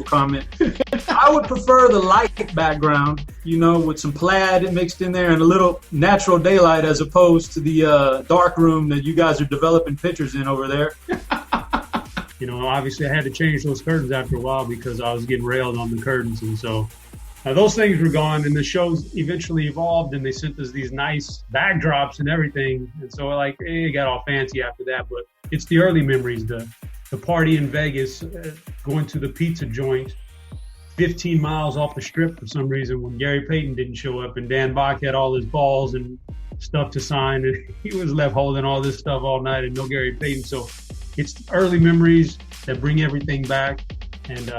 comment. I would prefer the light background, with some plaid mixed in there and a little natural daylight as opposed to the dark room that you guys are developing pictures in over there. Obviously I had to change those curtains after a while because I was getting railed on the curtains. And so those things were gone, and the shows eventually evolved, and they sent us these nice backdrops and everything. And so it got all fancy after that. But it's the early memories, the party in Vegas, going to the pizza joint 15 miles off the strip for some reason when Gary Payton didn't show up, and Dan Bach had all his balls and stuff to sign, and he was left holding all this stuff all night and no Gary Payton. So it's early memories that bring everything back, and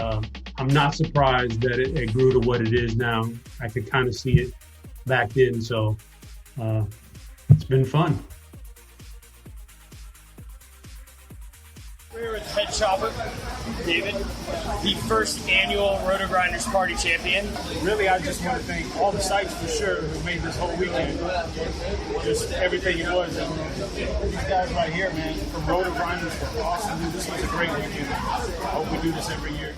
I'm not surprised that it grew to what it is now. I could kind of see it back then, so it's been fun. We're here with the head shopper, David, the first annual RotoGrinders Party Champion. Really, I just want to thank all the sites for sure who made this whole weekend just everything it was. And these guys right here, man, from RotoGrinders were awesome. Dude, this was a great weekend. I hope we do this every year.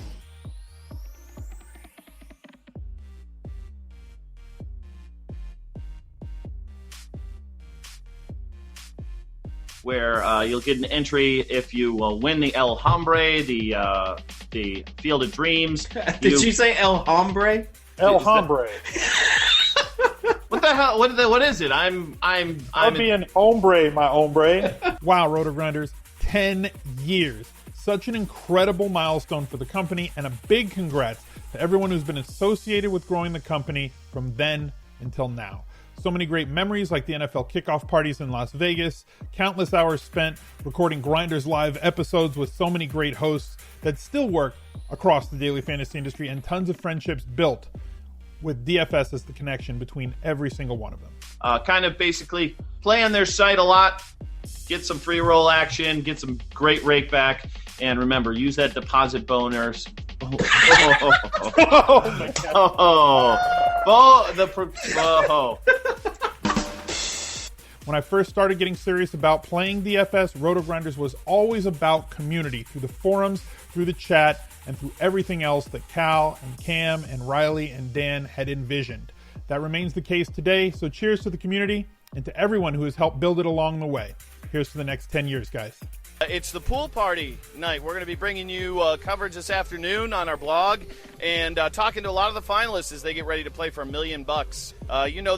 Where you'll get an entry if you win the El Hombre, the Field of Dreams. Did you say El Hombre? El Hombre. What the hell? What is it? I'm being hombre, my hombre. Wow, RotoGrinders, 10 years. Such an incredible milestone for the company, and a big congrats to everyone who's been associated with growing the company from then until now. So many great memories like the NFL kickoff parties in Las Vegas, countless hours spent recording GrindersLive episodes with so many great hosts that still work across the daily fantasy industry, and tons of friendships built with DFS as the connection between every single one of them. Kind of basically play on their site a lot, get some free roll action, get some great rake back, and remember, use that deposit bonus. Oh my God. When I first started getting serious about playing DFS, RotoGrinders was always about community, through the forums, through the chat, and through everything else that Cal and Cam and Riley and Dan had envisioned. That remains the case today, so cheers to the community and to everyone who has helped build it along the way. Here's to the next 10 years, guys. It's the pool party night. We're going to be bringing you coverage this afternoon on our blog and talking to a lot of the finalists as they get ready to play for $1 million.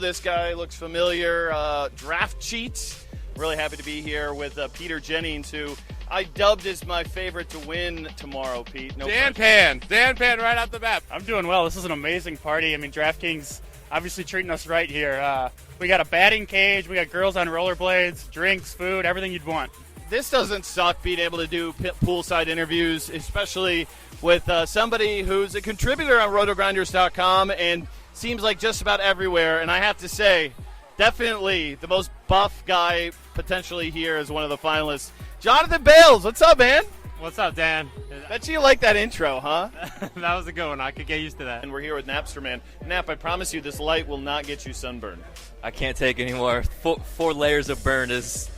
This guy looks familiar. Draft Cheats. Really happy to be here with Peter Jennings, who I dubbed as my favorite to win tomorrow, Pete. Dan Pan right off the bat. I'm doing well. This is an amazing party. I mean, DraftKings obviously treating us right here. We got a batting cage. We got girls on rollerblades, drinks, food, everything you'd want. This doesn't suck being able to do poolside interviews, especially with somebody who's a contributor on RotoGrinders.com and seems like just about everywhere. And I have to say, definitely the most buff guy potentially here is one of the finalists. Jonathan Bales, what's up, man? What's up, Dan? Bet you like that intro, huh? That was a good one. I could get used to that. And we're here with Napster Man. Nap, I promise you this light will not get you sunburned. I can't take any more. Four layers of burn is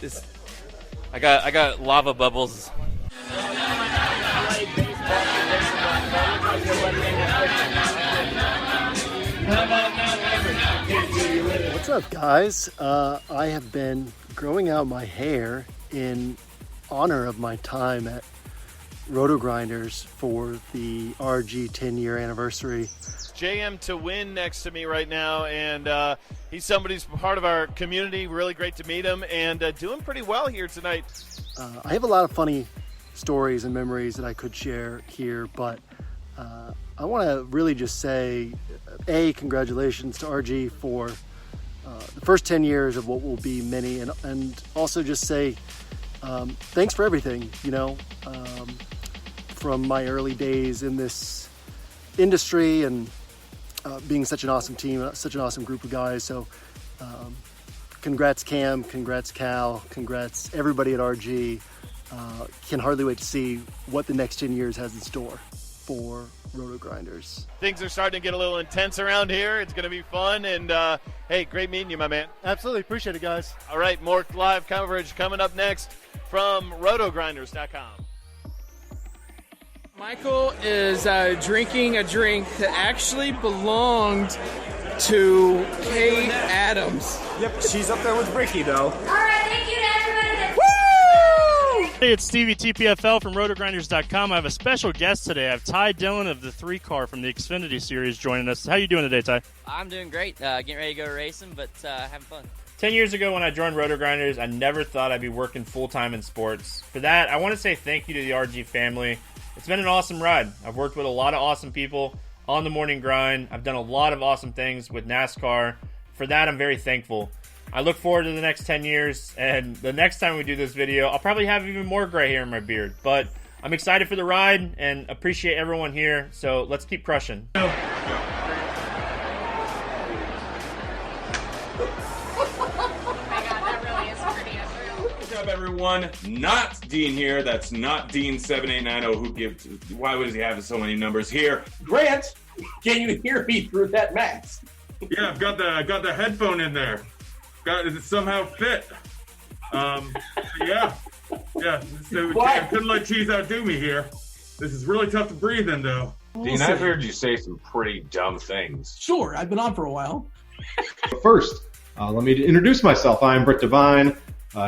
I got lava bubbles. What's up, guys? I have been growing out my hair in honor of my time at RotoGrinders for the RG 10-year anniversary. JM to win next to me right now, and he's somebody who's part of our community. Really great to meet him, and doing pretty well here tonight. I have a lot of funny stories and memories that I could share here, but I want to really just say, congratulations to RG for the first 10 years of what will be many, and also just say thanks for everything, from my early days in this industry and being such an awesome team, such an awesome group of guys. So congrats Cam, congrats Cal, congrats everybody at RG. Can hardly wait to see what the next 10 years has in store for RotoGrinders. Things are starting to get a little intense around here. It's going to be fun, and hey, great meeting you, my man. Absolutely, appreciate it, guys. All right, more live coverage coming up next from RotoGrinders.com. Michael is drinking a drink that actually belonged to Kate Adams. Yep, she's up there with Ricky, though. All right, thank you to everybody. Hey, it's Stevie TPFL from RotoGrinders.com. I have a special guest today. I have Ty Dillon of the 3-Car from the Xfinity Series joining us. How you doing today, Ty? I'm doing great. Getting ready to go racing, but having fun. 10 years ago when I joined RotoGrinders, I never thought I'd be working full-time in sports. For that, I want to say thank you to the RG family. It's been an awesome ride. I've worked with a lot of awesome people on the morning grind. I've done a lot of awesome things with NASCAR. For that, I'm very thankful. I look forward to the next 10 years, and the next time we do this video, I'll probably have even more gray hair in my beard. But I'm excited for the ride and appreciate everyone here, so let's keep crushing. Good job, everyone. Not Dean here. That's not Dean7890 who gives. Why does he have so many numbers here? Grant, can you hear me through that mask? Yeah, I've got the headphone in there. Got it somehow fit. Yeah. So I couldn't let Cheese outdo me here. This is really tough to breathe in, though. Dean, I've heard you say some pretty dumb things. Sure, I've been on for a while. First, let me introduce myself. I'm Britt Devine,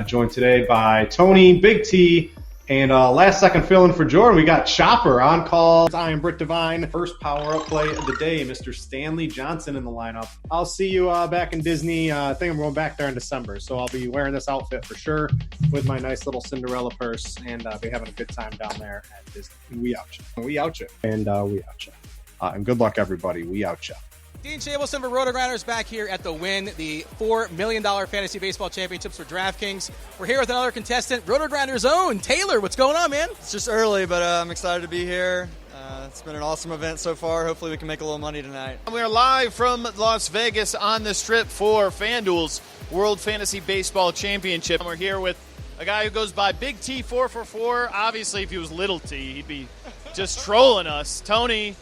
joined today by Tony, Big T, and last second fill-in for Jordan, we got Chopper on call. I am Britt Devine. First power-up play of the day, Mr. Stanley Johnson in the lineup. I'll see you back in Disney. I think I'm going back there in December, so I'll be wearing this outfit for sure with my nice little Cinderella purse and be having a good time down there at Disney. And we out you. We out you. And we out you. And good luck, everybody. We out you. Dean Shabelson for RotoGrinders back here at the Win, the $4 million Fantasy Baseball Championships for DraftKings. We're here with another contestant, RotoGrinders' own Taylor. What's going on, man? It's just early, but I'm excited to be here. It's been an awesome event so far. Hopefully we can make a little money tonight. We are live from Las Vegas on the Strip for FanDuel's World Fantasy Baseball Championship. We're here with a guy who goes by Big T444. Obviously, if he was Little T, he'd be just trolling us. Tony,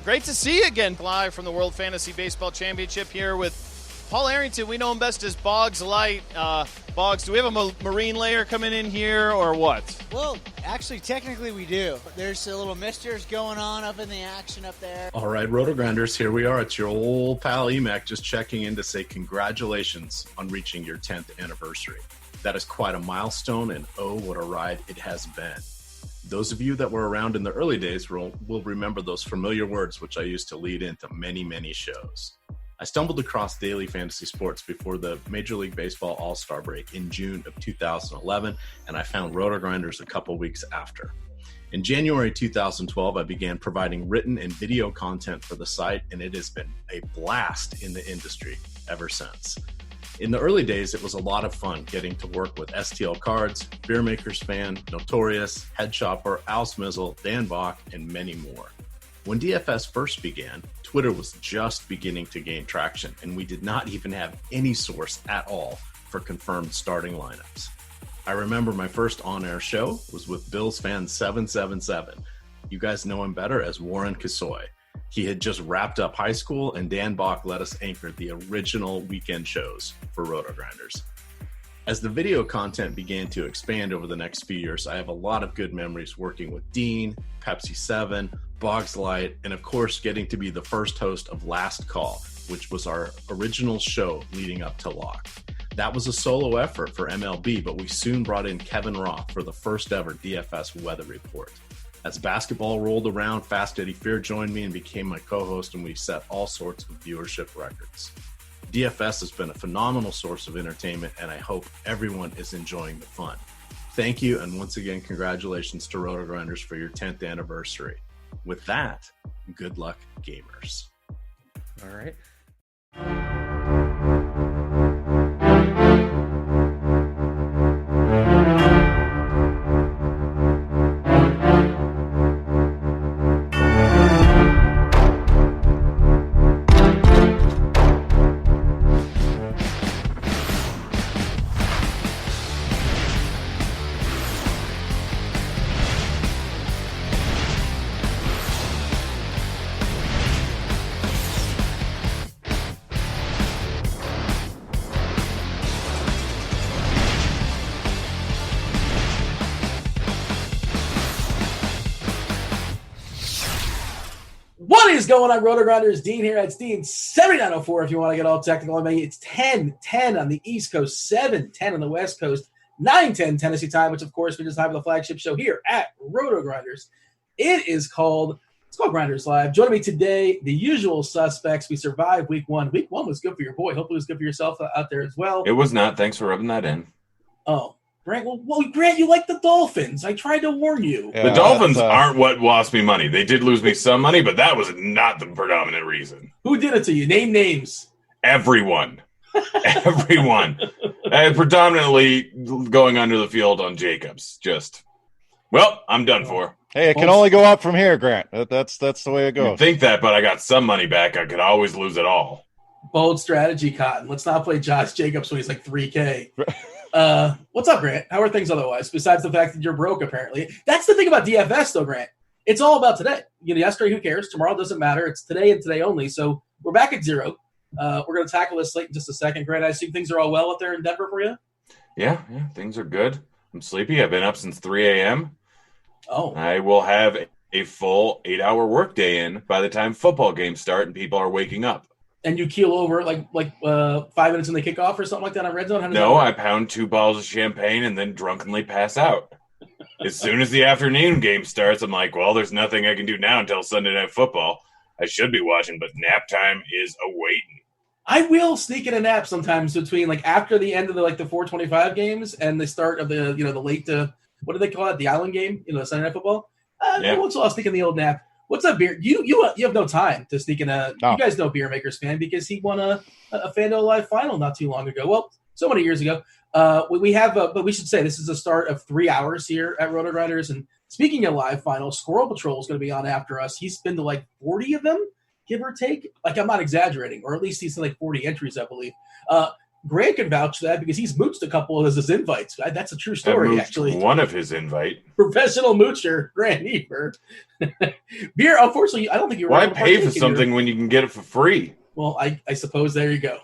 great to see you again live from the World Fantasy Baseball Championship here with Paul Arrington. We know him best as Boggs Light. Boggs, do we have a marine layer coming in here or what? Well, actually, technically we do. There's a little misters going on up in the action up there. All right, RotoGrinders, here we are. It's your old pal Emac just checking in to say congratulations on reaching your 10th anniversary. That is quite a milestone, and oh, what a ride it has been. Those of you that were around in the early days will remember those familiar words which I used to lead into many, many shows. I stumbled across daily fantasy sports before the Major League Baseball All-Star break in June of 2011, and I found RotoGrinders a couple weeks after. In January 2012, I began providing written and video content for the site, and it has been a blast in the industry ever since. In the early days, it was a lot of fun getting to work with STL Cards, Beer Makers Fan, Notorious, Head Shopper, Al Smizzle, Dan Bach, and many more. When DFS first began, Twitter was just beginning to gain traction, and we did not even have any source at all for confirmed starting lineups. I remember my first on-air show was with Bills Fan 777. You guys know him better as Warren Kasoy. He had just wrapped up high school, and Dan Bach let us anchor the original weekend shows for RotoGrinders. As the video content began to expand over the next few years, I have a lot of good memories working with Dean, Pepsi 7, Boggs Light, and of course getting to be the first host of Last Call, which was our original show leading up to Lock. That was a solo effort for MLB, but we soon brought in Kevin Roth for the first ever DFS weather report. As basketball rolled around, Fast Eddie Fear joined me and became my co-host, and we set all sorts of viewership records. DFS has been a phenomenal source of entertainment, and I hope everyone is enjoying the fun. Thank you, and once again, congratulations to RotoGrinders for your 10th anniversary. With that, good luck, gamers. All right. What is going on, RotoGrinders? Dean here. It's Dean 7904 if you want to get all technical. I mean, it's 10:10 on the East Coast, 7:10 on the West Coast, 9:10 Tennessee time, which of course means it's time for the flagship show here at RotoGrinders. It's called GrindersLive. Joining me today, the usual suspects. We survived week one. Week one was good for your boy. Hopefully it was good for yourself out there as well. It was not. Thanks for rubbing that in. Oh, Grant, well, Grant, you like the Dolphins. I tried to warn you. The Dolphins aren't what lost me money. They did lose me some money, but that was not the predominant reason. Who did it to you? Name names. Everyone. Everyone. Predominantly going under the field on Jacobs. I'm done for. Hey, it can only go up from here, Grant. That's the way it goes. You'd think that, but I got some money back. I could always lose it all. Bold strategy, Cotton. Let's not play Josh Jacobs when he's like 3K. What's up, Grant? How are things otherwise? Besides the fact that you're broke, apparently. That's the thing about DFS, though, Grant. It's all about today. Yesterday, who cares? Tomorrow doesn't matter. It's today and today only. So we're back at zero. We're going to tackle this slate in just a second. Grant, I assume things are all well out there in Denver for you? Yeah, things are good. I'm sleepy. I've been up since 3 a.m. Oh. I will have a full 8-hour workday in by the time football games start and people are waking up. And you keel over like 5 minutes in the kickoff or something like that on Red Zone? No, I pound 2 bottles of champagne and then drunkenly pass out. As soon as the afternoon game starts, I'm like, well, there's nothing I can do now until Sunday Night Football. I should be watching, but nap time is awaiting. I will sneak in a nap sometimes between after the end of the 4:25 games and the start of the the late what do they call it, the island game, Sunday Night Football. Once in a while I'll sneak in the old nap. What's up, Beer? You have no time to sneak in You guys know Beer Maker's fan because he won a FanDuel Live final not too long ago. Well, so many years ago. We have, but we should say this is the start of 3 hours here at RotoGrinders. And speaking of live finals, Squirrel Patrol is going to be on after us. He's been to 40 of them, give or take. I'm not exaggerating, or at least he's in 40 entries, I believe. Grant can vouch for that because he's mooched a couple of his invites. That's a true story, actually. One of his invite. Professional moocher, Grant Niefer. Beer, unfortunately, I don't think you were. Why pay for something when you can get it for free? Well, I suppose there you go.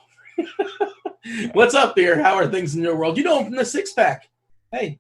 What's up, Beer? How are things in your world? You know him from the six pack. Hey.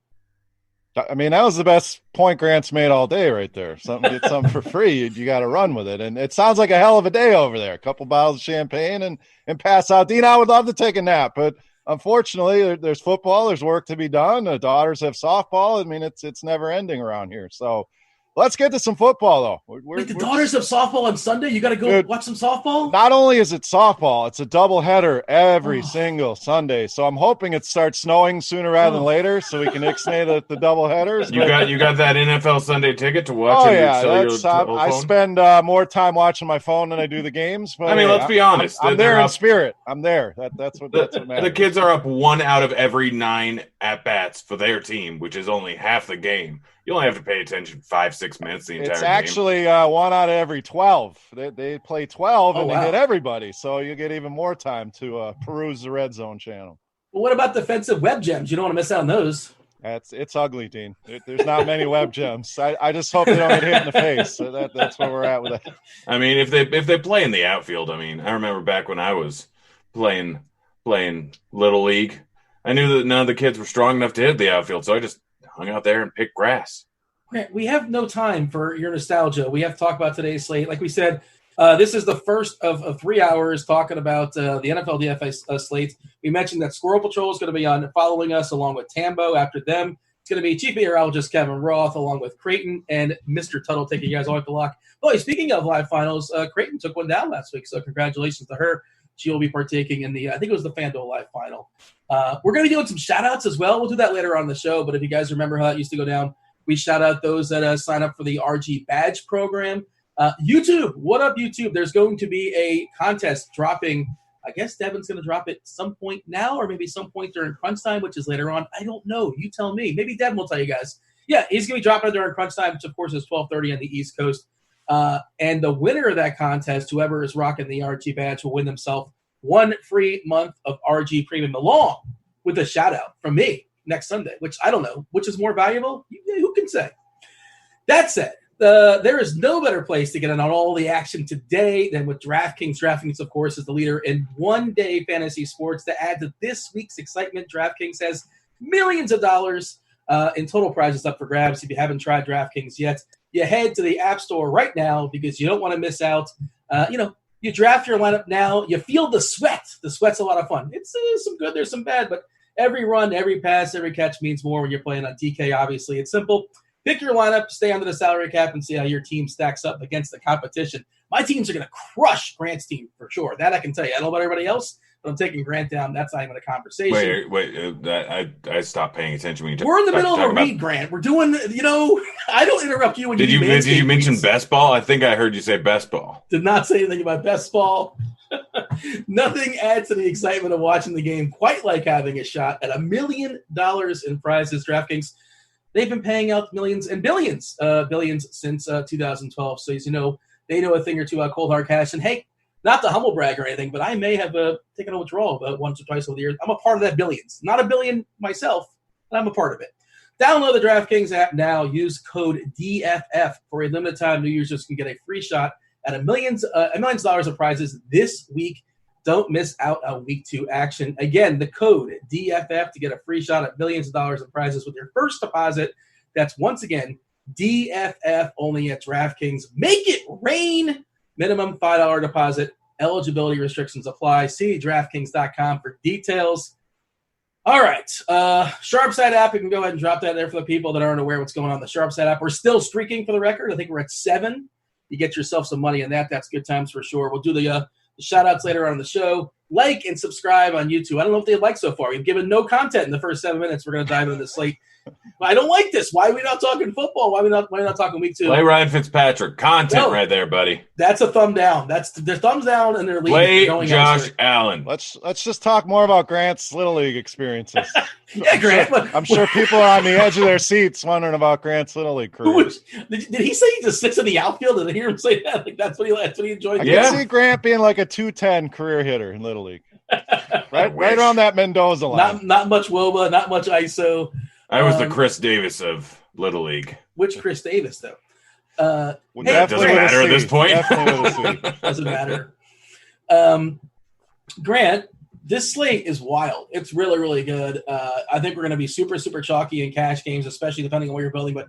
I mean, that was the best point Grant's made all day right there. Get something for free, you got to run with it. And it sounds like a hell of a day over there. A couple bottles of champagne and pass out. Dean, I would love to take a nap, but unfortunately, there's football. There's work to be done. The daughters have softball. I mean, it's never ending around here. So let's get to some football, though. Wait, the daughters have softball on Sunday? You got to go watch some softball? Not only is it softball, it's a doubleheader every single Sunday. So I'm hoping it starts snowing sooner rather than later so we can ixnay the doubleheaders. You got that NFL Sunday ticket to watch? Oh, yeah. I spend more time watching my phone than I do the games. But I mean, let's be honest. I'm there in spirit. I'm there. That's what matters. The kids are up 1 out of every 9 at-bats for their team, which is only half the game. You only have to pay attention 5-6 minutes the entire game. It's actually 1 out of every 12. They play 12 and they hit everybody, so you get even more time to peruse the Red Zone channel. Well, what about defensive web gems? You don't want to miss out on those. It's ugly, Dean. There's not many web gems. I just hope they don't get hit in the face. So that's where we're at with it. I mean, if they play in the outfield, I remember back when I was playing Little League, I knew that none of the kids were strong enough to hit the outfield, so I just hung out there and picked grass. Grant, we have no time for your nostalgia. We have to talk about today's slate. Like we said, this is the first of 3 hours talking about the NFL DFS slate. We mentioned that Squirrel Patrol is going to be on following us along with Tambo. After them, it's going to be Chief Meteorologist Kevin Roth along with Creighton and Mr. Tuttle taking you guys all at the lock. Boy, speaking of live finals, Creighton took one down last week, so congratulations to her. She will be partaking in I think it was the FanDuel Live final. We're going to be doing some shout-outs as well. We'll do that later on the show, but if you guys remember how that used to go down, we shout out those that sign up for the RG Badge program. YouTube, what up, YouTube? There's going to be a contest dropping. I guess Devin's going to drop it some point now or maybe some point during crunch time, which is later on. I don't know. You tell me. Maybe Devin will tell you guys. Yeah, he's going to be dropping it during crunch time, which, of course, is 12:30 on the East Coast. And the winner of that contest, whoever is rocking the RG Badge, will win themselves 1 free month of RG Premium along with a shout-out from me next Sunday, which I don't know. Which is more valuable? Who can say? That said, there is no better place to get in on all the action today than with DraftKings. DraftKings, of course, is the leader in one-day fantasy sports. To add to this week's excitement, DraftKings has millions of dollars in total prizes up for grabs. If you haven't tried DraftKings yet, you head to the App Store right now because you don't want to miss out. You draft your lineup now. You feel the sweat. The sweat's a lot of fun. It's some good, there's some bad, but every run, every pass, every catch means more when you're playing on DK, obviously. It's simple. Pick your lineup, stay under the salary cap, and see how your team stacks up against the competition. My teams are going to crush Grant's team for sure. That I can tell you. I don't know about everybody else, but I'm taking Grant down. That's not even a conversation. Wait. I stopped paying attention when you. We're in the middle of a read, Grant. We're doing. I don't interrupt you when you. Did you mention best ball? I think I heard you say best ball. Did not say anything about best ball. Nothing adds to the excitement of watching the game quite like having a shot at $1 million in prizes. DraftKings, they've been paying out millions and billions since 2012. So as you know, they know a thing or two about cold hard cash. And hey, not to humble brag or anything, but I may have taken a withdrawal about once or twice over the years. I'm a part of that billions. Not a billion myself, but I'm a part of it. Download the DraftKings app now. Use code DFF for a limited time. New users can get a free shot at $1 million of prizes this week. Don't miss out on week 2 action. Again, the code DFF to get a free shot at millions of dollars of prizes with your first deposit. That's once again DFF only at DraftKings. Make it rain. Minimum $5 deposit. Eligibility restrictions apply. See DraftKings.com for details. All right. SharpSide app, you can go ahead and drop that there for the people that aren't aware what's going on in the SharpSide app. We're still streaking for the record. I think we're at 7. You get yourself some money in that. That's good times for sure. We'll do the shout-outs later on in the show. Like and subscribe on YouTube. I don't know if they like so far. We've given no content in the first 7 minutes. We're going to dive into the slate. I don't like this. Why are we not talking football? Why are we not talking week 2? Play Ryan Fitzpatrick. Content right there, buddy. That's a thumb down. That's the thumbs down, and they're Play leaving. Josh Allen. Let's just talk more about Grant's Little League experiences. Yeah, Grant. I'm sure people are on the edge of their seats wondering about Grant's Little League career. Did he say he just sits in the outfield? Did I hear him say that? Like that's what he enjoys. I can see Grant being like a 210 career hitter in Little League. right around that Mendoza line. Not much WOBA, not much ISO. I was the Chris Davis of Little League. Which Chris Davis, though? It doesn't matter at this point. Doesn't matter. Grant, this slate is wild. It's really, really good. I think we're going to be super, super chalky in cash games, especially depending on where you're building. But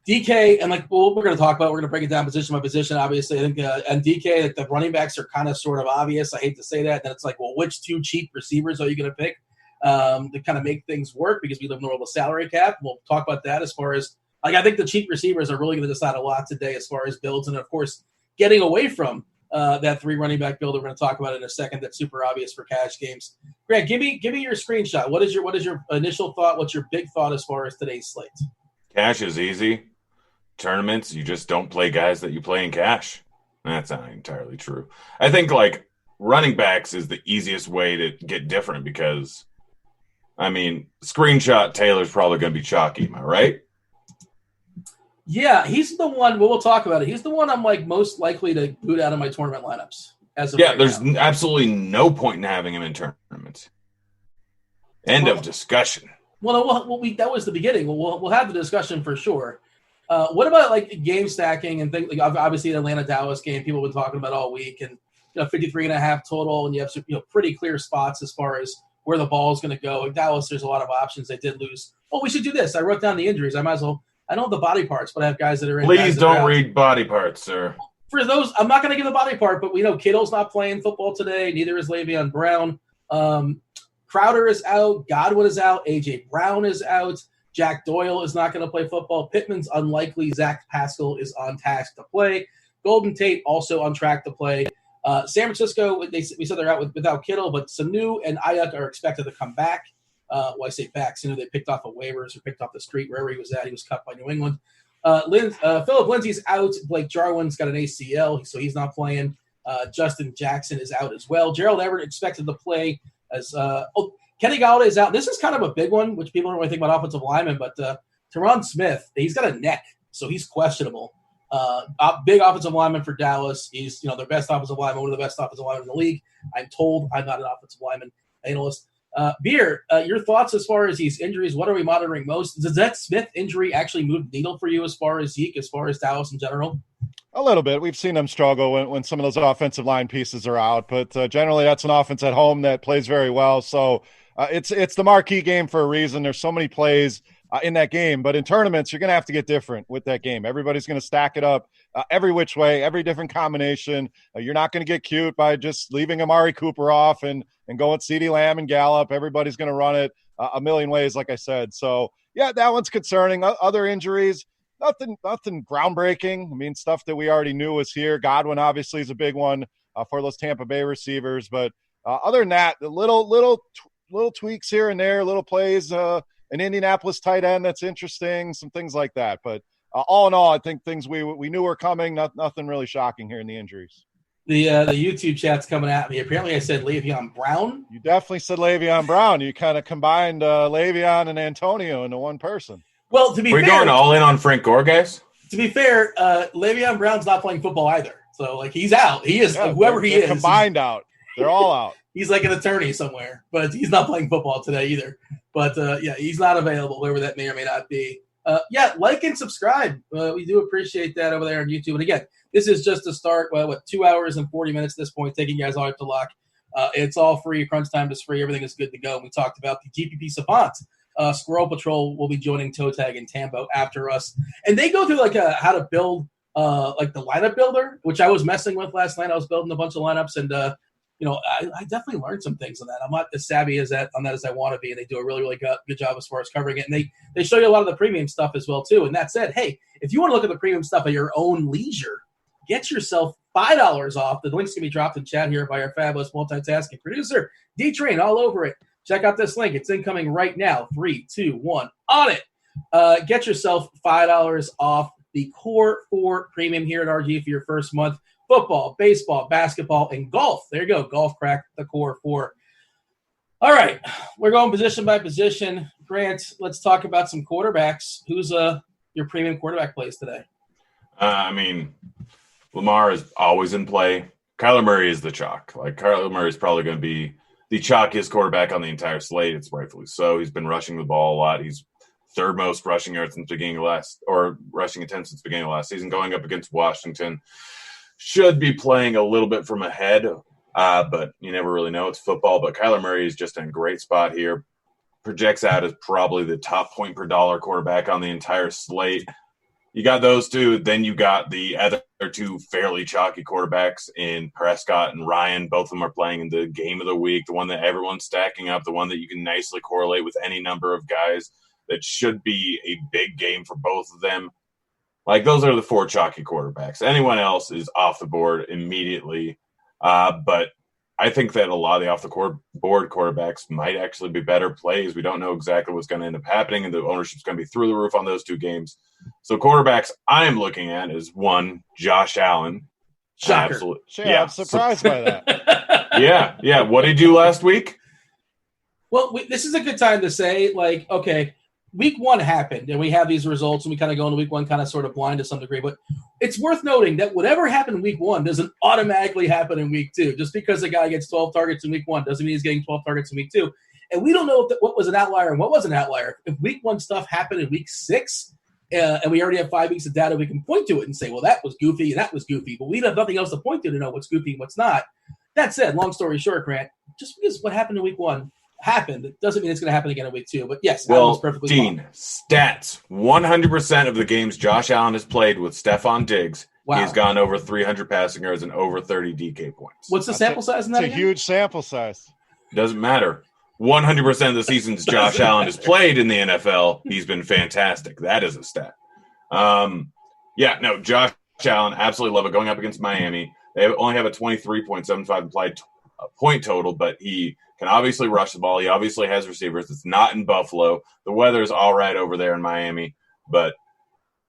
DK, and we're going to talk about, we're going to break it down position by position, obviously. I think and DK, like the running backs are kind of sort of obvious. I hate to say that. Then it's like, well, which 2 cheap receivers are you going to pick? To kind of make things work because we live in the world of salary cap. We'll talk about that as far as I think the cheap receivers are really going to decide a lot today as far as builds, and of course getting away from that 3 running back build we're going to talk about in a second. That's super obvious for cash games. Grant, give me your screenshot. What is your initial thought? What's your big thought as far as today's slate? Cash is easy. Tournaments, you just don't play guys that you play in cash. That's not entirely true. I think running backs is the easiest way to get different because. Screenshot Taylor's probably going to be chalky. Am I right? Yeah, he's the one. We'll talk about it. He's the one I'm most likely to boot out of my tournament lineups. There's absolutely no point in having him in tournaments. End of discussion. Well, that was the beginning. We'll have the discussion for sure. What about game stacking and things? Obviously, the Atlanta Dallas game people have been talking about all week, and 53.5 total, and you have some pretty clear spots as far as where the ball is going to go. In Dallas, there's a lot of options. They did lose. Oh, we should do this. I wrote down the injuries. I might as well. I don't have the body parts, but I have guys that are in. Please don't read body parts, sir. For those, I'm not going to give the body part, but we know Kittle's not playing football today. Neither is Le'Veon Brown. Crowder is out. Godwin is out. A.J. Brown is out. Jack Doyle is not going to play football. Pittman's unlikely. Zach Pascal is on task to play. Golden Tate also on track to play. San Francisco, we said they're out without Kittle, but Sanu and Ayuk are expected to come back. I say back. Sanu they picked off of waivers or picked off the street wherever he was at. He was cut by New England. Phillip Lindsay's out. Blake Jarwin's got an ACL, so he's not playing. Justin Jackson is out as well. Gerald Everett expected to play as Kenny Golladay is out. This is kind of a big one, which people don't really think about offensive linemen, but Tyron Smith, he's got a neck, so he's questionable. Big offensive lineman for Dallas. He's, their best offensive lineman, one of the best offensive linemen in the league. I'm told. I'm not an offensive lineman analyst. Beer, your thoughts as far as these injuries? What are we monitoring most? Does that Smith injury actually move the needle for you as far as Zeke, as far as Dallas in general? A little bit. We've seen them struggle when some of those offensive line pieces are out, but generally that's an offense at home that plays very well. So it's the marquee game for a reason. There's so many plays in that game. But in tournaments, you're going to have to get different with that game. Everybody's going to stack it up every which way, every different combination. You're not going to get cute by just leaving Amari Cooper off and going CeeDee Lamb and Gallup. Everybody's going to run it a million ways, like I said. So, yeah, that one's concerning. Other injuries, nothing groundbreaking. I mean, stuff that we already knew was here. Godwin obviously is a big one for those Tampa Bay receivers. But other than that, the little tweaks here and there, little plays, an Indianapolis tight end that's interesting, some things like that. But all in all, I think things we knew were coming. Nothing really shocking here in the injuries. The YouTube chat's coming at me. Apparently I said Le'Veon Brown. You definitely said Le'Veon Brown. You kind of combined Le'Veon and Antonio into one person. Well, to be fair, we're going all in on Frank Gore, guys. To be fair, Le'Veon Brown's not playing football either. So, like, he's out. He is whoever he is. Combined out. They're all out. He's like an attorney somewhere, but he's not playing football today either. But, he's not available, whoever that may or may not be. Like and subscribe. We do appreciate that over there on YouTube. And, again, this is just to start, 2 hours and 40 minutes at this point, taking you guys all up to lock. It's all free. Crunch time is free. Everything is good to go. We talked about the GPP Savant. Squirrel Patrol will be joining Toe Tag and Tambo after us. And they go through, how to build, the lineup builder, which I was messing with last night. I was building a bunch of lineups, and I definitely learned some things on that. I'm not as savvy on that as I want to be, and they do a really, really good job as far as covering it. And they show you a lot of the premium stuff as well, too. And that said, hey, if you want to look at the premium stuff at your own leisure, get yourself $5 off. The link's going to be dropped in chat here by our fabulous multitasking producer, D-Train, all over it. Check out this link. It's incoming right now. 3, 2, 1, on it. Get yourself $5 off the Core 4 premium here at RG for your first month. Football, baseball, basketball, and golf. There you go. Golf cracked the Core 4. All right. We're going position by position. Grant, let's talk about some quarterbacks. Who's your premium quarterback plays today? Lamar is always in play. Kyler Murray is the chalk. Kyler Murray is probably going to be the chalkiest quarterback on the entire slate. It's rightfully so. He's been rushing the ball a lot. He's third most rushing yards since rushing attempts since the beginning of last season, going up against Washington. Should be playing a little bit from ahead, but you never really know. It's football, but Kyler Murray is just in a great spot here. Projects out as probably the top point per dollar quarterback on the entire slate. You got those two. Then you got the other two fairly chalky quarterbacks in Prescott and Ryan. Both of them are playing in the game of the week, the one that everyone's stacking up, the one that you can nicely correlate with any number of guys. That should be a big game for both of them. Those are the 4 chalky quarterbacks. Anyone else is off the board immediately. But I think that a lot of the off-the-board quarterbacks might actually be better plays. We don't know exactly what's going to end up happening, and the ownership's going to be through the roof on those 2 games. So quarterbacks I'm looking at is 1, Josh Allen. Shocker. I'm surprised by that. Yeah. What did he do last week? Well, this is a good time to say, okay, week 1 happened, and we have these results, and we kind of go into week 1 kind of sort of blind to some degree. But it's worth noting that whatever happened in week 1 doesn't automatically happen in week 2. Just because a guy gets 12 targets in week 1 doesn't mean he's getting 12 targets in week 2. And we don't know what was an outlier and what wasn't an outlier. If week 1 stuff happened in week 6, and we already have 5 weeks of data, we can point to it and say, well, that was goofy and that was goofy. But we have nothing else to point to know what's goofy and what's not. That said, long story short, Grant, just because what happened in week 1 happened, it doesn't mean it's going to happen again in week 2. But yes, well, perfectly Dean, fine. Stats: 100% of the games Josh Allen has played with Stephon Diggs, he's gone over 300 passing yards and over 30 DK points. What's the sample size in that? It's a huge sample size. Doesn't matter. 100% of the seasons Josh Allen has played in the NFL, he's been fantastic. That is a stat. Josh Allen, absolutely love it. Going up against Miami, they only have a 23.75 implied point total, but he can obviously rush the ball. He obviously has receivers. It's not in Buffalo. The weather's all right over there in Miami, but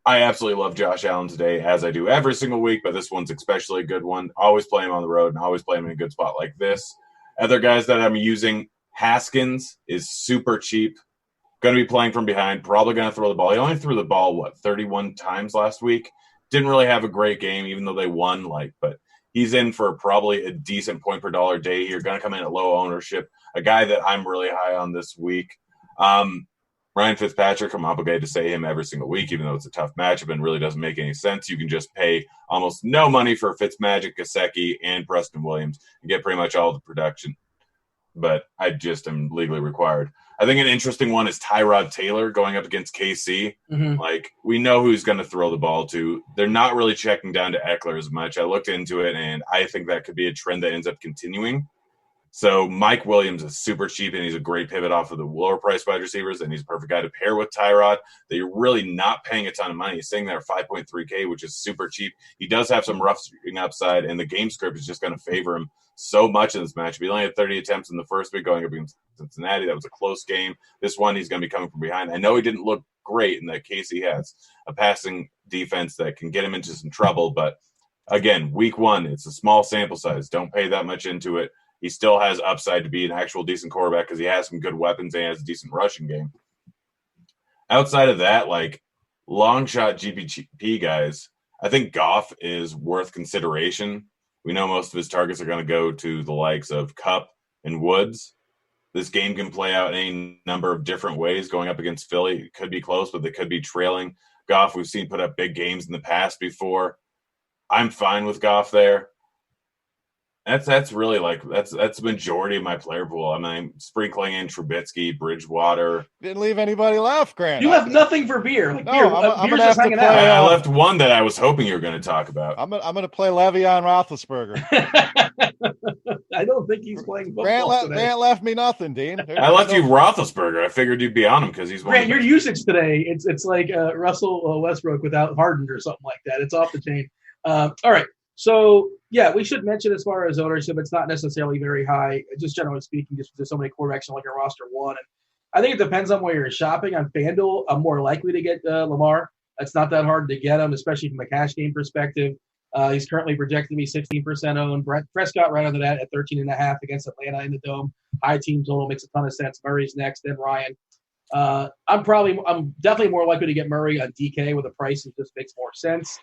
I absolutely love Josh Allen today, as I do every single week, but this one's especially a good one. Always play him on the road and always play him in a good spot like this. Other guys that I'm using, Haskins is super cheap. Going to be playing from behind, probably going to throw the ball. He only threw the ball, 31 times last week. Didn't really have a great game, even though they won, but he's in for probably a decent point per dollar day here. Going to come in at low ownership. A guy that I'm really high on this week. Ryan Fitzpatrick, I'm obligated to say him every single week, even though it's a tough matchup and really doesn't make any sense. You can just pay almost no money for Fitzmagic, Gesicki, and Preston Williams and get pretty much all the production. but I just am legally required. I think an interesting one is Tyrod Taylor going up against KC. Mhm. Like, we know who's going to throw the ball to. They're not really checking down to Eckler as much. I looked into it, and I think that could be a trend that ends up continuing. So Mike Williams is super cheap, and he's a great pivot off of the lower-priced wide receivers, and he's a perfect guy to pair with Tyrod. That you're really not paying a ton of money. He's sitting there at 5.3K, which is super cheap. He does have some rough upside, and the game script is just going to favor him so much in this matchup. He only had 30 attempts in the first week going up against Cincinnati. That was a close game. This one, he's going to be coming from behind. I know he didn't look great in that case. He has a passing defense that can get him into some trouble, but again, week one, it's a small sample size. Don't pay that much into it. He still has upside to be an actual decent quarterback because he has some good weapons and he has a decent rushing game. Outside of that, like long shot GPP guys, I think Goff is worth consideration. We know most of his targets are going to go to the likes of Kupp and Woods. This game can play out in any number of different ways. Going up against Philly, it could be close, but they could be trailing. Goff, we've seen put up big games in the past before. I'm fine with Goff there. That's really like that's the majority of my player pool. I mean, sprinkling in Trubisky, Bridgewater. Didn't leave anybody left, Grant. You have nothing for beer. Like, No, beer, I'm beer's gonna just have to hanging play, out. I left one that I was hoping you were going to talk about. I'm gonna play Le'Veon Roethlisberger. I don't think he's playing football Grant, today. Grant left me nothing, Dean. I left you Roethlisberger. I figured you'd be on him because he's one. Grant, your usage today, it's like Russell Westbrook without Harden or something like that. It's off the chain. All right. So, yeah, we should mention as far as ownership, it's not necessarily very high, just generally speaking, just there's so many quarterbacks on like a roster one. And I think it depends on where you're shopping. On FanDuel, I'm more likely to get Lamar. It's not that hard to get him, especially from a cash game perspective. He's currently projected to be 16% owned. Brett Prescott right under that at 13.5 against Atlanta in the Dome. High team total makes a ton of sense. Murray's next, then Ryan. I'm definitely more likely to get Murray on DK with a price that just makes more sense.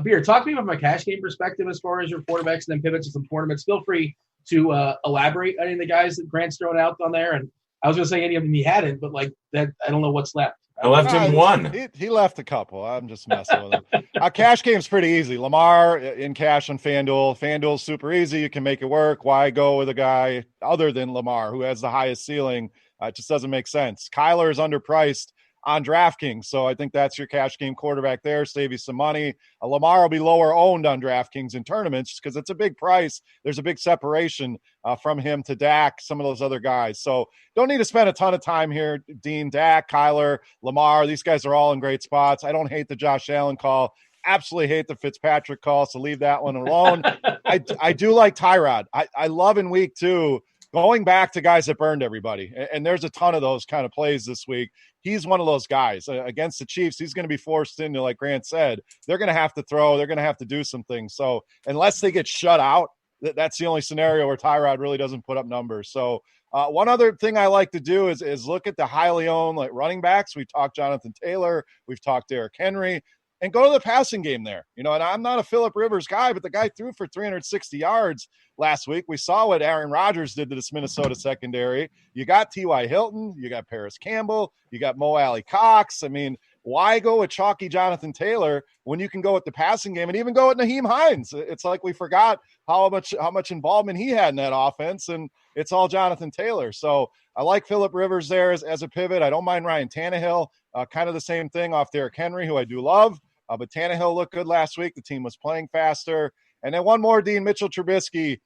Beer, talk to me from a cash game perspective as far as your quarterbacks and then pivots to some tournaments. Feel free to elaborate on any of the guys that Grant's thrown out on there. And I was going to say any of them he hadn't, but like that, I don't know what's left. I left him one. He left a couple. I'm just messing with him. Cash game's pretty easy. Lamar in cash on FanDuel. FanDuel's super easy. You can make it work. Why go with a guy other than Lamar who has the highest ceiling? It just doesn't make sense. Kyler is underpriced on DraftKings, so I think that's your cash game quarterback there. Save you some money. Lamar will be lower owned on DraftKings in tournaments because it's a big price. There's a big separation from him to Dak, some of those other guys. So don't need to spend a ton of time here. Dean, Dak, Kyler, Lamar, these guys are all in great spots. I don't hate the Josh Allen call. Absolutely hate the Fitzpatrick call, so leave that one alone. I do like Tyrod. I love in week 2 going back to guys that burned everybody. And there's a ton of those kind of plays this week. He's one of those guys against the Chiefs. He's going to be forced into, like Grant said, they're going to have to throw. They're going to have to do some things. So unless they get shut out, that's the only scenario where Tyrod really doesn't put up numbers. So one other thing I like to do is look at the highly owned like running backs. We've talked Jonathan Taylor. We've talked Derrick Henry. And go to the passing game there. And I'm not a Phillip Rivers guy, but the guy threw for 360 yards last week. We saw what Aaron Rodgers did to this Minnesota secondary. You got T.Y. Hilton. You got Paris Campbell. You got Mo Alley Cox. I mean, why go with chalky Jonathan Taylor when you can go with the passing game and even go with Nyheim Hines? It's like we forgot how much involvement he had in that offense, and it's all Jonathan Taylor. So I like Phillip Rivers there as a pivot. I don't mind Ryan Tannehill. Kind of the same thing off Derrick Henry, who I do love. But Tannehill looked good last week. The team was playing faster. And then one more, Dean, Mitchell Trubisky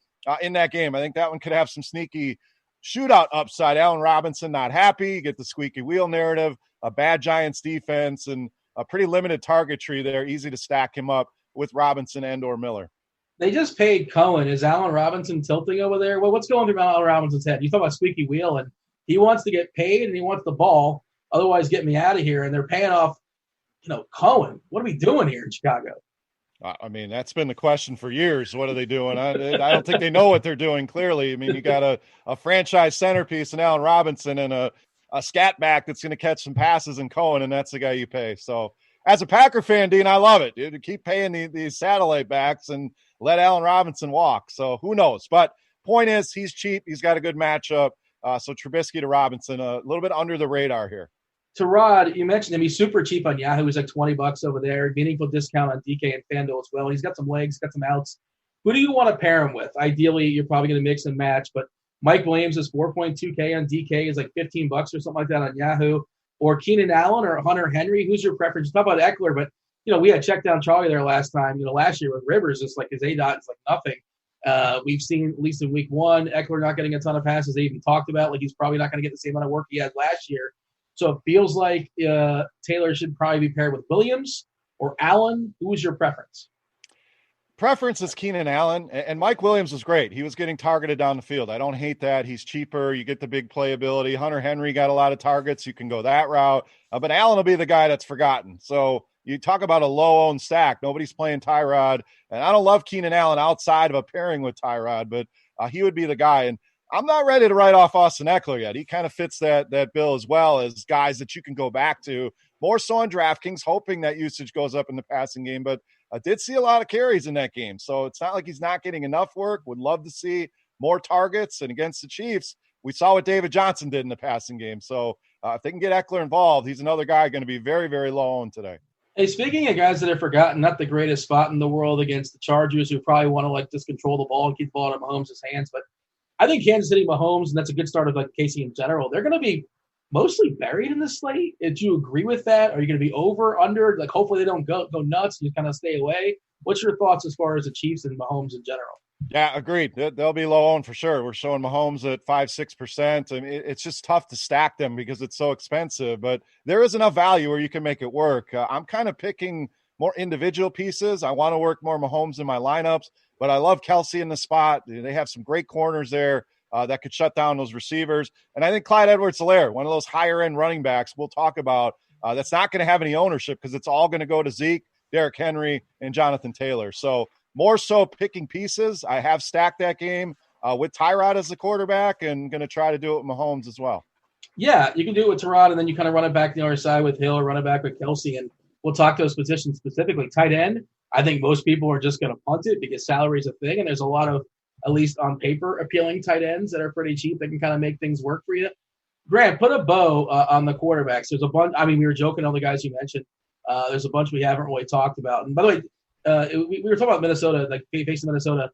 in that game. I think that one could have some sneaky shootout upside. Allen Robinson not happy. You get the squeaky wheel narrative, a bad Giants defense, and a pretty limited target tree there. Easy to stack him up with Robinson and or Miller. They just paid Cohen. Is Allen Robinson tilting over there? Well, what's going through Allen Robinson's head? You talk about squeaky wheel, and he wants to get paid and he wants the ball. Otherwise, get me out of here. And they're paying off Cohen. What are we doing here in Chicago? I mean, that's been the question for years. What are they doing? I don't think they know what they're doing, clearly. I mean, you got a franchise centerpiece in Allen Robinson and a scat back that's going to catch some passes in Cohen, and that's the guy you pay. So as a Packer fan, Dean, I love it. Dude, keep paying these satellite backs and let Allen Robinson walk. So who knows? But point is, he's cheap. He's got a good matchup. So Trubisky to Robinson, a little bit under the radar here. To Rod, you mentioned him. He's super cheap on Yahoo. He's like $20 over there. Meaningful discount on DK and FanDuel as well. He's got some legs, got some outs. Who do you want to pair him with? Ideally, you're probably going to mix and match, but Mike Williams is 4.2K on DK, is like $15 or something like that on Yahoo. Or Keenan Allen or Hunter Henry. Who's your preference? Talk about Eckler, but we had check down Charlie there last time. Last year with Rivers, it's like his ADOT is like nothing. We've seen, at least in week one, Eckler not getting a ton of passes. They even talked about like he's probably not going to get the same amount of work he had last year. So it feels like Taylor should probably be paired with Williams or Allen. Who was your preference? Preference is Keenan Allen, and Mike Williams was great. He was getting targeted down the field. I don't hate that. He's cheaper. You get the big playability. Hunter Henry got a lot of targets. You can go that route. But Allen will be the guy that's forgotten. So you talk about a low-owned stack. Nobody's playing Tyrod. And I don't love Keenan Allen outside of a pairing with Tyrod, but he would be the guy. And I'm not ready to write off Austin Eckler yet. He kind of fits that bill as well as guys that you can go back to. More so on DraftKings, hoping that usage goes up in the passing game. But I did see a lot of carries in that game. So it's not like he's not getting enough work. Would love to see more targets. And against the Chiefs, we saw what David Johnson did in the passing game. So if they can get Eckler involved, he's another guy going to be very, very low owned today. Hey, speaking of guys that are forgotten, not the greatest spot in the world against the Chargers, who probably want to just control the ball and keep the ball out of Mahomes' hands. But I think Kansas City Mahomes, and that's a good start of Casey in general, they're going to be mostly buried in the slate. Did you agree with that? Are you going to be over, under? Hopefully they don't go nuts and you kind of stay away. What's your thoughts as far as the Chiefs and Mahomes in general? Yeah, agreed. They'll be low owned for sure. We're showing Mahomes at 5-6%. I mean, it's just tough to stack them because it's so expensive. But there is enough value where you can make it work. I'm kind of picking more individual pieces. I want to work more Mahomes in my lineups, but I love Kelsey in the spot. They have some great corners there that could shut down those receivers. And I think Clyde Edwards-Helaire, one of those higher-end running backs we'll talk about, that's not going to have any ownership because it's all going to go to Zeke, Derrick Henry, and Jonathan Taylor. So more so picking pieces. I have stacked that game with Tyrod as the quarterback and going to try to do it with Mahomes as well. Yeah, you can do it with Tyrod, and then you kind of run it back the other side with Hill or run it back with Kelsey. And we'll talk those positions specifically. Tight end, I think most people are just going to punt it because salary is a thing, and there's a lot of, at least on paper, appealing tight ends that are pretty cheap that can kind of make things work for you. Grant, put a bow on the quarterbacks. There's a bunch. I mean, we were joking, all the guys you mentioned. There's a bunch we haven't really talked about. And by the way, we were talking about Minnesota, like facing Minnesota.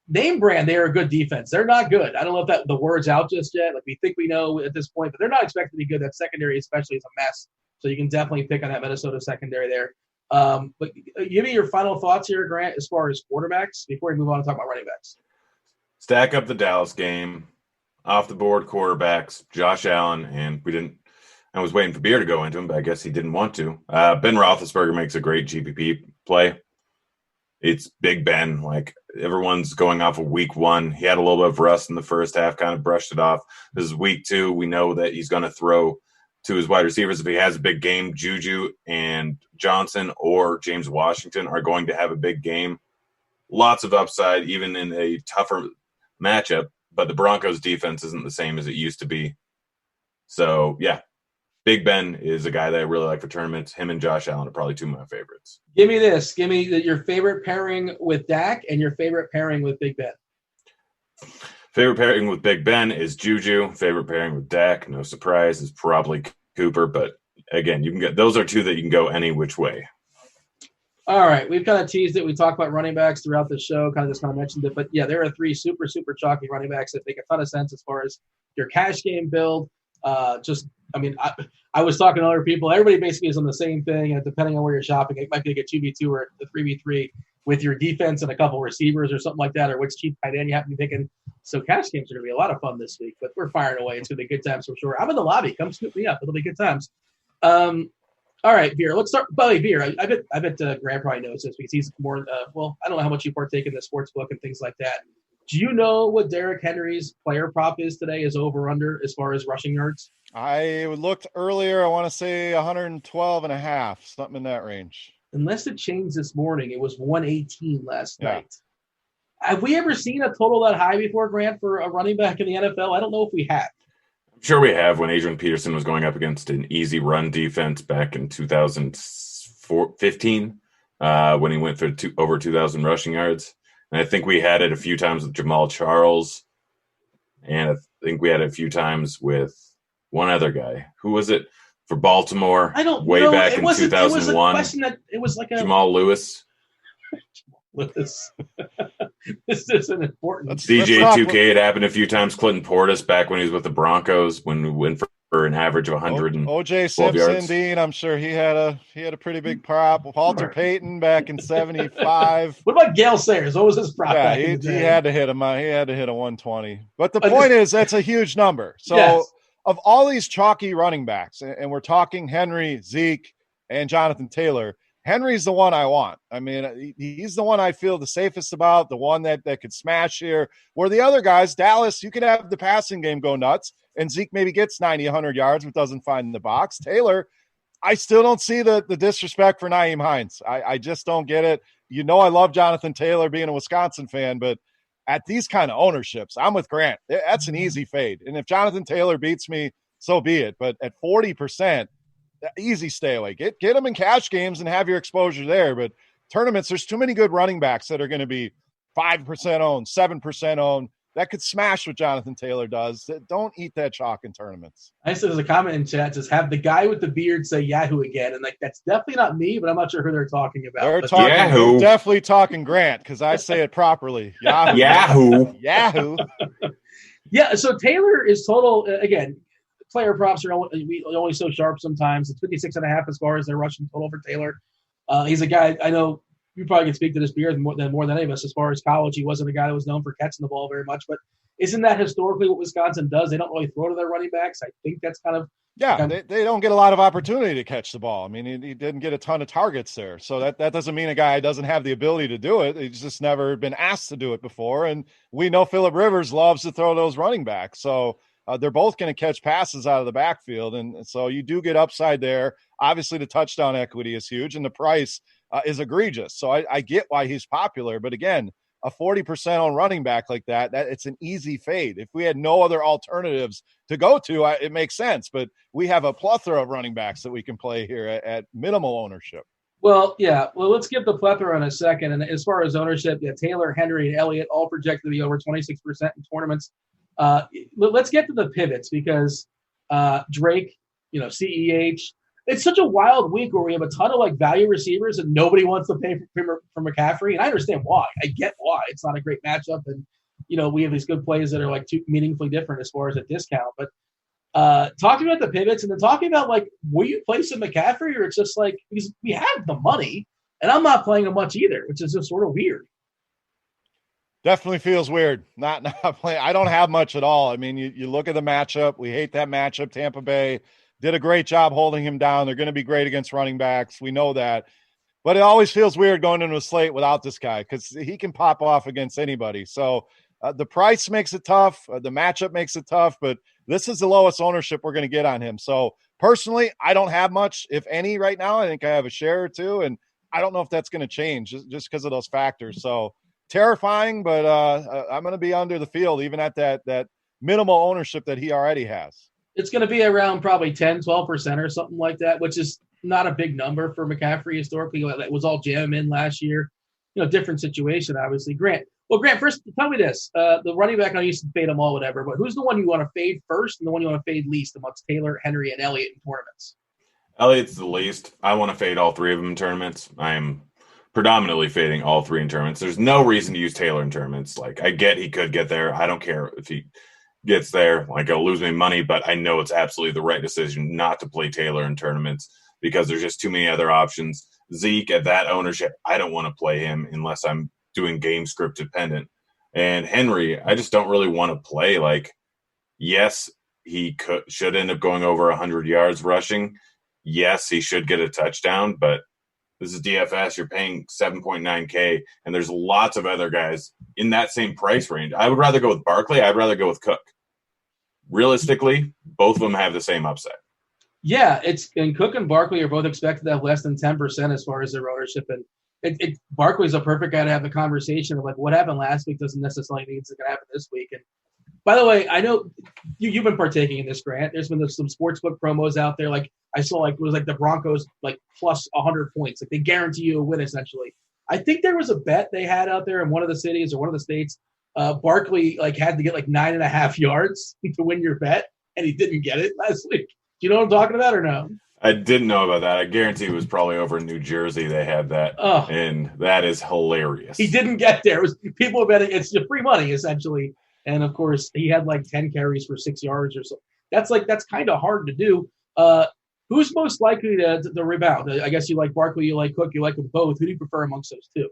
Name brand, they are a good defense. They're not good. I don't know if the word's out just yet. Like we think we know at this point, but they're not expected to be good. That secondary especially is a mess. So you can definitely pick on that Minnesota secondary there. But give me your final thoughts here, Grant, as far as quarterbacks before we move on to talk about running backs. Stack up the Dallas game. Off the board quarterbacks, Josh Allen, and I was waiting for Beer to go into him, but I guess he didn't want to. Ben Roethlisberger makes a great GPP play. It's Big Ben. Like, everyone's going off of week one. He had a little bit of rust in the first half, kind of brushed it off. This is week two. We know that he's going to throw to his wide receivers. If he has a big game, Juju and Johnson or James Washington are going to have a big game. Lots of upside, even in a tougher matchup. But the Broncos' defense isn't the same as it used to be. So, yeah, Big Ben is a guy that I really like for tournaments. Him and Josh Allen are probably two of my favorites. Give me this. Give me your favorite pairing with Dak and your favorite pairing with Big Ben. Favorite pairing with Big Ben is Juju. Favorite pairing with Dak, no surprise, is probably Cooper. But, again, you can get those are two that you can go any which way. All right, we've kind of teased it. We talked about running backs throughout the show, kind of mentioned it. But, yeah, there are three super, super chalky running backs that make a ton of sense as far as your cash game build. I was talking to other people. Everybody basically is on the same thing, and depending on where you're shopping, it might be like a 2v2 or a 3v3 with your defense and a couple receivers or something like that, or which cheap tight end you happen to be picking. So cash games are going to be a lot of fun this week, but we're firing away. It's going to be good times for sure. I'm in the lobby. Come scoop me up. It'll be good times. All right, Veer. Let's start. By the way, Veer, I bet Grant probably knows this because he's more. I don't know how much you partake in the sports book and things like that. Do you know what Derrick Henry's player prop is today? Is over under as far as rushing yards? I looked earlier. I want to say 112.5, something in that range. Unless it changed this morning, it was 118 last night. Have we ever seen a total that high before, Grant, for a running back in the NFL? I don't know if we have. I'm sure we have when Adrian Peterson was going up against an easy run defense back in 2015 when he went for over 2,000 rushing yards. And I think we had it a few times with Jamal Charles, and I think we had it a few times with one other guy. Who was it for Baltimore? I don't way know. Back in 2001. It was like a Jamal Lewis. with this. This isn't important. DJ 2K, it happened a few times. Clinton Portis back when he was with the Broncos, when we went for an average of 100 and OJ Simpson, yards. Dean, I'm sure he had a pretty big prop. Walter Payton back in '75. What about Gale Sayers? What was his prop? Yeah, back in the he day? had to hit him. He had to hit a 120. But the point is, that's a huge number. So Yes. of all these chalky running backs, and we're talking Henry, Zeke, and Jonathan Taylor, Henry's the one I want. I mean, he's the one I feel the safest about, the one that could smash here. Where the other guys, Dallas, you could have the passing game go nuts, and Zeke maybe gets 90, 100 yards but doesn't find the box. Taylor, I still don't see the disrespect for Nyheim Hines. I just don't get it. You know, I love Jonathan Taylor being a Wisconsin fan, but at these kind of ownerships, I'm with Grant. That's an easy fade. And if Jonathan Taylor beats me, so be it. But at 40%, easy stay away. Get them in cash games and have your exposure there. But tournaments, there's too many good running backs that are going to be 5% owned, 7% owned. That could smash what Jonathan Taylor does. Don't eat that chalk in tournaments. I said there's a comment in chat says, have the guy with the beard say Yahoo again. And that's definitely not me, but I'm not sure who they're talking about. They're But talking, Yahoo. they're definitely talking Grant because I say it properly. Yahoo. Yahoo. Yahoo. Yeah, so Taylor is total, again, player props are only so sharp sometimes. It's 56.5 as far as their rushing total for Taylor. He's a guy, I know you probably can speak to this beard more than any of us. As far as college, he wasn't a guy that was known for catching the ball very much. But isn't that historically what Wisconsin does? They don't really throw to their running backs. I think that's kind of – Yeah, they don't get a lot of opportunity to catch the ball. I mean, he didn't get a ton of targets there. So that doesn't mean a guy doesn't have the ability to do it. He's just never been asked to do it before. And we know Phillip Rivers loves to throw those running backs. So they're both going to catch passes out of the backfield. And so you do get upside there. Obviously, the touchdown equity is huge, and the price is egregious. So I get why he's popular. But again, a 40% on running back like that it's an easy fade. If we had no other alternatives to go to, it makes sense. But we have a plethora of running backs that we can play here at minimal ownership. Well, yeah. Well, let's get the plethora in a second. And as far as ownership, yeah, Taylor, Henry, and Elliott all projected to be over 26% in tournaments. Let's get to the pivots because Drake, CEH. It's such a wild week where we have a ton of value receivers and nobody wants to pay for McCaffrey. And I understand why. I get why. It's not a great matchup. And, we have these good plays that are too meaningfully different as far as a discount. But talking about the pivots and then talking about will you play some McCaffrey or it's just because we have the money and I'm not playing him much either, which is just sort of weird. Definitely feels weird. Not playing. I don't have much at all. I mean, you look at the matchup. We hate that matchup. Tampa Bay did a great job holding him down. They're going to be great against running backs. We know that. But it always feels weird going into a slate without this guy because he can pop off against anybody. So the price makes it tough. The matchup makes it tough. But this is the lowest ownership we're going to get on him. So personally, I don't have much, if any, right now. I think I have a share or two. And I don't know if that's going to change just because of those factors. So terrifying, but I'm going to be under the field even at that minimal ownership that he already has. It's going to be around probably 10, 12% or something like that, which is not a big number for McCaffrey historically. It was all jam in last year. Different situation, obviously. Grant, first, tell me this. The running back, I used to fade them all, whatever, but who's the one you want to fade first and the one you want to fade least amongst Taylor, Henry, and Elliott in tournaments? Elliott's the least. I want to fade all three of them in tournaments. I am predominantly fading all three in tournaments. There's no reason to use Taylor in tournaments. I get he could get there. I don't care if he gets there. It'll lose me money, but I know it's absolutely the right decision not to play Taylor in tournaments because there's just too many other options. Zeke at that ownership, I don't want to play him unless I'm doing game script dependent. And Henry, I just don't really want to play. Yes, he should end up going over 100 yards rushing. Yes, he should get a touchdown, but this is DFS. You're paying $7.9K, and there's lots of other guys in that same price range. I would rather go with Barkley. I'd rather go with Cook. Realistically, both of them have the same upside. Yeah, and Cook and Barkley are both expected to have less than 10% as far as their ownership. And Barkley's a perfect guy to have the conversation of what happened last week doesn't necessarily mean it's going to happen this week. And by the way, I know you've been partaking in this, Grant. There's been some sportsbook promos out there. I saw it was the Broncos plus 100 points. They guarantee you a win essentially. I think there was a bet they had out there in one of the cities or one of the states. Barkley had to get 9.5 yards to win your bet, and he didn't get it last week. Do you know what I'm talking about or no? I didn't know about that. I guarantee it was probably over in New Jersey they had that, and that is hilarious. He didn't get there. It was people betting. It's free money essentially, and of course he had like 10 carries for 6 yards or so. That's kind of hard to do. Who's most likely to rebound? I guess you like Barkley, you like Cook, you like them both. Who do you prefer amongst those two?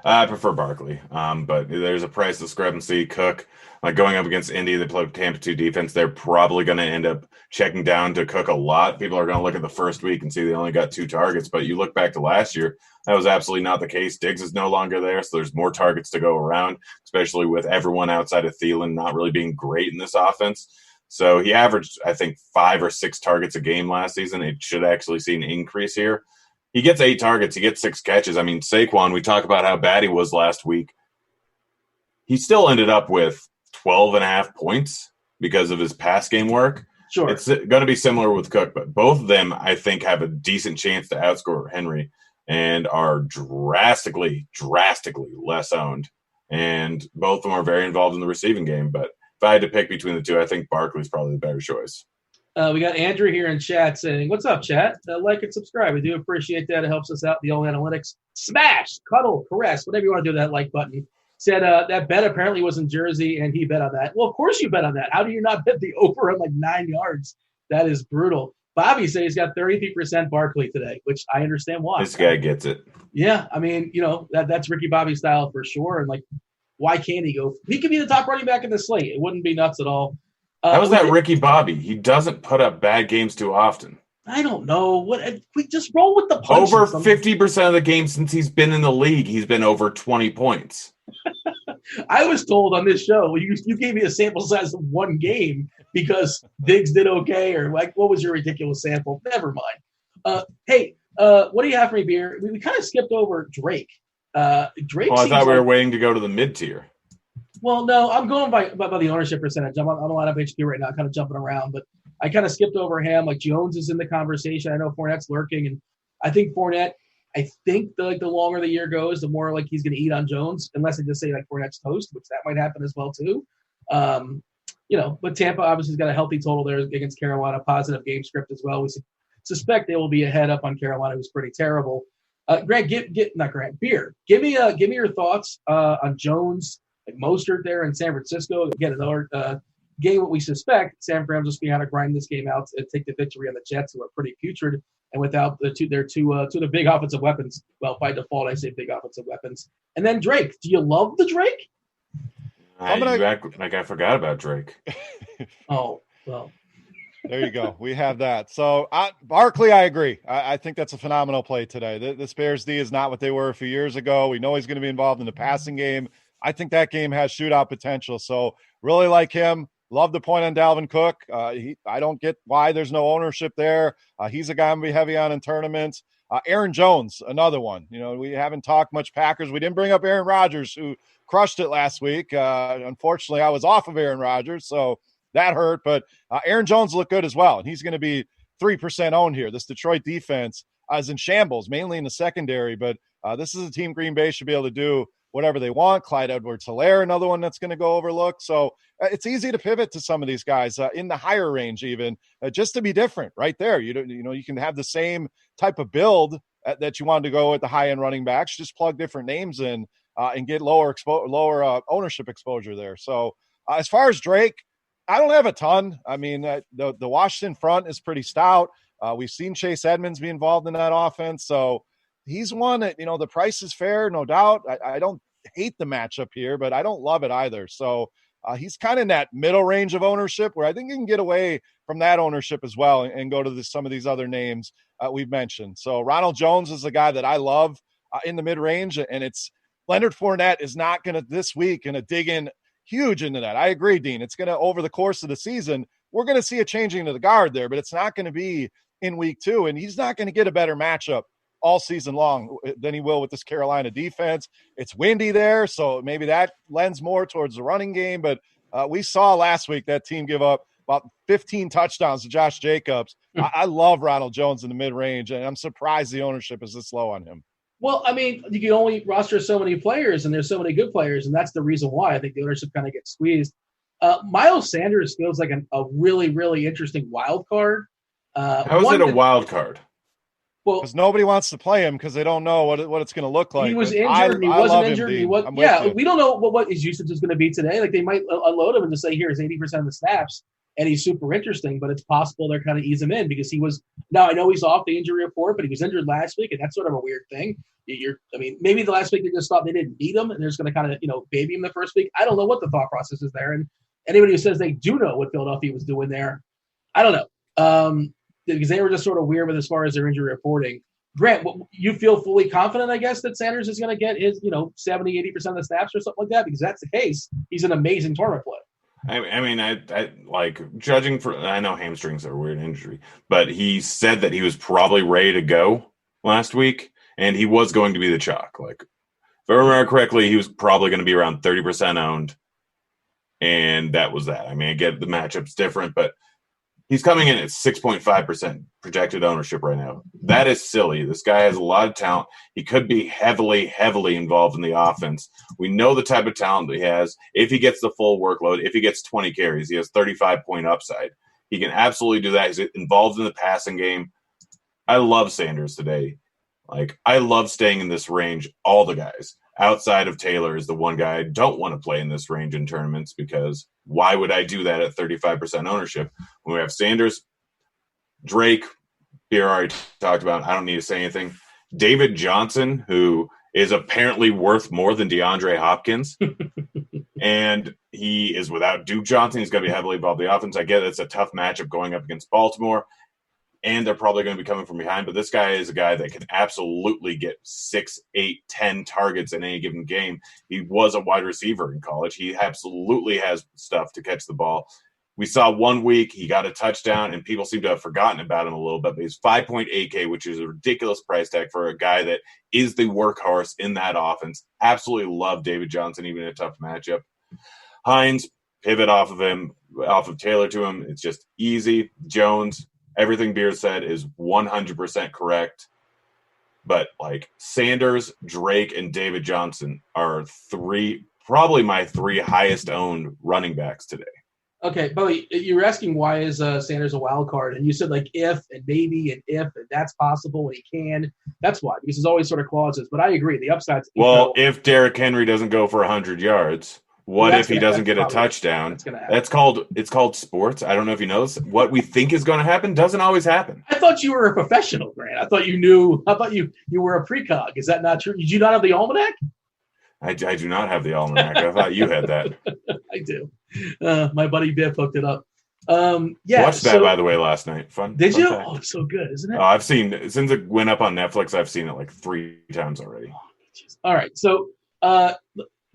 I prefer Barkley, but there's a price discrepancy. Cook, like going up against Indy, they play Tampa 2 defense. They're probably going to end up checking down to Cook a lot. People are going to look at the first week and see they only got 2 targets, but you look back to last year, that was absolutely not the case. Diggs is no longer there, so there's more targets to go around, especially with everyone outside of Thielen not really being great in this offense. So he averaged, I think, 5 or 6 targets a game last season. It should actually see an increase here. He gets 8 targets. He gets 6 catches. I mean, Saquon, we talk about how bad he was last week. He still ended up with 12.5 points because of his pass game work. Sure. It's going to be similar with Cook, but both of them, I think, have a decent chance to outscore Henry and are drastically less owned. And both of them are very involved in the receiving game, but if I had to pick between the two, I think Barkley's probably the better choice. We got Andrew here in chat saying, what's up, chat? Like and subscribe. We do appreciate that. It helps us out, the old analytics. Smash, cuddle, caress, whatever you want to do, that like button. Said that bet apparently was in Jersey, and he bet on that. Well, of course you bet on that. How do you not bet the over on like 9 yards? That is brutal. Bobby says he's got 33% Barkley today, which I understand why. This guy gets it. Yeah, I mean, that's Ricky Bobby style for sure. And, like, why can't he go? He could be the top running back in the slate. It wouldn't be nuts at all. How is that Ricky Bobby? He doesn't put up bad games too often. I don't know. We just roll with the punches. Over 50% of the games since he's been in the league, he's been over 20 points. I was told on this show, you gave me a sample size of 1 game because Diggs did okay, or like, what was your ridiculous sample? Never mind. Hey, what do you have for me, Beer? We kind of skipped over Drake. Drake. Well, I thought we were waiting to go to the mid tier. Well, no, I'm going by the ownership percentage. I'm on a lot of HQ right now, kind of jumping around, but I kind of skipped over him. Like, Jones is in the conversation. I know Fournette's lurking, and I think Fournette. I think the longer the year goes, the more like he's going to eat on Jones, unless I just say like Fournette's toast, which that might happen as well too. But Tampa obviously has got a healthy total there against Carolina, positive game script as well. We suspect they will be ahead up on Carolina, who's pretty terrible. Greg, Beer, give me your thoughts on Jones, like Mostert there in San Francisco. Again, another game what we suspect San Francisco just being able to grind this game out and take the victory on the Jets, who are pretty putrid, and without two of the big offensive weapons. Well, by default, I say big offensive weapons. And then Drake. Do you love the Drake? I forgot about Drake. Oh, well. There you go. We have that. So, Barkley, I agree. I think that's a phenomenal play today. The Bears D is not what they were a few years ago. We know he's going to be involved in the passing game. I think that game has shootout potential. So, really like him. Love the point on Dalvin Cook. I don't get why there's no ownership there. He's a guy I'm going to be heavy on in tournaments. Aaron Jones, another one. We haven't talked much Packers. We didn't bring up Aaron Rodgers, who crushed it last week. Unfortunately, I was off of Aaron Rodgers, so that hurt. But Aaron Jones looked good as well, and he's going to be 3% owned here. This Detroit defense is in shambles, mainly in the secondary, but this is a team Green Bay should be able to do whatever they want. Clyde Edwards-Helaire, another one that's going to go overlooked. So it's easy to pivot to some of these guys in the higher range, even just to be different right there. You can have the same type of build that you wanted to go with the high end running backs, just plug different names in and get lower ownership exposure there. So as far as Drake, I don't have a ton. I mean, the Washington front is pretty stout. We've seen Chase Edmonds be involved in that offense. So he's one that, the price is fair, no doubt. I don't hate the matchup here, but I don't love it either. So he's kind of in that middle range of ownership where I think you can get away from that ownership as well and go to some of these other names we've mentioned. So Ronald Jones is the guy that I love in the mid-range, and it's Leonard Fournette is not going to this week going to dig in huge into that. I agree, Dean. It's going to, over the course of the season, we're going to see a changing of the guard there, but it's not going to be in week 2, and he's not going to get a better matchup all season long than he will with this Carolina defense. It's windy there, so maybe that lends more towards the running game. But we saw last week that team give up about 15 touchdowns to Josh Jacobs. I love Ronald Jones in the mid-range, and I'm surprised the ownership is this low on him. Well, I mean, you can only roster so many players, and there's so many good players, and that's the reason why I think the ownership kind of gets squeezed. Miles Sanders feels like a really, really interesting wild card. How is it a wild card? Well, because nobody wants to play him because they don't know what it's going to look like. He was But injured. He wasn't injured. Him, he was. I'm with Yeah, you. we don't know what his usage is going to be today. Like they might unload him and just say, "Here's 80% of the snaps," and he's super interesting. But it's possible they're kind of ease him in because he was. Now I know he's off the injury report, but he was injured last week, and that's sort of a weird thing. I mean, maybe the last week they just thought they didn't need him, and they're just going to kind of baby him the first week. I don't know what the thought process is there, and anybody who says they do know what Philadelphia was doing there, I don't know, because they were just sort of weird with as far as their injury reporting. Grant, you feel fully confident, I guess, that Sanders is going to get his, 70, 80% of the snaps or something like that? Because that's the case. He's an amazing tournament player. I mean, I like judging for. I know hamstrings are a weird injury, but he said that he was probably ready to go last week, and he was going to be the chalk. Like, if I remember correctly, he was probably going to be around 30% owned, and that was that. I mean, I get the matchup's different, but he's coming in at 6.5% projected ownership right now. That is silly. This guy has a lot of talent. He could be heavily, heavily involved in the offense. We know the type of talent that he has. If he gets the full workload, if he gets 20 carries, he has 35-point upside. He can absolutely do that. He's involved in the passing game. I love Sanders today. Like, I love staying in this range, all the guys. Outside of Taylor is the one guy I don't want to play in this range in tournaments because why would I do that at 35% ownership when we have Sanders, Drake, Pierre already talked about. I don't need to say anything. David Johnson, who is apparently worth more than DeAndre Hopkins, and he is without Duke Johnson. He's going to be heavily involved in the offense. I get it's a tough matchup going up against Baltimore, and they're probably going to be coming from behind. But this guy is a guy that can absolutely get 6, 8, 10 targets in any given game. He was a wide receiver in college. He absolutely has stuff to catch the ball. We saw 1 week he got a touchdown, and people seem to have forgotten about him a little bit. But he's 5.8K, which is a ridiculous price tag for a guy that is the workhorse in that offense. Absolutely love David Johnson, even in a tough matchup. Hines, pivot off of him, off of Taylor to him. It's just easy. Jones, everything Beard said is 100% correct. But like Sanders, Drake, and David Johnson are probably my 3 highest owned running backs today. Okay, Bowie, you were asking why is Sanders a wild card, and you said like if and maybe and if and that's possible and he can. That's why, because there's always sort of clauses. But I agree, the upside's well, if Derrick Henry doesn't go for 100 yards, what if he doesn't get a touchdown? It's called sports. I don't know if you know this. What we think is going to happen doesn't always happen. I thought you were a professional, Grant. I thought you knew. I thought you were a precog. Is that not true? Did you not have the almanac? I do not have the almanac. I thought you had that. I do. My buddy Biff hooked it up. Yeah. Watched that, by the way, last night. Fun. Did you? Fact. Oh, it's so good, isn't it? I've seen, since it went up on Netflix, I've seen it like 3 times already. All right. So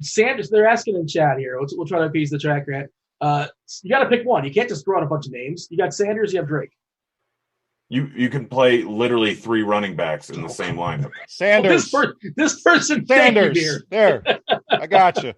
Sanders, they're asking in chat here. We'll try to appease the chat, Grant. You got to pick one. You can't just throw out a bunch of names. You got Sanders, you have Drake. You can play literally 3 running backs in the same lineup. Sanders. Well, this person. Sanders. There. I got you.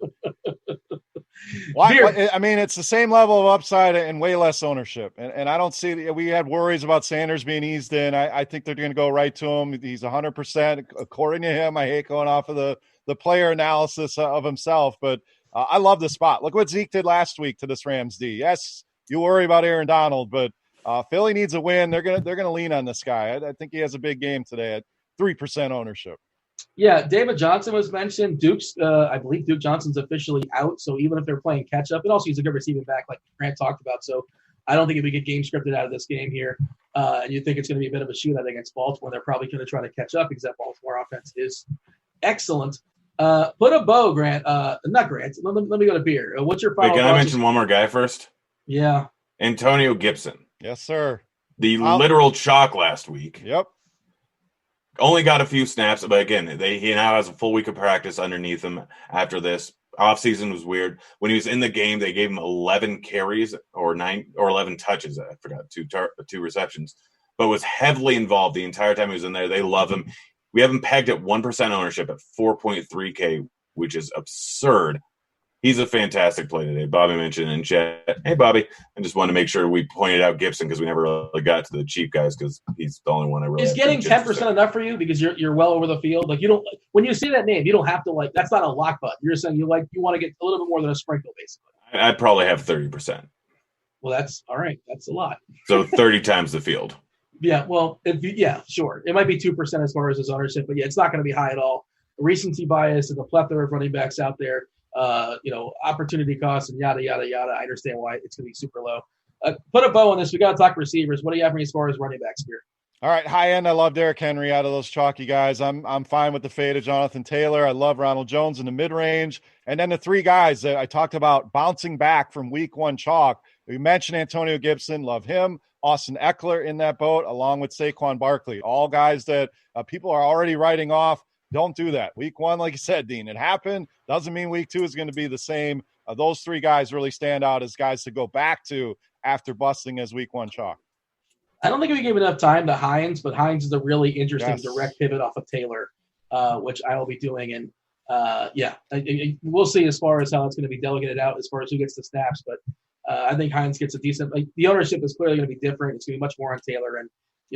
Why? I mean, it's the same level of upside and way less ownership. And I don't see – we had worries about Sanders being eased in. I think they're going to go right to him. He's 100%. According to him, I hate going off of the player analysis of himself. But I love the spot. Look what Zeke did last week to this Rams D. Yes, you worry about Aaron Donald, but Philly needs a win. They're gonna lean on this guy. I think he has a big game today at 3% ownership. Yeah, David Johnson was mentioned. I believe Duke Johnson's officially out. So even if they're playing catch up, and also he's a good receiving back, like Grant talked about. So I don't think if we get game scripted out of this game here, and you think it's going to be a bit of a shootout against Baltimore, they're probably going to try to catch up because that Baltimore offense is excellent. Put a bow, Grant. Not Grant. Let me go to Beer. What's your final? Wait, can I mention one more guy first? Yeah. Antonio Gibson. Yes, sir. The literal chalk last week. Yep. Only got a few snaps, but again, he now has a full week of practice underneath him after this. Offseason was weird. When he was in the game, they gave him 11 carries or 11 touches. I forgot, two receptions, but was heavily involved the entire time he was in there. They love him. We have him pegged at 1% ownership at 4.3K, which is absurd. He's a fantastic play today. Bobby mentioned in chat. Hey, Bobby. I just wanted to make sure we pointed out Gibson because we never really got to the cheap guys because he's the only one I really. Is getting 10% enough for you because you're well over the field? Like you don't when you see that name, you don't have to that's not a lock button. You're saying you want to get a little bit more than a sprinkle, basically. I'd probably have 30%. Well, that's all right. That's a lot. So 30 times the field. Yeah, well, sure. It might be 2% as far as his ownership, but it's not going to be high at all. Recency bias and the plethora of running backs out there, opportunity costs and yada, yada, yada. I understand why it's going to be super low. Put a bow on this. We got to talk receivers. What do you have for me as far as running backs here? All right, high end. I love Derrick Henry out of those chalky guys. I'm fine with the fade of Jonathan Taylor. I love Ronald Jones in the mid range, and then the three guys that I talked about bouncing back from week 1 chalk. We mentioned Antonio Gibson, love him. Austin Eckler in that boat, along with Saquon Barkley. All guys that people are already writing off. Don't do that. Week 1, like you said, Dean, it happened. Doesn't mean week 2 is going to be the same. Those three guys really stand out as guys to go back to after busting as week 1 chalk. I don't think we gave enough time to Hines, but Hines is a really interesting direct pivot off of Taylor, which I will be doing. And we'll see as far as how it's going to be delegated out as far as who gets the snaps. But I think Hines gets a decent. The ownership is clearly going to be different. It's going to be much more on Taylor. And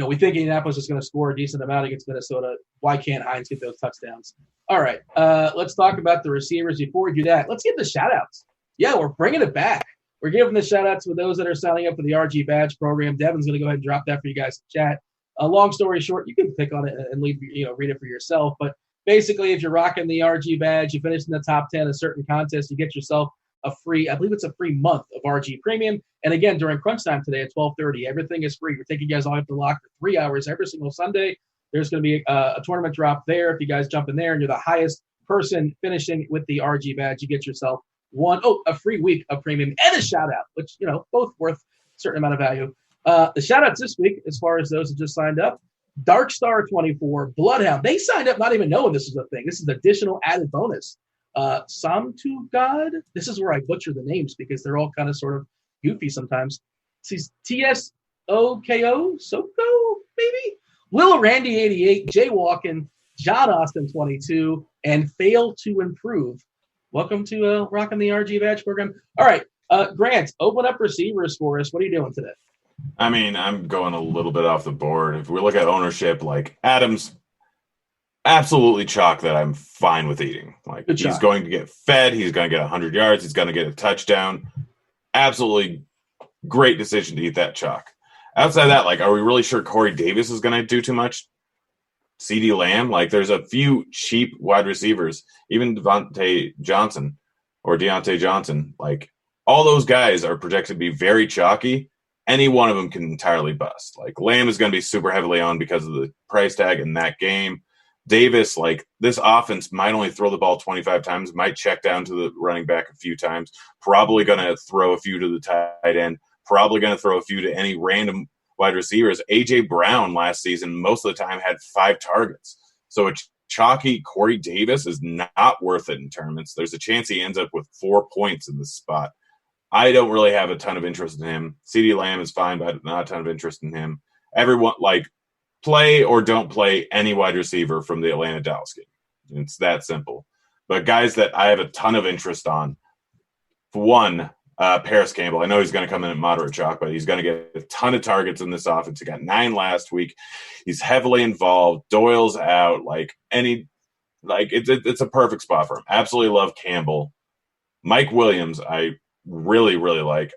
we think Indianapolis is going to score a decent amount against Minnesota. Why can't Hines get those touchdowns? All right, let's talk about the receivers. Before we do that, let's get the shout-outs. Yeah, we're bringing it back. We're giving the shout-outs for those that are signing up for the RG Badge program. Devin's going to go ahead and drop that for you guys to chat. Long story short, you can click on it and read it for yourself. But basically, if you're rocking the RG Badge, you finish in the top 10 of a certain contest, you get yourself a free, I believe it's a free month of RG Premium. And again, during crunch time today at 12:30, everything is free. We're taking you guys all up to lock for 3 hours every single Sunday. There's going to be a tournament drop there. If you guys jump in there and you're the highest person finishing with the RG Badge, you get yourself a free week of premium and a shout out, which, both worth a certain amount of value. The shout outs this week, as far as those who just signed up, Darkstar 24, Bloodhound. They signed up not even knowing this is a thing. This is additional added bonus. Samtu God. This is where I butcher the names because they're all kind of sort of goofy sometimes. TSOKO, Soko, maybe? Lil Randy 88, Jaywalkin, John Austin 22, and Fail to Improve. Welcome to Rockin' the RG Badge program. All right, Grant, open up receivers for us. What are you doing today? I mean, I'm going a little bit off the board. If we look at ownership, like Adams, absolutely chalk that I'm fine with eating. Like he's going to get fed. He's going to get 100 yards. He's going to get a touchdown. Absolutely great decision to eat that chalk. Outside of that, are we really sure Corey Davis is going to do too much? CeeDee Lamb, there's a few cheap wide receivers, even Deontay Johnson, all those guys are projected to be very chalky. Any one of them can entirely bust. Lamb is going to be super heavily owned because of the price tag in that game. Davis, this offense might only throw the ball 25 times, might check down to the running back a few times, probably going to throw a few to the tight end, probably going to throw a few to any random wide receivers. A.J. Brown last season, most of the time, had 5 targets. So a chalky Corey Davis is not worth it in tournaments. There's a chance he ends up with 4 points in this spot. I don't really have a ton of interest in him. CeeDee Lamb is fine, but not a ton of interest in him. Everyone, play or don't play any wide receiver from the Atlanta-Dallas game. It's that simple. But guys that I have a ton of interest on, for one, Paris Campbell. I know he's going to come in at moderate chalk, but he's going to get a ton of targets in this offense. He got 9 last week. He's heavily involved. Doyle's out. It's a perfect spot for him. Absolutely love Campbell. Mike Williams, I really, really like.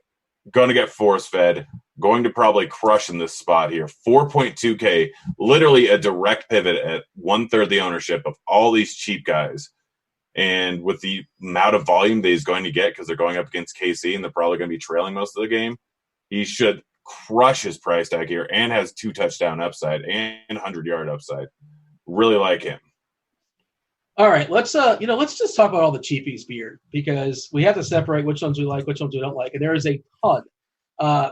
Going to get force fed. Going to probably crush in this spot here. 4.2K, literally a direct pivot at 1/3 the ownership of all these cheap guys. And with the amount of volume that he's going to get because they're going up against KC and they're probably going to be trailing most of the game, he should crush his price tag here and has 2 touchdown upside and 100-yard upside. Really like him. All right, let's just talk about all the cheapies here because we have to separate which ones we like, which ones we don't like, and there is a ton.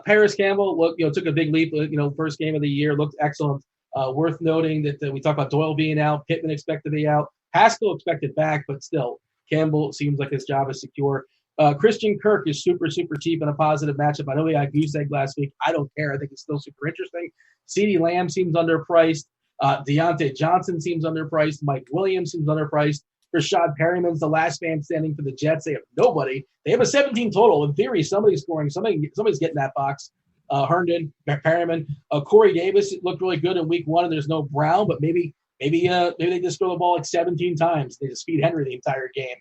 Paris Campbell, took a big leap. First game of the year, looked excellent. Worth noting that we talked about Doyle being out, Pittman expected to be out, Haskell expected back, but still, Campbell seems like his job is secure. Christian Kirk is super, super cheap in a positive matchup. I know he got goose egg last week. I don't care. I think it's still super interesting. CeeDee Lamb seems underpriced. Deontay Johnson seems underpriced. Mike Williams seems underpriced. Rashad Perryman's the last man standing for the Jets. They have nobody. They have a 17 total. In theory, somebody's scoring. Somebody's getting that box. Herndon, Perryman. Corey Davis looked really good in week 1, and there's no Brown, but maybe they just throw the ball 17 times. They just feed Henry the entire game.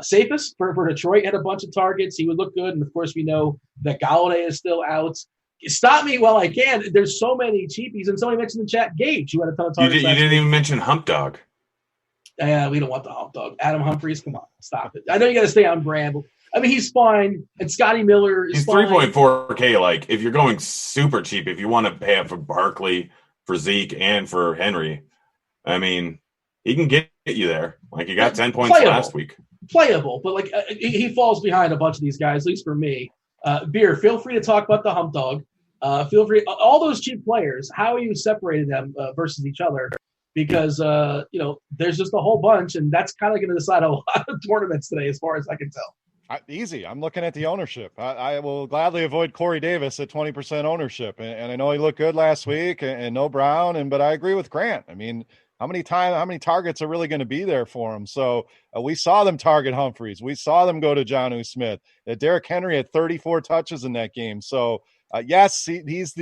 Cephas for Detroit had a bunch of targets. He would look good. And, of course, we know that Galladay is still out. stop me while I can. There's so many cheapies, and somebody mentioned in the chat, Gage, you had a ton of You targets. didn't even mention Hump Dog. Yeah, we don't want the hump dog. Adam Humphries, come on, stop it. I know you got to stay on brand. I mean, he's fine, and Scotty Miller is He's fine. 3.4K. Like, if you're going super cheap, if you want to pay up for Barkley, for Zeke, and for Henry, I mean, he can get you there. Like, he got 10 points last week. Playable, but like he falls behind a bunch of these guys, at least for me. Beer, feel free to talk about the hump dog. Feel free, all those cheap players, how are you separating them versus each other? Because, there's just a whole bunch, and that's kind of going to decide a lot of tournaments today, as far as I can tell. Easy. I'm looking at the ownership. I will gladly avoid Corey Davis at 20% ownership. And I know he looked good last week and no Brown. But I agree with Grant. I mean, how many targets are really going to be there for him? So we saw them target Humphreys. We saw them go to Jonnu Smith. Derrick Henry had 34 touches in that game. So yes, he's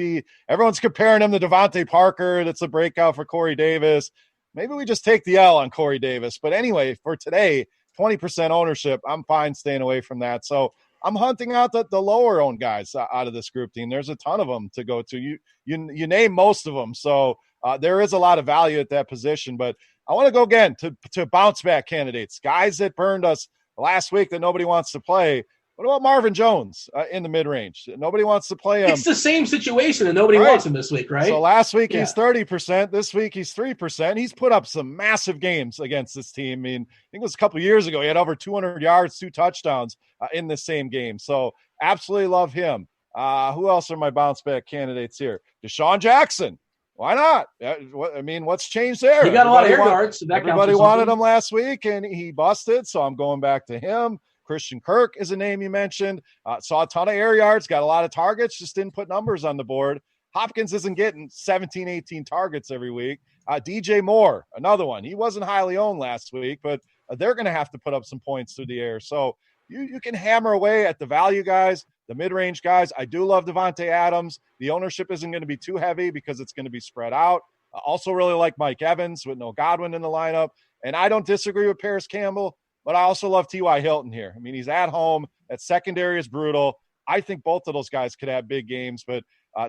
everyone's comparing him to Devontae Parker. That's a breakout for Corey Davis. Maybe we just take the L on Corey Davis. But anyway, for today, 20% ownership, I'm fine staying away from that. So I'm hunting out the lower owned guys out of this group team. There's a ton of them to go to. You name most of them. So there is a lot of value at that position. But I want to go again to bounce back candidates, guys that burned us last week that nobody wants to play. What about Marvin Jones in the mid-range? Nobody wants to play him. It's the same situation, and nobody wants him this week, right? So last week he's 30%. This week he's 3%. He's put up some massive games against this team. I mean, I think it was a couple of years ago. He had over 200 yards, 2 touchdowns in the same game. So absolutely love him. Who else are my bounce-back candidates here? Deshaun Jackson. Why not? I mean, what's changed there? He got a lot of air yards. So everybody wanted him last week, and he busted, so I'm going back to him. Christian Kirk is a name you mentioned. Saw a ton of air yards, got a lot of targets, just didn't put numbers on the board. Hopkins isn't getting 17, 18 targets every week. DJ Moore, another one. He wasn't highly owned last week, but they're going to have to put up some points through the air. So you can hammer away at the value guys, the mid-range guys. I do love Devontae Adams. The ownership isn't going to be too heavy because it's going to be spread out. I also really like Mike Evans with no Godwin in the lineup. And I don't disagree with Paris Campbell, but I also love T.Y. Hilton here. I mean, he's at home. That secondary is brutal. I think both of those guys could have big games, but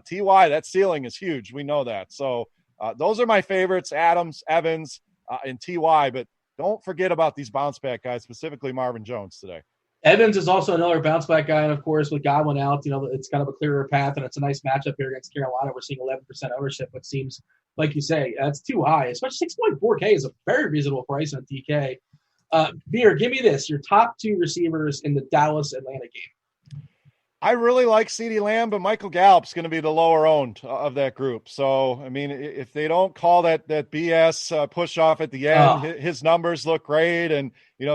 T.Y., that ceiling is huge. We know that. So those are my favorites, Adams, Evans, and T.Y., but don't forget about these bounce-back guys, specifically Marvin Jones today. Evans is also another bounce-back guy, and, of course, with Godwin out, it's kind of a clearer path, and it's a nice matchup here against Carolina. We're seeing 11% ownership, which seems, like you say, that's too high, especially 6.4K is a very reasonable price on DK. Beer, give me this. Your top 2 receivers in the Dallas-Atlanta game. I really like CeeDee Lamb, but Michael Gallup's going to be the lower owned of that group. So, I mean, if they don't call that BS push off at the end, his numbers look great. And,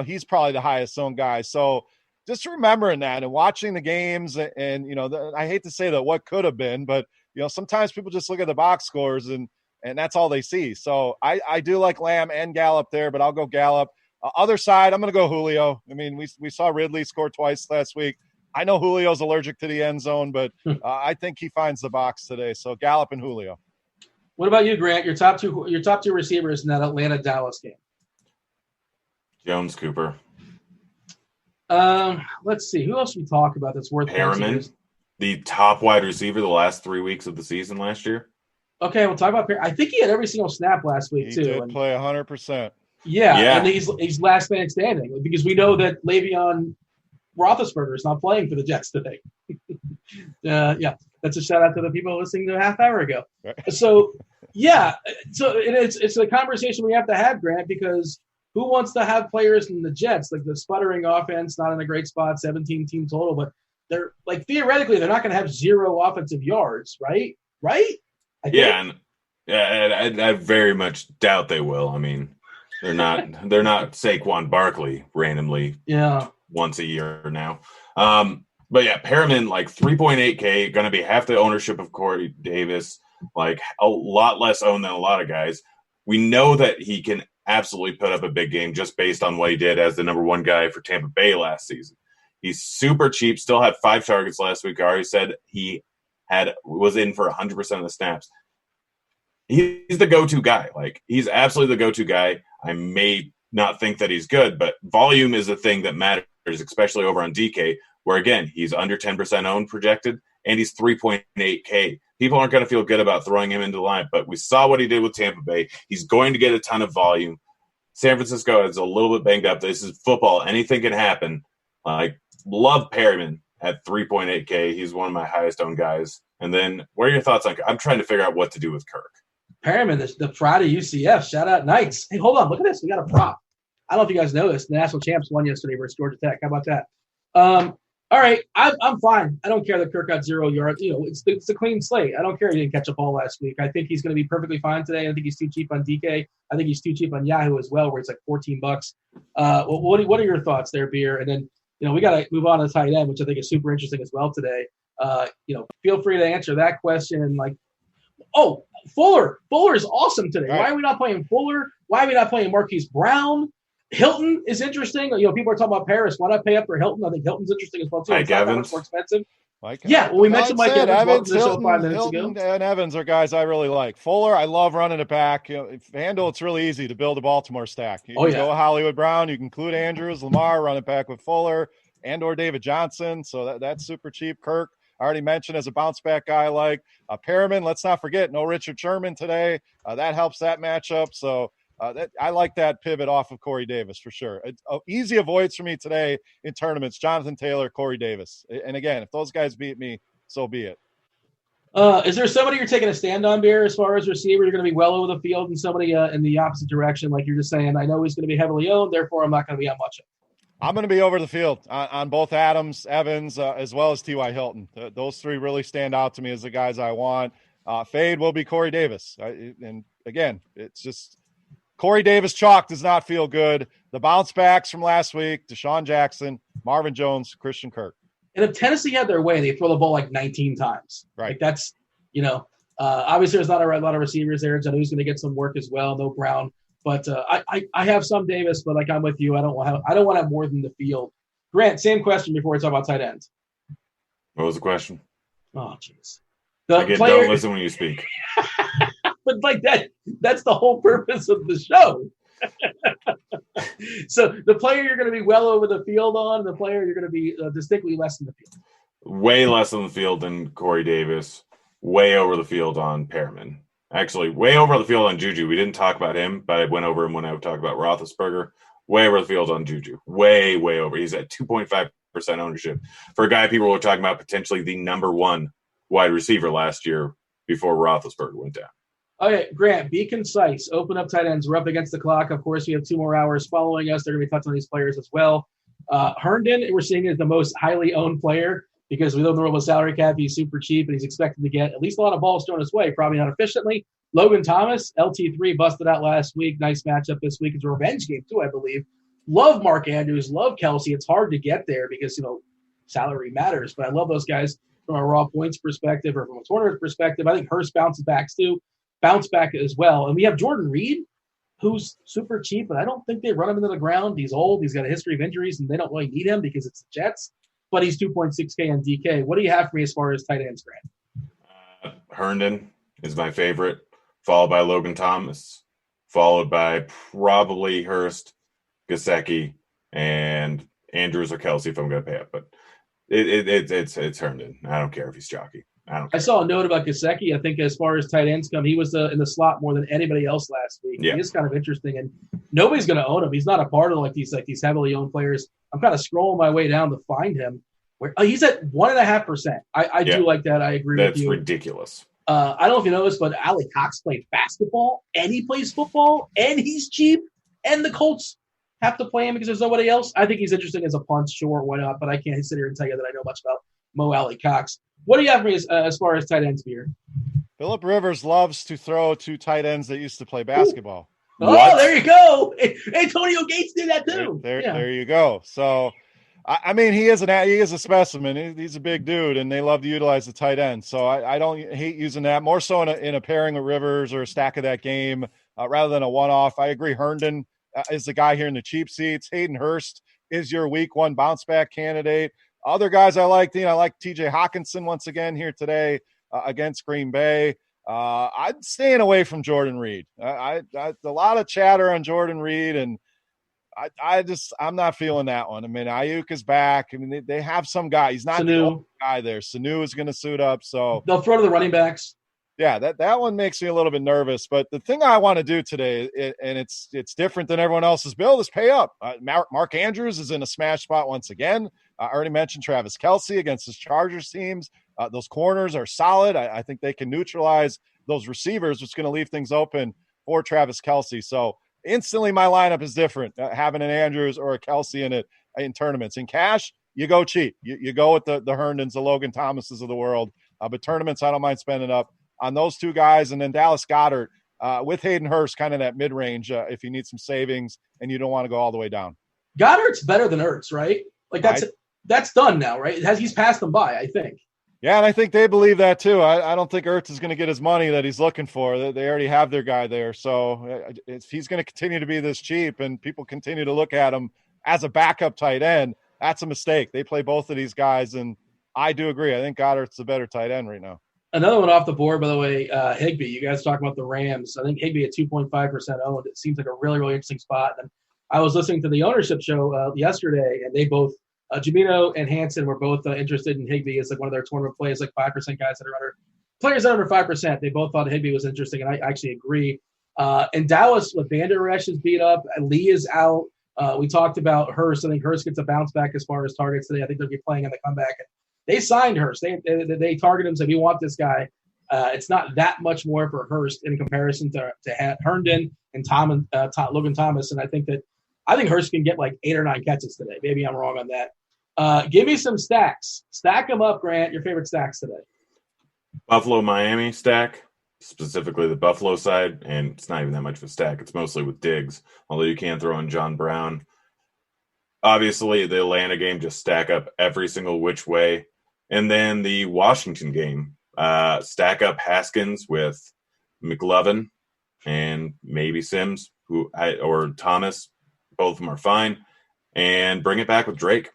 he's probably the highest owned guy. So just remembering that and watching the games and I hate to say that what could have been, but, sometimes people just look at the box scores and that's all they see. So I do like Lamb and Gallup there, but I'll go Gallup. Other side, I'm going to go Julio. I mean, we saw Ridley score twice last week. I know Julio's allergic to the end zone, but I think he finds the box today. So Gallup and Julio. What about you, Grant? Your top two receivers in that Atlanta-Dallas game. Jones, Cooper. Let's see. Who else we talk about that's worth Perriman, the top wide receiver the last 3 weeks of the season last year. Okay, we'll talk about Perriman. I think he had every single snap last week, he too. He did play 100%. Yeah, and he's last man standing because we know that Le'Veon Roethlisberger is not playing for the Jets today. That's a shout out to the people listening to a half hour ago. So it's a conversation we have to have, Grant, because who wants to have players in the Jets, like the sputtering offense, not in a great spot, 17 team total, but they're like theoretically they're not going to have 0 offensive yards, right? I very much doubt they will. I mean, they're not Saquon Barkley randomly once a year now. But yeah, Perriman, like 3.8K, going to be half the ownership of Corey Davis, like a lot less owned than a lot of guys. We know that he can absolutely put up a big game just based on what he did as the number 1 guy for Tampa Bay last season. He's super cheap, still had 5 targets last week. I already said he was in for 100% of the snaps. He's the go-to guy. Like, he's absolutely the go-to guy. I may not think that he's good, but volume is a thing that matters, especially over on DK, where, again, he's under 10% owned projected, and he's 3.8K. People aren't going to feel good about throwing him into the line, but we saw what he did with Tampa Bay. He's going to get a ton of volume. San Francisco is a little bit banged up. This is football. Anything can happen. Love Perryman at 3.8K. He's one of my highest owned guys. And then what are your thoughts on – I'm trying to figure out what to do with Kirk. Perryman, the pride of UCF. Shout out Knights. Hey, hold on. Look at this. We got a prop. I don't know if you guys know this. The national champs won yesterday versus Georgia Tech. How about that? All right. I'm fine. I don't care that Kirk got 0 yards. It's a clean slate. I don't care he didn't catch a ball last week. I think he's going to be perfectly fine today. I think he's too cheap on DK. I think he's too cheap on Yahoo as well, where it's like $14. What are your thoughts there, Beer? And then, we got to move on to tight end, which I think is super interesting as well today. Feel free to answer that question. And Fuller. Fuller is awesome today. Right. Why are we not playing Fuller? Why are we not playing Marquise Brown? Hilton is interesting. People are talking about Paris. Why not pay up for Hilton? I think Hilton's interesting as well, too. Mike It's not that Evans. much more expensive. Mike Yeah, well, we mentioned Mike Evans. Welcome to the show Hilton, 5 minutes Hilton ago. and Evans are guys I really like. Fuller, I love running it back. FanDuel, it's really easy to build a Baltimore stack. You can go Hollywood Brown. You can include Andrews, Lamar, run it back with Fuller and or David Johnson. So that's super cheap. Kirk, I already mentioned as a bounce back guy. Perriman, let's not forget, no Richard Sherman today. That helps that matchup. So I like that pivot off of Corey Davis for sure. Easy avoids for me today in tournaments, Jonathan Taylor, Corey Davis. And again, if those guys beat me, so be it. Is there somebody you're taking a stand on, Beer, as far as receiver? You're going to be well over the field and somebody in the opposite direction, like you're just saying, I know he's going to be heavily owned, therefore I'm not going to be on much of it. I'm going to be over the field on both Adams, Evans, as well as T.Y. Hilton. Those three really stand out to me as the guys I want. Fade will be Corey Davis. And again, it's just Corey Davis chalk does not feel good. The bounce backs from last week, Deshaun Jackson, Marvin Jones, Christian Kirk. And if Tennessee had their way, they throw the ball 19 times. Right. That's, obviously there's not a lot of receivers there. I know he's going to get some work as well. No Brown. But I have some Davis, but I'm with you. I don't want to have more than the field. Grant, same question before we talk about tight ends. What was the question? Oh, jeez. Don't listen when you speak. But that's the whole purpose of the show. So the player you're going to be well over the field on, the player you're going to be distinctly less in the field. Way less on the field than Corey Davis. Way over the field on Perriman. Actually, way over the field on Juju. We didn't talk about him, but I went over him when I talked about Roethlisberger. Way over the field on Juju. Way, way over. He's at 2.5% ownership for a guy people were talking about potentially the number one wide receiver last year before Roethlisberger went down. Okay, Grant, be concise. Open up tight ends. We're up against the clock. Of course, we have 2 more hours following us. They're going to be touching on these players as well. Herndon, we're seeing is the most highly owned player because we live in the world with salary cap. He's super cheap, and he's expected to get at least a lot of balls thrown his way, probably not efficiently. Logan Thomas, LT3, busted out last week. Nice matchup this week. It's a revenge game, too, I believe. Love Mark Andrews. Love Kelsey. It's hard to get there because, salary matters. But I love those guys from a raw points perspective or from a tournament perspective. I think Hurst bounces back, too. Bounce back as well. And we have Jordan Reed, who's super cheap, but I don't think they run him into the ground. He's old. He's got a history of injuries, and they don't really need him because it's the Jets. But he's 2.6K on DK. What do you have for me as far as tight ends, Grant? Herndon is my favorite, followed by Logan Thomas, followed by probably Hurst, Gesicki, and Andrews or Kelsey if I'm going to pay up. But it's Herndon. I don't care if he's jockey. I saw a note about Gesicki. I think as far as tight ends come, he was in the slot more than anybody else last week. Yeah. He is kind of interesting, and nobody's going to own him. He's not a part of these heavily owned players. I'm kind of scrolling my way down to find him. He's at 1.5%. I do like that. I agree with you. That's ridiculous. I don't know if you know this, but Ali Cox played basketball, and he plays football, and he's cheap, and the Colts have to play him because there's nobody else. I think he's interesting as a punt, sure, why not? But I can't sit here and tell you that I know much about Mo Ali Cox. What do you have for me as far as tight ends here? Phillip Rivers loves to throw to tight ends that used to play basketball. Ooh. Oh, there you go. Antonio Gates did that too. There you go. So, I mean, he is a specimen. He's a big dude, and they love to utilize the tight end. So I don't hate using that. More so in a pairing with Rivers or a stack of that game rather than a one-off. I agree. Herndon is the guy here in the cheap seats. Hayden Hurst is your week 1 bounce back candidate. Other guys I like, I like TJ Hawkinson once again here today against Green Bay. I'm staying away from Jordan Reed. A lot of chatter on Jordan Reed, and I'm not feeling that one. I mean, Ayuk is back. I mean, they have some guy. He's not the only guy there. Sanu is going to suit up. So they'll throw to the running backs. Yeah, that one makes me a little bit nervous. But the thing I want to do today, and it's different than everyone else's build, is pay up. Mark Andrews is in a smash spot once again. I already mentioned Travis Kelce against his Chargers teams. Those corners are solid. I think they can neutralize those receivers, which is going to leave things open for Travis Kelce. So instantly my lineup is different, having an Andrews or a Kelce in it in tournaments. In cash, you go cheap. You go with the Herndons, the Logan Thomases of the world. But tournaments, I don't mind spending up on those two guys. And then Dallas Goedert with Hayden Hurst, kind of that mid-range if you need some savings and you don't want to go all the way down. Goddard's better than Ertz, right? Like that's done now, right? He's passed them by, I think. Yeah, and I think they believe that too. I don't think Ertz is going to get his money that he's looking for. They already have their guy there. So if he's going to continue to be this cheap and people continue to look at him as a backup tight end, that's a mistake. They play both of these guys, and I do agree. I think Goddard's the better tight end right now. Another one off the board, by the way, Higbee. You guys talk about the Rams. I think Higbee at 2.5% owned. It seems like a really, really interesting spot. And I was listening to the ownership show yesterday, and they both Jamino and Hansen were both interested in Higbee as like one of their tournament plays, like 5% guys that are under players that are under 5%. They both thought Higbee was interesting, and I actually agree. In Dallas, with Van Der Esch is beat up, Lee is out. We talked about Hurst. I think Hurst gets a bounce back as far as targets today. I think they'll be playing in the comeback. They signed Hurst. They targeted him, said, we want this guy. It's not that much more for Hurst in comparison to Herndon and Logan Thomas. And I think Hurst can get like 8 or 9 catches today. Maybe I'm wrong on that. Give me some stacks. Stack them up, Grant. Your favorite stacks today. Buffalo, Miami stack, specifically the Buffalo side. And it's not even that much of a stack. It's mostly with Diggs, although you can throw in John Brown. Obviously, the Atlanta game, just stack up every single which way. And then the Washington game, stack up Haskins with McLovin and maybe Sims or Thomas. Both of them are fine. And bring it back with Drake.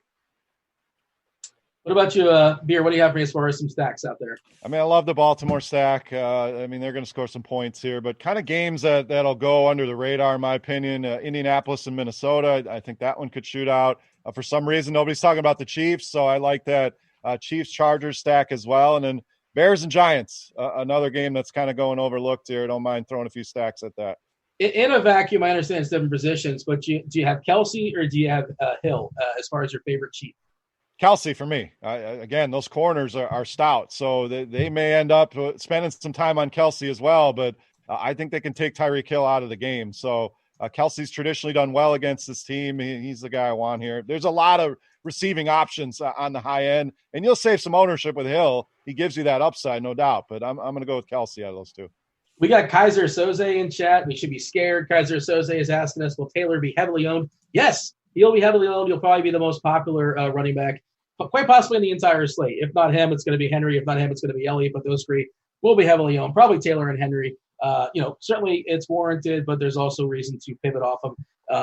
What about you, Beer? What do you have for me as far as some stacks out there? I mean, I love the Baltimore stack. I mean, they're going to score some points here, but kind of games that'll go under the radar, in my opinion. Indianapolis and Minnesota, I think that one could shoot out. For some reason, nobody's talking about the Chiefs, so I like that Chiefs-Chargers stack as well. And then Bears and Giants, another game that's kind of going overlooked here. Don't mind throwing a few stacks at that. In a vacuum, I understand it's different positions, but do you have Kelce or do you have Hill as far as your favorite Chief? Kelce for me. Again, those corners are stout, so they may end up spending some time on Kelce as well, but I think they can take Tyreek Hill out of the game. So Kelce's traditionally done well against this team. He's the guy I want here. There's a lot of receiving options on the high end, and you'll save some ownership with Hill. He gives you that upside, no doubt, but I'm going to go with Kelce out of those two. We got Kaiser Soze in chat. We should be scared. Kaiser Soze is asking us, will Taylor be heavily owned? Yes, he'll be heavily owned. He'll probably be the most popular running back, quite possibly in the entire slate. If not him, it's going to be Henry. If not him, it's going to be Elliott, but those three will be heavily owned. Probably Taylor and Henry. Certainly it's warranted, but there's also reason to pivot off them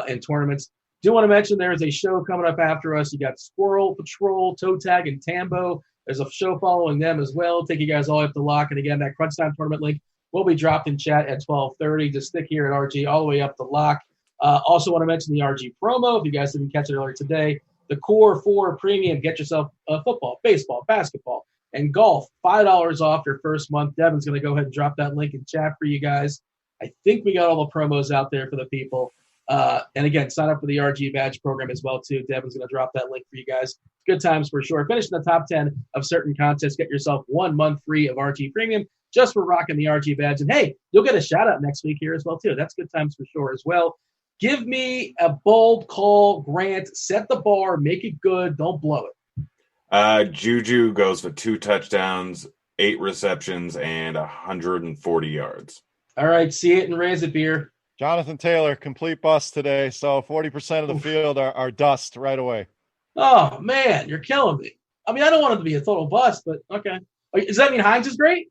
in tournaments. Do want to mention there is a show coming up after us. You got Squirrel Patrol, Toe Tag, and Tambo. There's a show following them as well. Take you guys all up the lock. And again, that Crunch Time tournament link will be dropped in chat at 12:30. Just stick here at RG all the way up the lock. Also want to mention the RG promo. If you guys didn't catch it earlier today, the Core 4 Premium. Get yourself football, baseball, basketball, and golf. $5 off your first month. Devin's going to go ahead and drop that link in chat for you guys. I think we got all the promos out there for the people. And again, sign up for the RG badge program as well, too. Devin's going to drop that link for you guys. Good times for sure. Finish in the top 10 of certain contests. Get yourself 1 month free of RG Premium just for rocking the RG badge. And, hey, you'll get a shout-out next week here as well, too. That's good times for sure as well. Give me a bold call, Grant. Set the bar. Make it good. Don't blow it. Juju goes for 2 touchdowns, 8 receptions, and 140 yards. All right, see it and raise it, Beer. Jonathan Taylor, complete bust today. So 40% of the field are dust right away. Oh, man, you're killing me. I mean, I don't want him to be a total bust, but okay. Does that mean Hines is great?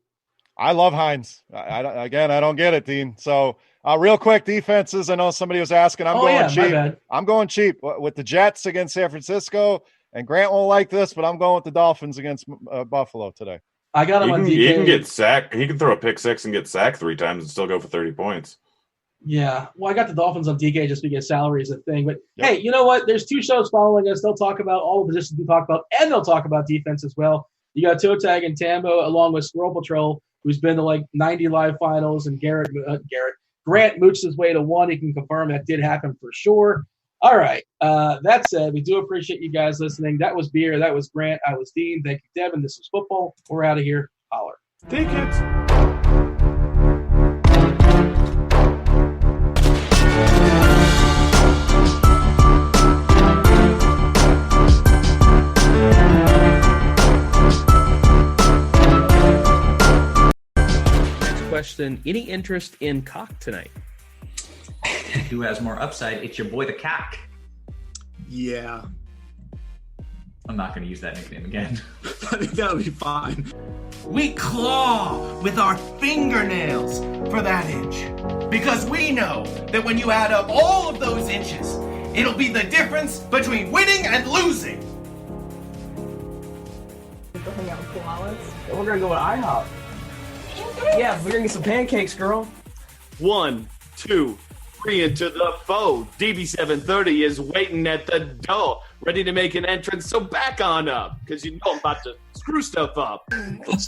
I love Hines. I don't get it, Dean. So real quick, defenses. I know somebody was asking. I'm going cheap. My bad. I'm going cheap with the Jets against San Francisco. And Grant won't like this, but I'm going with the Dolphins against Buffalo today. I got him on DK. He can get sacked. He can throw a pick six and get sacked 3 times and still go for 30 points. Yeah. Well, I got the Dolphins on DK just because salary is a thing. But, hey, you know what? There's 2 shows following us. They'll talk about all the positions we talk about, and they'll talk about defense as well. You got Toe Tag and Tambo along with Squirrel Patrol, who's been to 90 live finals, and Grant mooched his way to 1. He can confirm that did happen for sure. All right. That said, we do appreciate you guys listening. That was Beer. That was Grant. I was Dean. Thank you, Devin. This was football. We're out of here. Holler. Tickets. Question, any interest in cock tonight? Who has more upside? It's your boy the cock. Yeah. I'm not going to use that nickname again. I think that'll be fine. We claw with our fingernails for that inch. Because we know that when you add up all of those inches, it'll be the difference between winning and losing. Go hang out with koalas. We're going to go to IHOP. Yeah, we're gonna get some pancakes, girl. 1, 2, 3 into the foe. DB730 is waiting at the door, ready to make an entrance, so back on up, because you know I'm about to screw stuff up.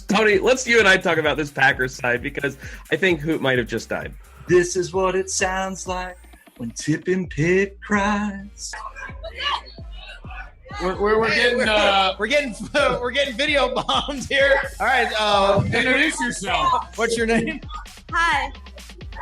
Tony, let's you and I talk about this Packers side, because I think Hoot might have just died. This is what it sounds like when Tippin' Pit cries. We're getting video bombed here. All right, Introduce yourself. What's your name? Hi,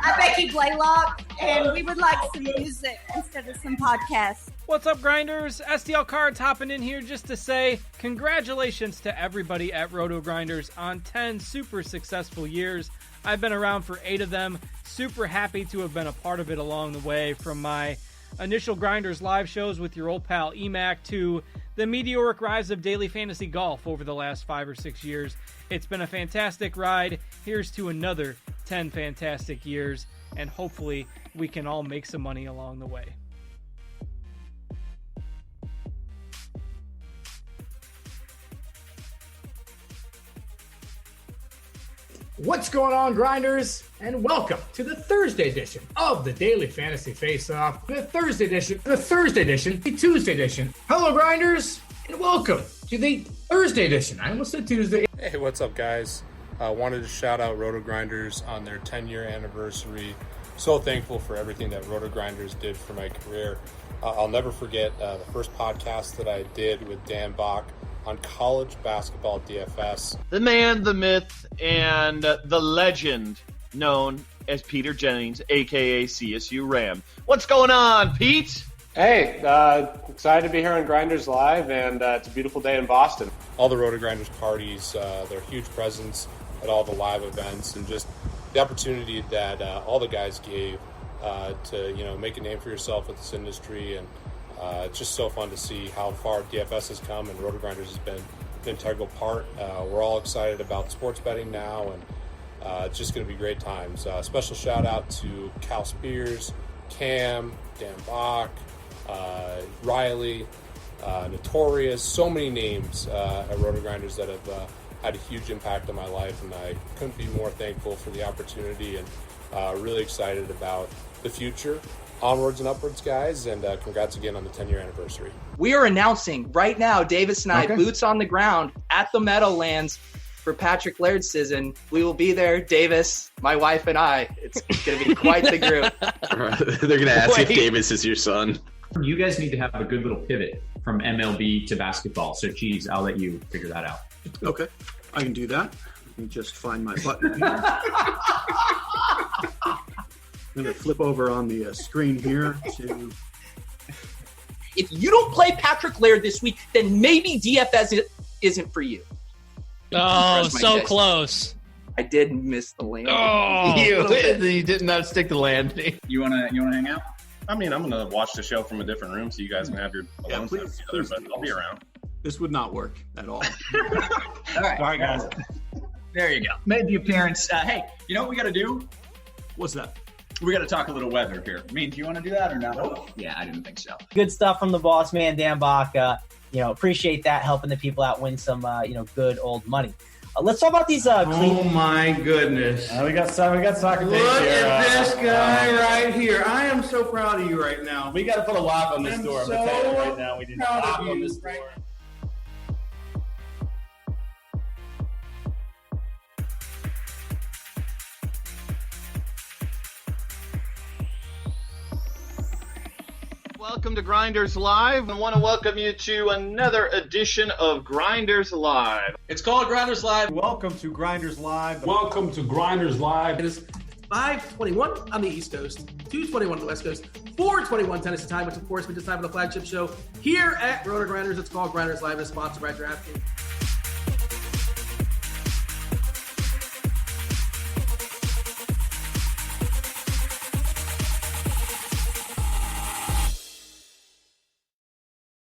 I'm Becky Blaylock, and we would like some music instead of some podcasts. What's up, Grinders? STL Cards hopping in here just to say congratulations to everybody at RotoGrinders on 10 super successful years. I've been around for 8 of them. Super happy to have been a part of it along the way, from my initial Grinders live shows with your old pal EMAC to the meteoric rise of daily fantasy golf over the last 5 or 6 years. It's been a fantastic ride. Here's to another 10 fantastic years, and hopefully we can all make some money along the way. What's going on, Grinders? And welcome to the Thursday edition of the Daily Fantasy Face-Off. The Thursday edition, the Tuesday edition. Hello, Grinders, and welcome to the Thursday edition. I almost said Tuesday. Hey, what's up, guys? Wanted to shout out RotoGrinders on their 10-year anniversary. So thankful for everything that RotoGrinders did for my career. I'll never forget the first podcast that I did with Dan Bach on college basketball DFS. The man, the myth, and the legend known as Peter Jennings, a.k.a. CSU Ram. What's going on, Pete? Hey, excited to be here on Grinders Live, and it's a beautiful day in Boston. All the RotoGrinders parties, their huge presence at all the live events, and just the opportunity that all the guys gave to make a name for yourself with this industry. And it's just so fun to see how far DFS has come, and RotoGrinders has been an integral part. We're all excited about sports betting now, and it's just going to be great times. Special shout out to Cal Spears, Cam, Dan Bach, Riley, Notorious, so many names at RotoGrinders that have had a huge impact on my life, and I couldn't be more thankful for the opportunity, and really excited about the future. Onwards and upwards, guys, and congrats again on the 10-year anniversary. We are announcing right now, Davis and I, boots on the ground at the Meadowlands for Patrick Laird's season. We will be there, Davis, my wife, and I. It's going to be quite the group. They're going to ask if Davis is your son. You guys need to have a good little pivot from MLB to basketball. So, geez, I'll let you figure that out. Okay, I can do that. Let me just find my button here. I'm going to flip over on the screen here to... If you don't play Patrick Laird this week, then maybe DFS isn't for you. Oh, so close. I did miss the landing. Oh, you did not stick the landing. You wanna hang out? I mean, I'm gonna watch the show from a different room so you guys can have your alone time together. But I'll be around. This would not work at all. All right, guys. There you go. Made the appearance. Hey, you know what we got to do? What's that? We got to talk a little weather here. I mean, do you want to do that or not? Yeah, I didn't think so. Good stuff from the boss man, Dan Bach. Appreciate that, helping the people out win some, good old money. Let's talk about these clean. Oh my goodness! We got soccer. Look at this guy right here. I am so proud of you right now. We got to put a lock on this door. I'm so telling you right now. We need a proud lock of on you this door. right now. Welcome to Grinders Live. I want to welcome you to another edition of Grinders Live. It's called Grinders Live. Welcome to Grinders Live. Welcome to Grinders Live. It is 5:21 on the East Coast, 2:21 on the West Coast, 4:21 Tennessee time, which of course means it's time for the flagship show here at RotoGrinders. It's called Grinders Live and is sponsored by DraftKings.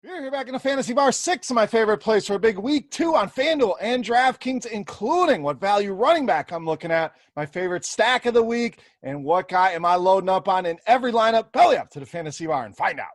We're here back in the Fantasy Bar 6, my favorite place for a big week 2 on FanDuel and DraftKings, including what value running back I'm looking at, my favorite stack of the week, and what guy am I loading up on in every lineup. Belly up to the Fantasy Bar and find out.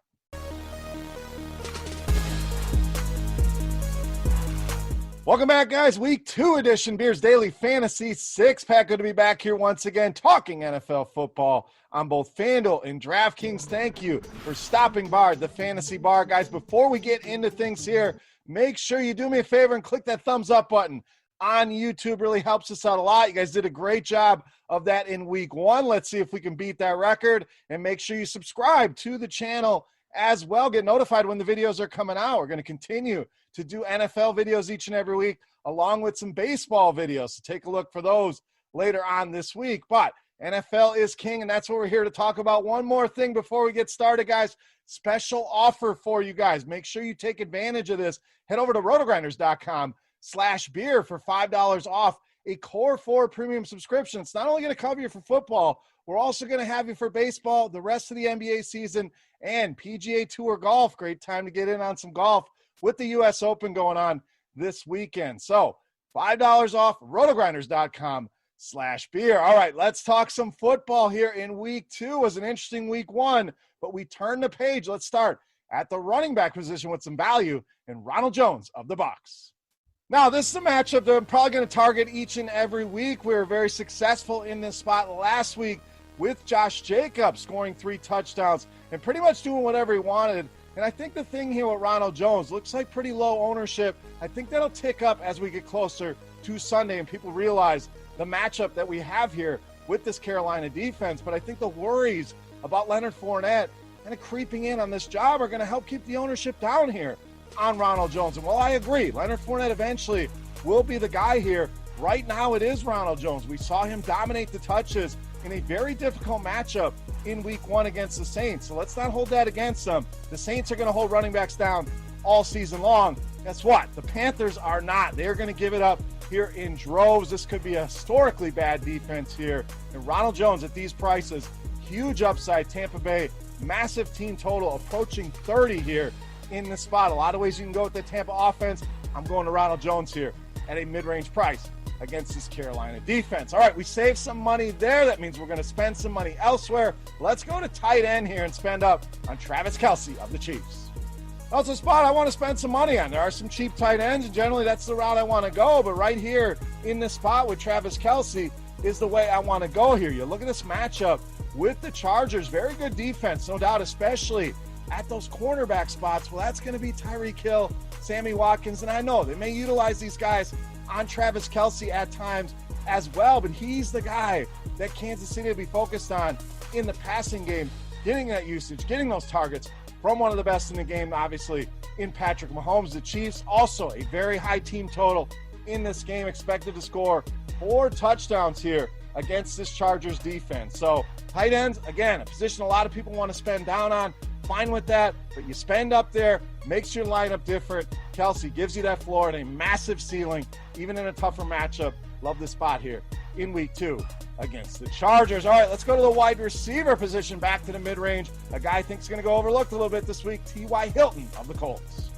Welcome back, guys. Week 2 edition, Beers Daily Fantasy 6-pack. Good to be back here once again talking NFL football on both FanDuel and DraftKings. Thank you for stopping by the Fantasy Bar. Guys, before we get into things here, make sure you do me a favor and click that thumbs up button on YouTube. Really helps us out a lot. You guys did a great job of that in week 1. Let's see if we can beat that record. And make sure you subscribe to the channel as well. Get notified when the videos are coming out. We're going to continue to do NFL videos each and every week, along with some baseball videos. So take a look for those later on this week. But NFL is king, and that's what we're here to talk about. One more thing before we get started, guys. Special offer for you guys. Make sure you take advantage of this. Head over to rotogrinders.com/beer for $5 off a Core 4 premium subscription. It's not only going to cover you for football, we're also going to have you for baseball, the rest of the NBA season, and PGA Tour golf. Great time to get in on some golf with the U.S. Open going on this weekend. So $5 off rotogrinders.com/beer. All right, let's talk some football here in week 2. It was an interesting week 1, but we turned the page. Let's start at the running back position with some value in Ronald Jones of the Bucs. Now, this is a matchup that I'm probably going to target each and every week. We were very successful in this spot last week with Josh Jacobs scoring 3 touchdowns and pretty much doing whatever he wanted. And I think the thing here with Ronald Jones looks like pretty low ownership. I think that'll tick up as we get closer to Sunday and people realize the matchup that we have here with this Carolina defense. But I think the worries about Leonard Fournette kind of creeping in on this job are going to help keep the ownership down here on Ronald Jones. And while I agree, Leonard Fournette eventually will be the guy here, right now it is Ronald Jones. We saw him dominate the touches in a very difficult matchup in week 1 against the Saints. So let's not hold that against them. The Saints are going to hold running backs down all season long. Guess what? The Panthers are not. They're going to give it up here in droves. This could be a historically bad defense here. And Ronald Jones at these prices, huge upside. Tampa Bay, massive team total approaching 30 here in this spot. A lot of ways you can go with the Tampa offense. I'm going to Ronald Jones here at a mid-range price against this Carolina defense. All right, we saved some money there. That means we're going to spend some money elsewhere. Let's go to tight end here and spend up on Travis Kelce of the Chiefs. That's a spot I want to spend some money on. There are some cheap tight ends, and generally that's the route I want to go. But right here in this spot with Travis Kelce is the way I want to go here. You look at this matchup with the Chargers. Very good defense, no doubt, especially at those cornerback spots. Well, that's going to be Tyreek Hill, Sammy Watkins, and I know they may utilize these guys on Travis Kelce at times as well, but he's the guy that Kansas City will be focused on in the passing game, getting that usage, getting those targets from one of the best in the game, obviously, in Patrick Mahomes. The Chiefs also a very high team total in this game, expected to score 4 touchdowns here against this Chargers defense. So tight ends, again, a position a lot of people want to spend down on. Fine with that, but you spend up there, makes your lineup different. Kelce gives you that floor and a massive ceiling, even in a tougher matchup. Love this spot here in week 2 against the Chargers. All right, let's go to the wide receiver position, back to the mid-range. A guy I think is going to go overlooked a little bit this week, T.Y. Hilton of the Colts.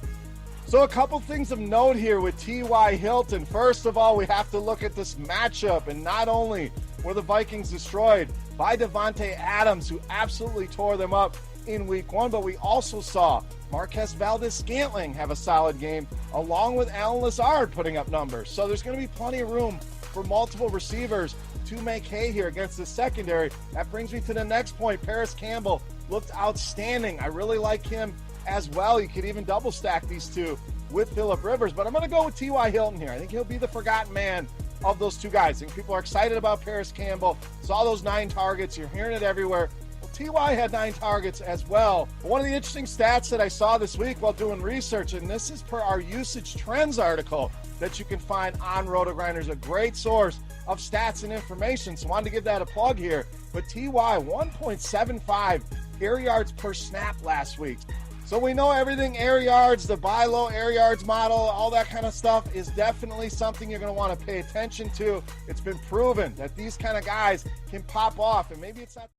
So a couple things of note here with T.Y. Hilton. First of all, we have to look at this matchup, and not only were the Vikings destroyed by Devontae Adams, who absolutely tore them up in week 1, but we also saw Marquez Valdez-Scantling have a solid game, along with Alan Lazard putting up numbers. So there's going to be plenty of room for multiple receivers to make hay here against the secondary. That brings me to the next point. Paris Campbell looked outstanding. I really like him as well. You could even double stack these two with Phillip Rivers, but I'm going to go with T.Y. Hilton here. I think he'll be the forgotten man of those two guys. I think people are excited about Paris Campbell. Saw those 9 targets. You're hearing it everywhere. Well, T.Y. had 9 targets as well. But one of the interesting stats that I saw this week while doing research, and this is per our usage trends article that you can find on RotoGrinders, a great source of stats and information. So I wanted to give that a plug here. But T.Y., 1.75 air yards per snap last week. So we know everything air yards, the buy low air yards model, all that kind of stuff is definitely something you're going to want to pay attention to. It's been proven that these kind of guys can pop off, and maybe it's not.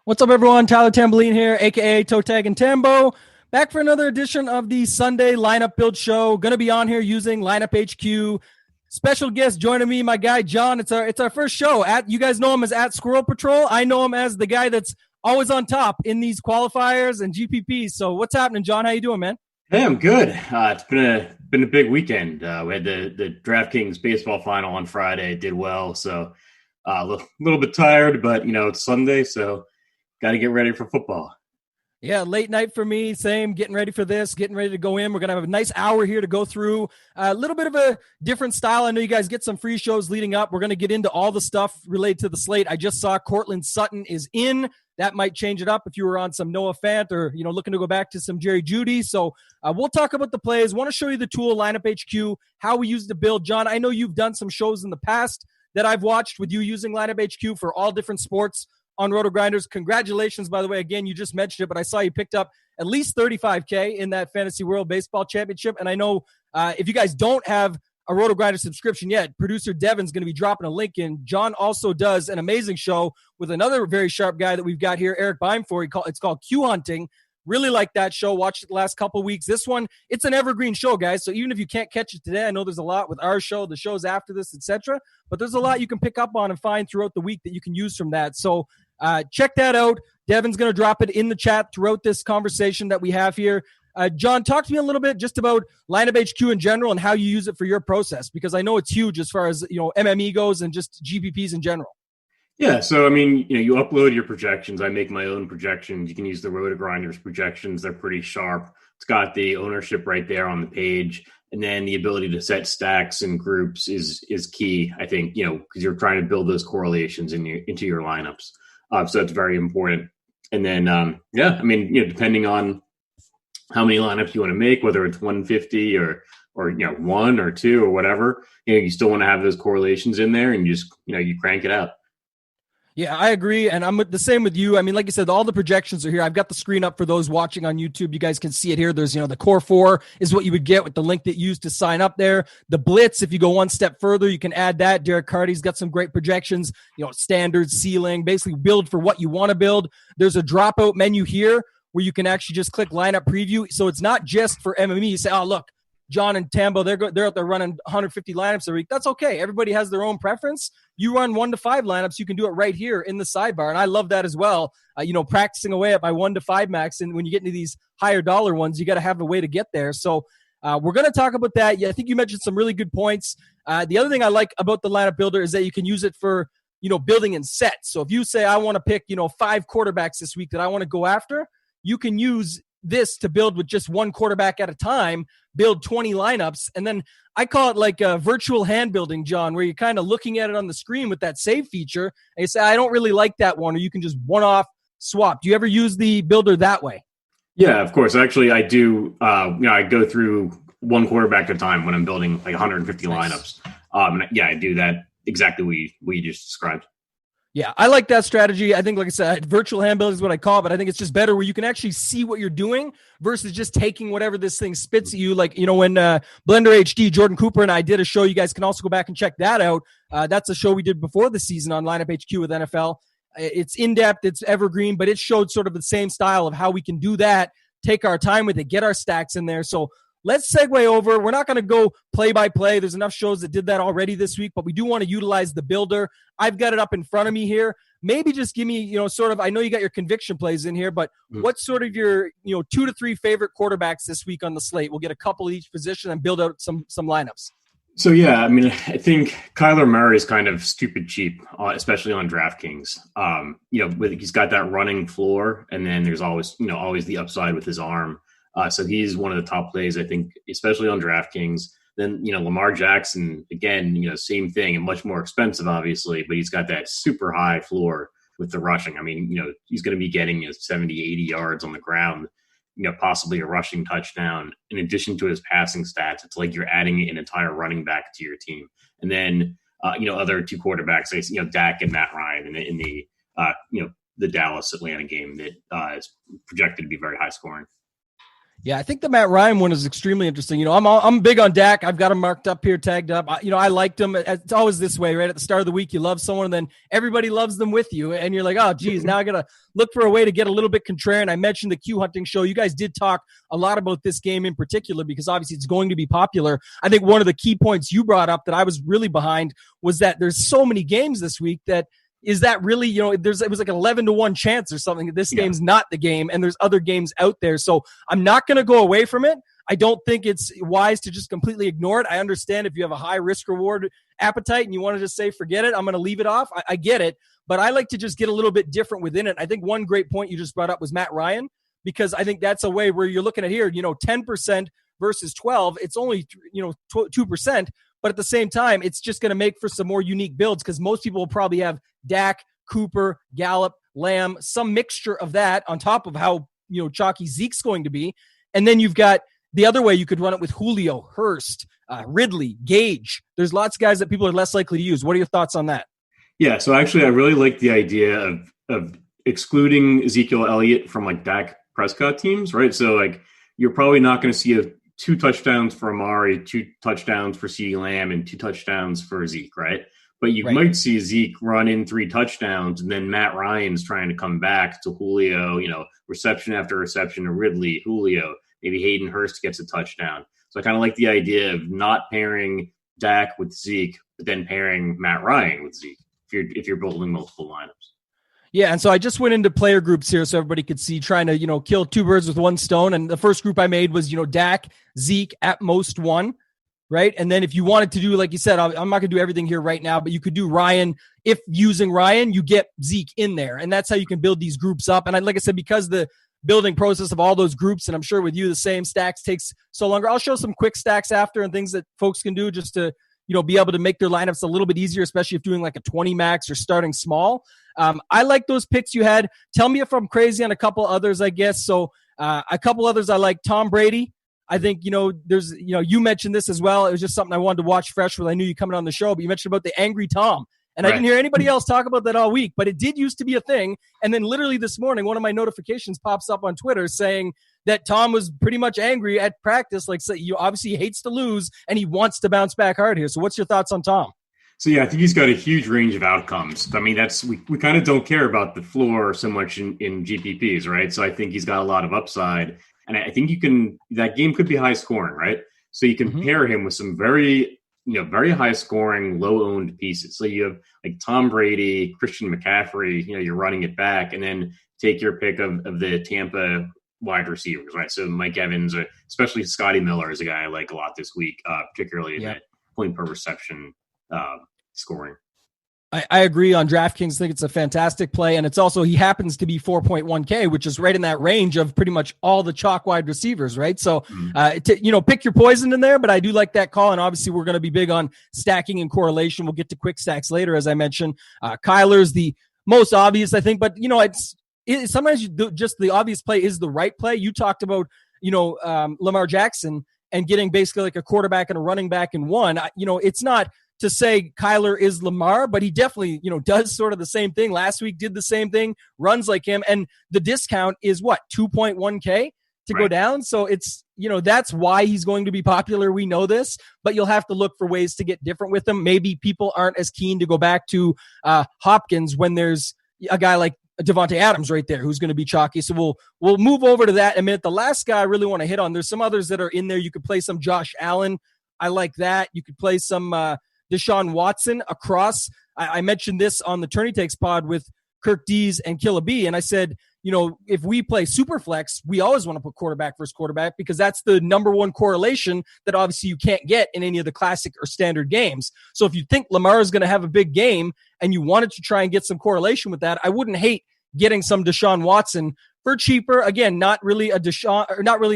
What's up, everyone? Tyler Tamboline here, a.k.a. Toe Tag and Tambo. Back for another edition of the Sunday Lineup Build Show. Going to be on here using Lineup HQ. Special guest joining me, my guy, John. It's our first show. You guys know him as at Squirrel Patrol. I know him as the guy that's always on top in these qualifiers and GPPs. So what's happening, John? How you doing, man? Hey, I'm good. It's been a big weekend. We had the DraftKings baseball final on Friday. Did well, so a little bit tired, but it's Sunday, so got to get ready for football. Yeah, late night for me. Same, getting ready for this, getting ready to go in. We're going to have a nice hour here to go through a little bit of a different style. I know you guys get some free shows leading up. We're going to get into all the stuff related to the slate. I just saw Cortland Sutton is in. That might change it up if you were on some Noah Fant or, looking to go back to some Jerry Jeudy. So we'll talk about the plays. Want to show you the tool, Lineup HQ, how we use the build. John, I know you've done some shows in the past that I've watched with you using Lineup HQ for all different sports on RotoGrinders. Congratulations, by the way. Again, you just mentioned it, but I saw you picked up at least $35K in that Fantasy World Baseball Championship. And I know if you guys don't have a RotoGrinders subscription yet, producer Devin's going to be dropping a link in. John also does an amazing show with another very sharp guy that we've got here, Eric Beimfor. It's called Q Hunting. Really like that show. Watched it the last couple of weeks. This one, it's an evergreen show, guys. So even if you can't catch it today, I know there's a lot with our show, the shows after this, etc. But there's a lot you can pick up on and find throughout the week that you can use from that. So check that out. Devin's going to drop it in the chat throughout this conversation that we have here. John, talk to me a little bit just about Lineup HQ in general and how you use it for your process, because I know it's huge as far as MME goes and just GPPs in general. Yeah, so you upload your projections. I make my own projections. You can use the RotoGrinders projections. They're pretty sharp. It's got the ownership right there on the page, and then the ability to set stacks and groups is key. I think because you're trying to build those correlations into your lineups. So it's very important. And then depending on how many lineups you want to make, whether it's 150 or 1 or 2 or whatever, you still want to have those correlations in there, and you just you crank it out. Yeah, I agree, and I'm the same with you. I mean, like I said, all the projections are here. I've got the screen up for those watching on YouTube. You guys can see it here. There's, the core 4 is what you would get with the link that you used to sign up there. The blitz, if you go one step further, you can add that. Derek Carty's got some great projections, standard, ceiling, basically build for what you want to build. There's a dropout menu here where you can actually just click lineup preview. So it's not just for MME. You say, oh, look, John and Tambo, they're out there running 150 lineups a week. That's okay. Everybody has their own preference. You run 1 to 5 lineups, you can do it right here in the sidebar, and I love that as well. Practicing away at my 1 to 5 max, and when you get into these higher dollar ones, you got to have a way to get there. So we're going to talk about that. Yeah, I think you mentioned some really good points. The other thing I like about the lineup builder is that you can use it for building in sets. So if you say I want to pick 5 quarterbacks this week that I want to go after, you can use this to build with just 1 quarterback at a time, build 20 lineups. And then I call it like a virtual hand building, John, where you're kind of looking at it on the screen with that save feature. And you say, I don't really like that one, or you can just one-off swap. Do you ever use the builder that way? Yeah, of course. Actually, I do. I go through 1 quarterback at a time when I'm building like 150 lineups. I do that exactly what you just described. Yeah, I like that strategy. I think, like I said, virtual hand building is what I call it, but I think it's just better where you can actually see what you're doing versus just taking whatever this thing spits at you. Like, when Blender HD, Jordan Cooper and I did a show, you guys can also go back and check that out. That's a show we did before the season on Lineup HQ with NFL. It's in-depth, it's evergreen, but it showed sort of the same style of how we can do that, take our time with it, get our stacks in there. So let's segue over. We're not going to go play-by-play. There's enough shows that did that already this week, but we do want to utilize the builder. I've got it up in front of me here. Maybe just give me, I know you got your conviction plays in here, but what's sort of your, 2 to 3 favorite quarterbacks this week on the slate? We'll get a couple of each position and build out some lineups. So, I think Kyler Murray is kind of stupid cheap, especially on DraftKings. He's got that running floor, and then there's always the upside with his arm. So he's one of the top plays, I think, especially on DraftKings. Then, Lamar Jackson, again, same thing and much more expensive, obviously, but he's got that super high floor with the rushing. He's going to be getting 70, 80 yards on the ground, possibly a rushing touchdown. In addition to his passing stats, it's like you're adding an entire running back to your team. And then, other 2 quarterbacks, Dak and Matt Ryan in the Dallas-Atlanta game that is projected to be very high scoring. Yeah, I think the Matt Ryan one is extremely interesting. I'm big on Dak. I've got him marked up here, tagged up. I liked him. It's always this way, right? At the start of the week, you love someone, and then everybody loves them with you, and you're like, oh, geez, now I got to look for a way to get a little bit contrarian. I mentioned the Q hunting show. You guys did talk a lot about this game in particular because obviously it's going to be popular. I think one of the key points you brought up that I was really behind was that there's so many games this week that is that really, it was like an 11-1 chance or something that this game's not the game, and there's other games out there. So I'm not going to go away from it. I don't think it's wise to just completely ignore it. I understand if you have a high risk-reward appetite and you want to just say, forget it, I'm going to leave it off. I get it, but I like to just get a little bit different within it. I think one great point you just brought up was Matt Ryan, because I think that's a way where you're looking at here, 10% versus 12. It's only, 2%. But at the same time, it's just going to make for some more unique builds because most people will probably have Dak, Cooper, Gallup, Lamb, some mixture of that on top of how, chalky Zeke's going to be. And then you've got the other way you could run it with Julio, Hurst, Ridley, Gage. There's lots of guys that people are less likely to use. What are your thoughts on that? Yeah, so actually I really like the idea of excluding Ezekiel Elliott from like Dak Prescott teams, right? So like you're probably not going to see 2 touchdowns for Amari, 2 touchdowns for CeeDee Lamb, and 2 touchdowns for Zeke, right? But you might see Zeke run in 3 touchdowns, and then Matt Ryan's trying to come back to Julio, reception after reception to Ridley, Julio. Maybe Hayden Hurst gets a touchdown. So I kind of like the idea of not pairing Dak with Zeke, but then pairing Matt Ryan with Zeke if you're building multiple lineups. Yeah, and so I just went into player groups here so everybody could see, trying to, kill 2 birds with 1 stone. And the first group I made was, Dak, Zeke, at most 1, right? And then if you wanted to do, like you said, I'm not going to do everything here right now, but you could do Ryan. If using Ryan, you get Zeke in there. And that's how you can build these groups up. And like I said, because the building process of all those groups, and I'm sure with you the same stacks takes so longer, I'll show some quick stacks after and things that folks can do just to be able to make their lineups a little bit easier, especially if doing like a 20 max or starting small. I like those picks you had. Tell me if I'm crazy on a couple others, I guess. So a couple others I like. Tom Brady. I think, there's, you mentioned this as well. It was just something I wanted to watch fresh when I knew you coming on the show, but you mentioned about the angry Tom. And I didn't hear anybody else talk about that all week, but it did used to be a thing. And then literally this morning, one of my notifications pops up on Twitter saying that Tom was pretty much angry at practice. Like, so obviously he hates to lose and he wants to bounce back hard here. So what's your thoughts on Tom? So, yeah, I think he's got a huge range of outcomes. I mean, we kind of don't care about the floor so much in GPPs, right? So I think he's got a lot of upside. And I think that game could be high scoring, right? So you can pair him with some very high scoring, low owned pieces. So you have like Tom Brady, Christian McCaffrey, you're running it back, and then take your pick of the Tampa wide receivers, right? So Mike Evans, especially Scotty Miller is a guy I like a lot this week, particularly in that point per reception scoring. I agree on DraftKings. I think it's a fantastic play. And it's also, he happens to be 4.1K, which is right in that range of pretty much all the chalk wide receivers, right? So, pick your poison in there, but I do like that call. And obviously we're going to be big on stacking and correlation. We'll get to quick stacks later, as I mentioned. Kyler's the most obvious, I think, but sometimes just the obvious play is the right play. You talked about, Lamar Jackson and getting basically like a quarterback and a running back in one. It's not to say Kyler is Lamar, but he definitely, does sort of the same thing. Last week did the same thing, runs like him. And the discount is 2.1K to go down. So it's, that's why he's going to be popular. We know this, but you'll have to look for ways to get different with him. Maybe people aren't as keen to go back to Hopkins when there's a guy like Devontae Adams right there who's going to be chalky. So we'll move over to that in a minute. The last guy I really want to hit on, there's some others that are in there. You could play some Josh Allen. I like that. You could play some Deshaun Watson across. I mentioned this on the Tourney Takes pod with Kirk Dees and Killa B, and I said, if we play Superflex, we always want to put quarterback versus quarterback because that's the number one correlation that obviously you can't get in any of the classic or standard games. So if you think Lamar is going to have a big game and you wanted to try and get some correlation with that, I wouldn't hate getting some Deshaun Watson for cheaper. Again, not really a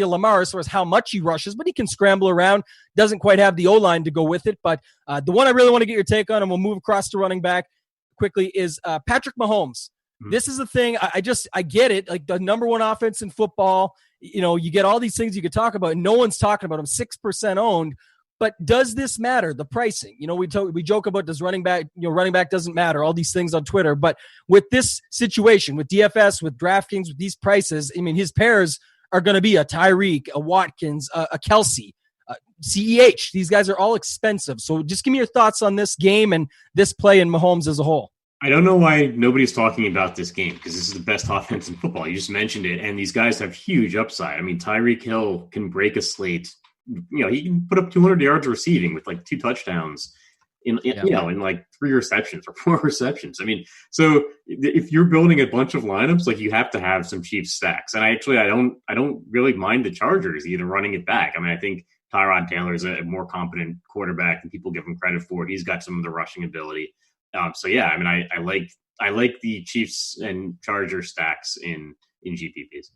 Lamar as far as how much he rushes, but he can scramble around. Doesn't quite have the O-line to go with it. But the one I really want to get your take on, and we'll move across to running back quickly, is Patrick Mahomes. This is the thing. I get it. Like the number one offense in football, you get all these things you could talk about. And no one's talking about him. 6% owned. But does this matter? The pricing, we joke about does running back doesn't matter, all these things on Twitter. But with this situation, with DFS, with DraftKings, with these prices, his pairs are going to be a Tyreek, a Watkins, a Kelsey, CEH. These guys are all expensive. So just give me your thoughts on this game and this play in Mahomes as a whole. I don't know why nobody's talking about this game because this is the best offense in football. You just mentioned it, and these guys have huge upside. Tyreek Hill can break a slate. He can put up 200 yards receiving with like 2 touchdowns in like 3 receptions or 4 receptions. So if you're building a bunch of lineups, like you have to have some cheap stacks. And I don't really mind the Chargers either running it back. I think Tyrod Taylor is a more competent quarterback than people give him credit for. He's got some of the rushing ability. I like the Chiefs and Chargers stacks in GPPs.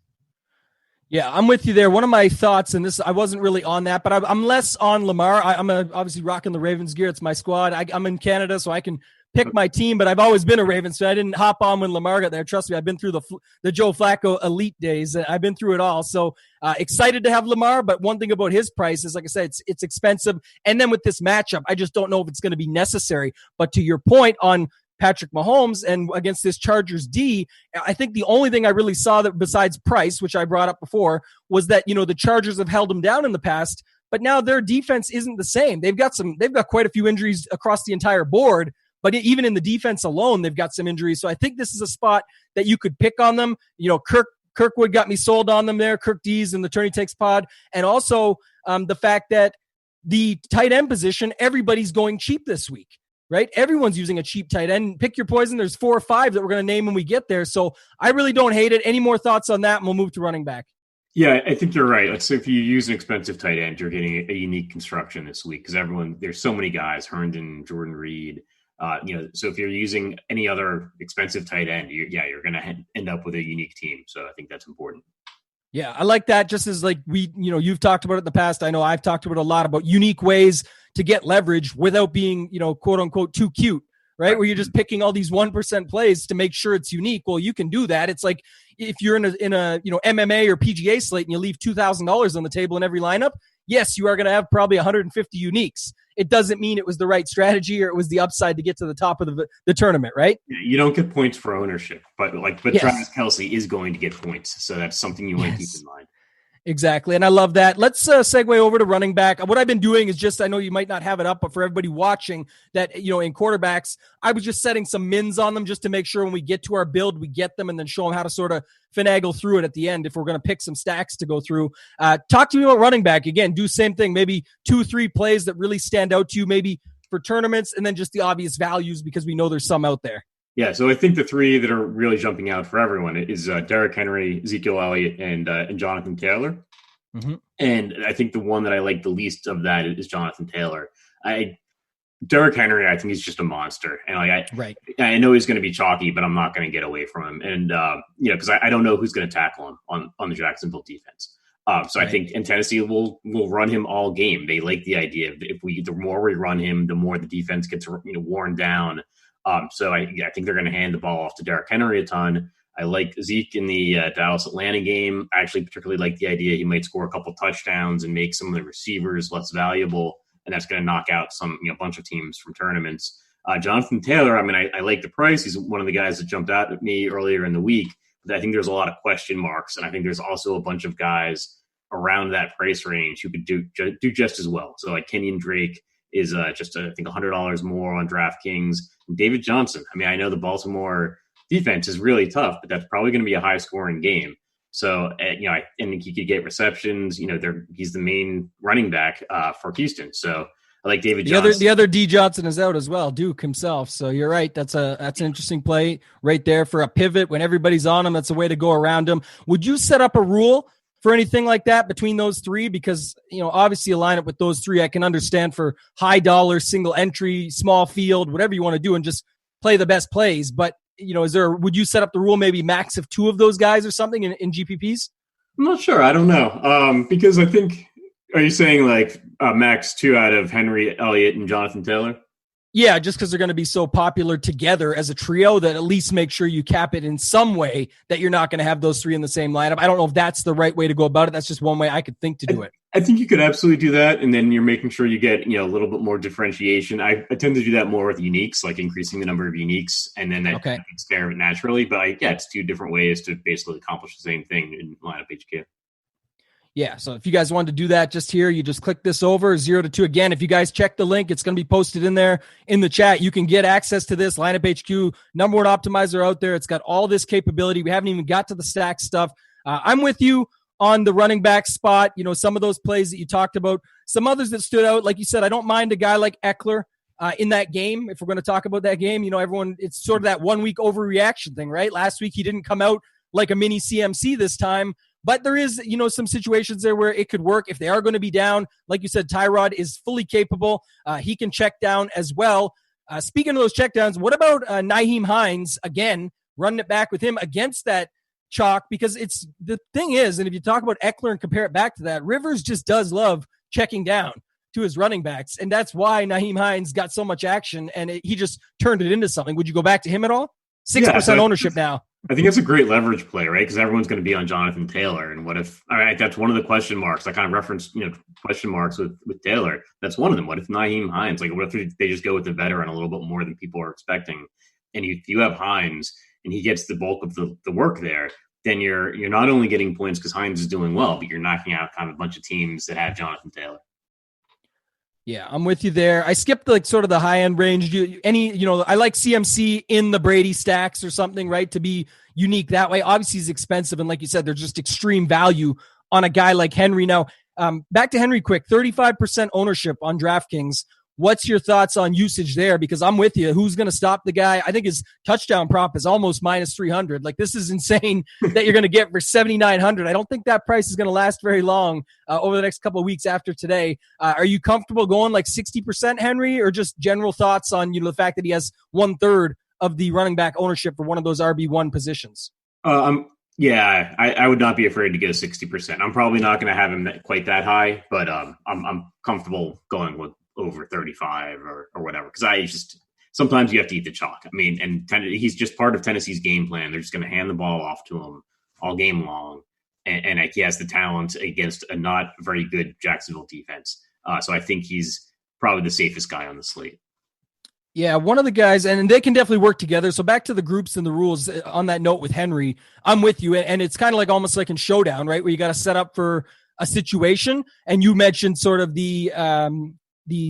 Yeah, I'm with you there. One of my thoughts, and this I wasn't really on that, but I'm less on Lamar. I'm obviously rocking the Ravens gear. It's my squad. I'm in Canada, so I can pick my team, but I've always been a Ravens fan. I didn't hop on when Lamar got there. Trust me, I've been through the Joe Flacco elite days. I've been through it all. So excited to have Lamar, but one thing about his price is, like I said, it's expensive. And then with this matchup, I just don't know if it's going to be necessary. But to your point on Patrick Mahomes and against this Chargers D, I think the only thing I really saw that besides price, which I brought up before, was that, the Chargers have held him down in the past, but now their defense isn't the same. They've got quite a few injuries across the entire board, but even in the defense alone, they've got some injuries. So I think this is a spot that you could pick on them. Kirkwood got me sold on them there, Kirk Dees in the Tourney Takes pod. And also the fact that the tight end position, everybody's going cheap this week. Right? Everyone's using a cheap tight end. Pick your poison. There's 4 or 5 that we're going to name when we get there. So I really don't hate it. Any more thoughts on that? And we'll move to running back. Yeah, I think you're right. So if you use an expensive tight end, you're getting a unique construction this week because there's so many guys, Herndon, Jordan Reed. So if you're using any other expensive tight end, you're going to end up with a unique team. So I think that's important. Yeah, I like that. Just as like you've talked about it in the past. I know I've talked about it a lot about unique ways to get leverage without being, quote unquote, too cute, right? Where you're just picking all these 1% plays to make sure it's unique. Well, you can do that. It's like if you're in a MMA or PGA slate and you leave $2,000 on the table in every lineup, yes, you are going to have probably 150 uniques. It doesn't mean it was the right strategy or it was the upside to get to the top of the tournament, right? You don't get points for ownership, but yes. Travis Kelce is going to get points. So that's something you want to keep in mind. Exactly. And I love that. Let's segue over to running back. What I've been doing is just, I know you might not have it up, but for everybody watching that, in quarterbacks, I was just setting some mins on them just to make sure when we get to our build, we get them and then show them how to sort of finagle through it at the end if we're going to pick some stacks to go through. Talk to me about running back. Again, do same thing, maybe 2-3 plays that really stand out to you, maybe for tournaments, and then just the obvious values because we know there's some out there. Yeah, so I think the three that are really jumping out for everyone is Derrick Henry, Ezekiel Elliott, and Jonathan Taylor. Mm-hmm. And I think the one that I like the least of that is Jonathan Taylor. Derrick Henry, I think he's just a monster, and I know he's going to be chalky, but I'm not going to get away from him. And because I don't know who's going to tackle him on the Jacksonville defense. So I think in Tennessee will run him all game. They like the idea of the more we run him, the more the defense gets worn down. So I think they're going to hand the ball off to Derrick Henry a ton. I like Zeke in the Dallas-Atlanta game. I actually particularly like the idea he might score a couple touchdowns and make some of the receivers less valuable, and that's going to knock out some bunch of teams from tournaments. Jonathan Taylor, I like the price. He's one of the guys that jumped out at me earlier in the week. But I think there's a lot of question marks, and I think there's also a bunch of guys around that price range who could do just as well. So like Kenyon Drake is just I think $100 more on DraftKings. David Johnson. I know the Baltimore defense is really tough, but that's probably going to be a high scoring game. So I think he could get receptions. He's the main running back for Houston. So I like David Johnson. The other D Johnson is out as well, Duke himself. So you're right. That's an interesting play right there for a pivot when everybody's on him. That's a way to go around him. Would you set up a rule for anything like that between those three? Because, obviously a lineup with those three, I can understand for high dollar, single entry, small field, whatever you want to do and just play the best plays. But, would you set up the rule, maybe max of 2 of those guys or something in GPPs? I'm not sure. I don't know. Because I think, are you saying max 2 out of Henry, Elliott, and Jonathan Taylor? Yeah, just because they're going to be so popular together as a trio that at least make sure you cap it in some way that you're not going to have those 3 in the same lineup. I don't know if that's the right way to go about it. That's just one way I could think to do it. I think you could absolutely do that, and then you're making sure you get a little bit more differentiation. I tend to do that more with uniques, like increasing the number of uniques, and then that takes care of it naturally. But it's 2 different ways to basically accomplish the same thing in lineup HQ. Yeah, so if you guys wanted to do that just here, you just click this over 0 to 2. Again, if you guys check the link, it's going to be posted in there in the chat. You can get access to this Lineup HQ, number 1 optimizer out there. It's got all this capability. We haven't even got to the stack stuff. I'm with you on the running back spot. Some of those plays that you talked about, some others that stood out. Like you said, I don't mind a guy like Eckler in that game. If we're going to talk about that game, everyone, it's sort of that 1 week overreaction thing, right? Last week, he didn't come out like a mini CMC this time. But there is, some situations there where it could work if they are going to be down. Like you said, Tyrod is fully capable. He can check down as well. Speaking of those checkdowns, what about Nyheim Hines, again, running it back with him against that chalk? Because it's the thing is, and if you talk about Eckler and compare it back to that, Rivers just does love checking down to his running backs. And that's why Nyheim Hines got so much action, and he just turned it into something. Would you go back to him at all? 6% ownership now. I think it's a great leverage play, right? Because everyone's going to be on Jonathan Taylor. And what if, all right, that's one of the question marks. I kind of referenced, question marks with Taylor. That's one of them. What if Nyheim Hines, what if they just go with the veteran a little bit more than people are expecting? And if you have Hines and he gets the bulk of the work there, then you're not only getting points because Hines is doing well, but you're knocking out kind of a bunch of teams that have Jonathan Taylor. Yeah, I'm with you there. I skipped sort of the high end range. I like CMC in the Brady stacks or something, right? To be unique that way. Obviously, he's expensive. And like you said, there's just extreme value on a guy like Henry. Now, back to Henry quick, 35% ownership on DraftKings. What's your thoughts on usage there? Because I'm with you. Who's going to stop the guy? I think his touchdown prop is almost minus 300. This is insane that you're going to get for 7,900. I don't think that price is going to last very long over the next couple of weeks after today. Are you comfortable going 60% Henry, or just general thoughts on the fact that he has 1/3 of the running back ownership for one of those RB1 positions? Yeah, I would not be afraid to get a 60%. I'm probably not going to have him quite that high, but I'm comfortable going with over 35 or whatever, because sometimes you have to eat the chalk. And he's just part of Tennessee's game plan. They're just going to hand the ball off to him all game long, and he has the talent against a not very good Jacksonville defense. So I think he's probably the safest guy on the slate. Yeah, one of the guys, and they can definitely work together. So back to the groups and the rules on that note with Henry, I'm with you. And it's kind of like almost like in Showdown, right? Where you got to set up for a situation. And you mentioned sort of the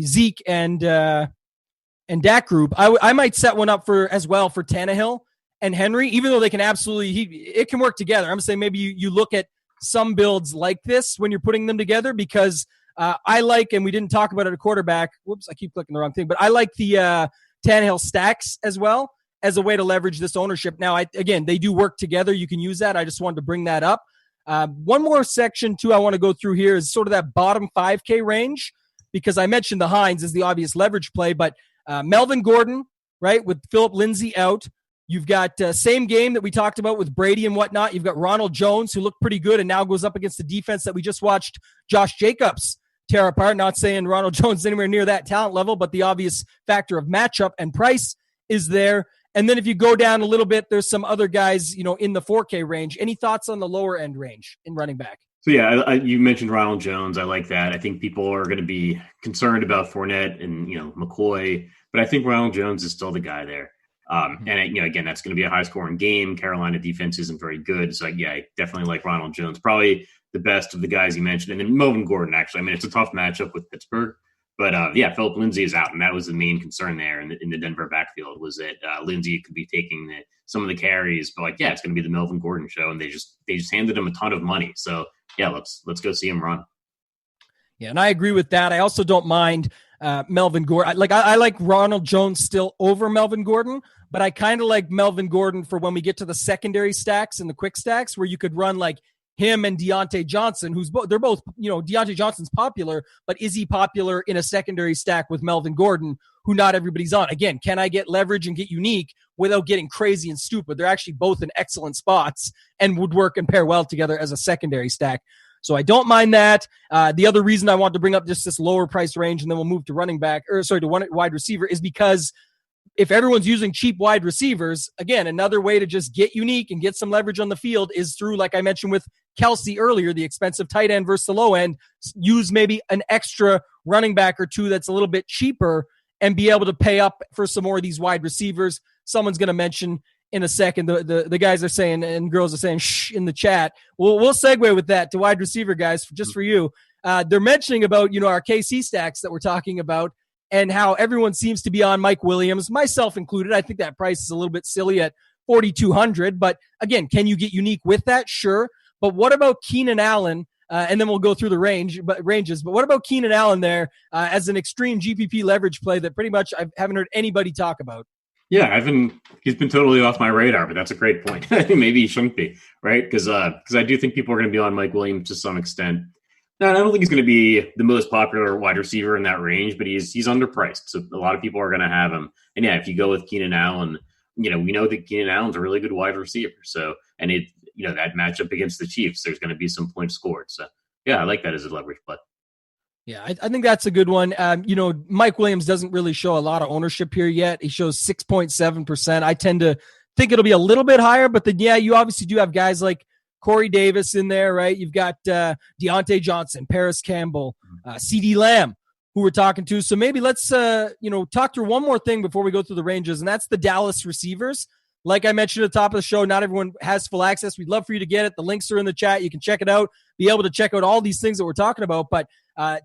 Zeke and Dak group. I might set one up as well for Tannehill and Henry, even though they can it can work together. I'm saying maybe you look at some builds like this when you're putting them together, because I like, and we didn't talk about it at quarterback. Whoops, I keep clicking the wrong thing. But I like the Tannehill stacks as well as a way to leverage this ownership. Now, again, they do work together. You can use that. I just wanted to bring that up. One more section, too, I want to go through here is sort of that bottom 5K range, because I mentioned the Hines is the obvious leverage play, but Melvin Gordon, right, with Philip Lindsay out. You've got same game that we talked about with Brady and whatnot. You've got Ronald Jones, who looked pretty good and now goes up against the defense that we just watched Josh Jacobs tear apart. Not saying Ronald Jones is anywhere near that talent level, but the obvious factor of matchup and price is there. And then if you go down a little bit, there's some other guys, in the 4K range. Any thoughts on the lower end range in running back? So, yeah, you mentioned Ronald Jones. I like that. I think people are going to be concerned about Fournette and, McCoy, but I think Ronald Jones is still the guy there. And, again, that's going to be a high-scoring game. Carolina defense isn't very good. So, yeah, I definitely like Ronald Jones. Probably the best of the guys you mentioned. And then Melvin Gordon, actually. I mean, it's a tough matchup with Pittsburgh. But, Philip Lindsay is out, and that was the main concern there in the Denver backfield, was that Lindsay could be taking some of the carries. But, it's going to be the Melvin Gordon show, and they just handed him a ton of money. So, yeah, let's go see him run. Yeah, and I agree with that. I also don't mind Melvin Gordon. I like Ronald Jones still over Melvin Gordon, but I kind of like Melvin Gordon for when we get to the secondary stacks and the quick stacks, where you could run like him and Deontay Johnson, they're both, Deontay Johnson's popular, but is he popular in a secondary stack with Melvin Gordon, who not everybody's on? Again, can I get leverage and get unique without getting crazy and stupid? They're actually both in excellent spots and would work and pair well together as a secondary stack. So I don't mind that. The other reason I want to bring up just this lower price range, and then we'll move to to wide receiver, is because if everyone's using cheap wide receivers, again, another way to just get unique and get some leverage on the field is through, like I mentioned with Kelsey earlier, the expensive tight end versus the low end. Use maybe an extra running back or two that's a little bit cheaper and be able to pay up for some more of these wide receivers. Someone's going to mention in a second, the guys are saying, and girls are saying, shh, in the chat. We'll segue with that to wide receiver, guys, just for you. They're mentioning about, our KC stacks that we're talking about, and how everyone seems to be on Mike Williams, myself included. I think that price is a little bit silly at $4,200. But again, can you get unique with that? Sure. But what about Keenan Allen? And then we'll go through the ranges. But what about Keenan Allen there as an extreme GPP leverage play that pretty much I haven't heard anybody talk about? Yeah, he's been totally off my radar, but that's a great point. Maybe he shouldn't be, right? Because I do think people are going to be on Mike Williams to some extent. Now, I don't think he's going to be the most popular wide receiver in that range, but he's underpriced. So a lot of people are going to have him. And yeah, if you go with Keenan Allen, we know that Keenan Allen's a really good wide receiver. So, and that matchup against the Chiefs, there's going to be some points scored. So yeah, I like that as a leverage play. Yeah, I think that's a good one. Mike Williams doesn't really show a lot of ownership here yet. He shows 6.7%. I tend to think it'll be a little bit higher, but then, yeah, you obviously do have guys like Corey Davis in there, right? You've got Deontay Johnson, Paris Campbell, CeeDee Lamb, who we're talking to. So maybe let's, talk through one more thing before we go through the ranges, and that's the Dallas receivers. Like I mentioned at the top of the show, not everyone has full access. We'd love for you to get it. The links are in the chat. You can check it out, be able to check out all these things that we're talking about. But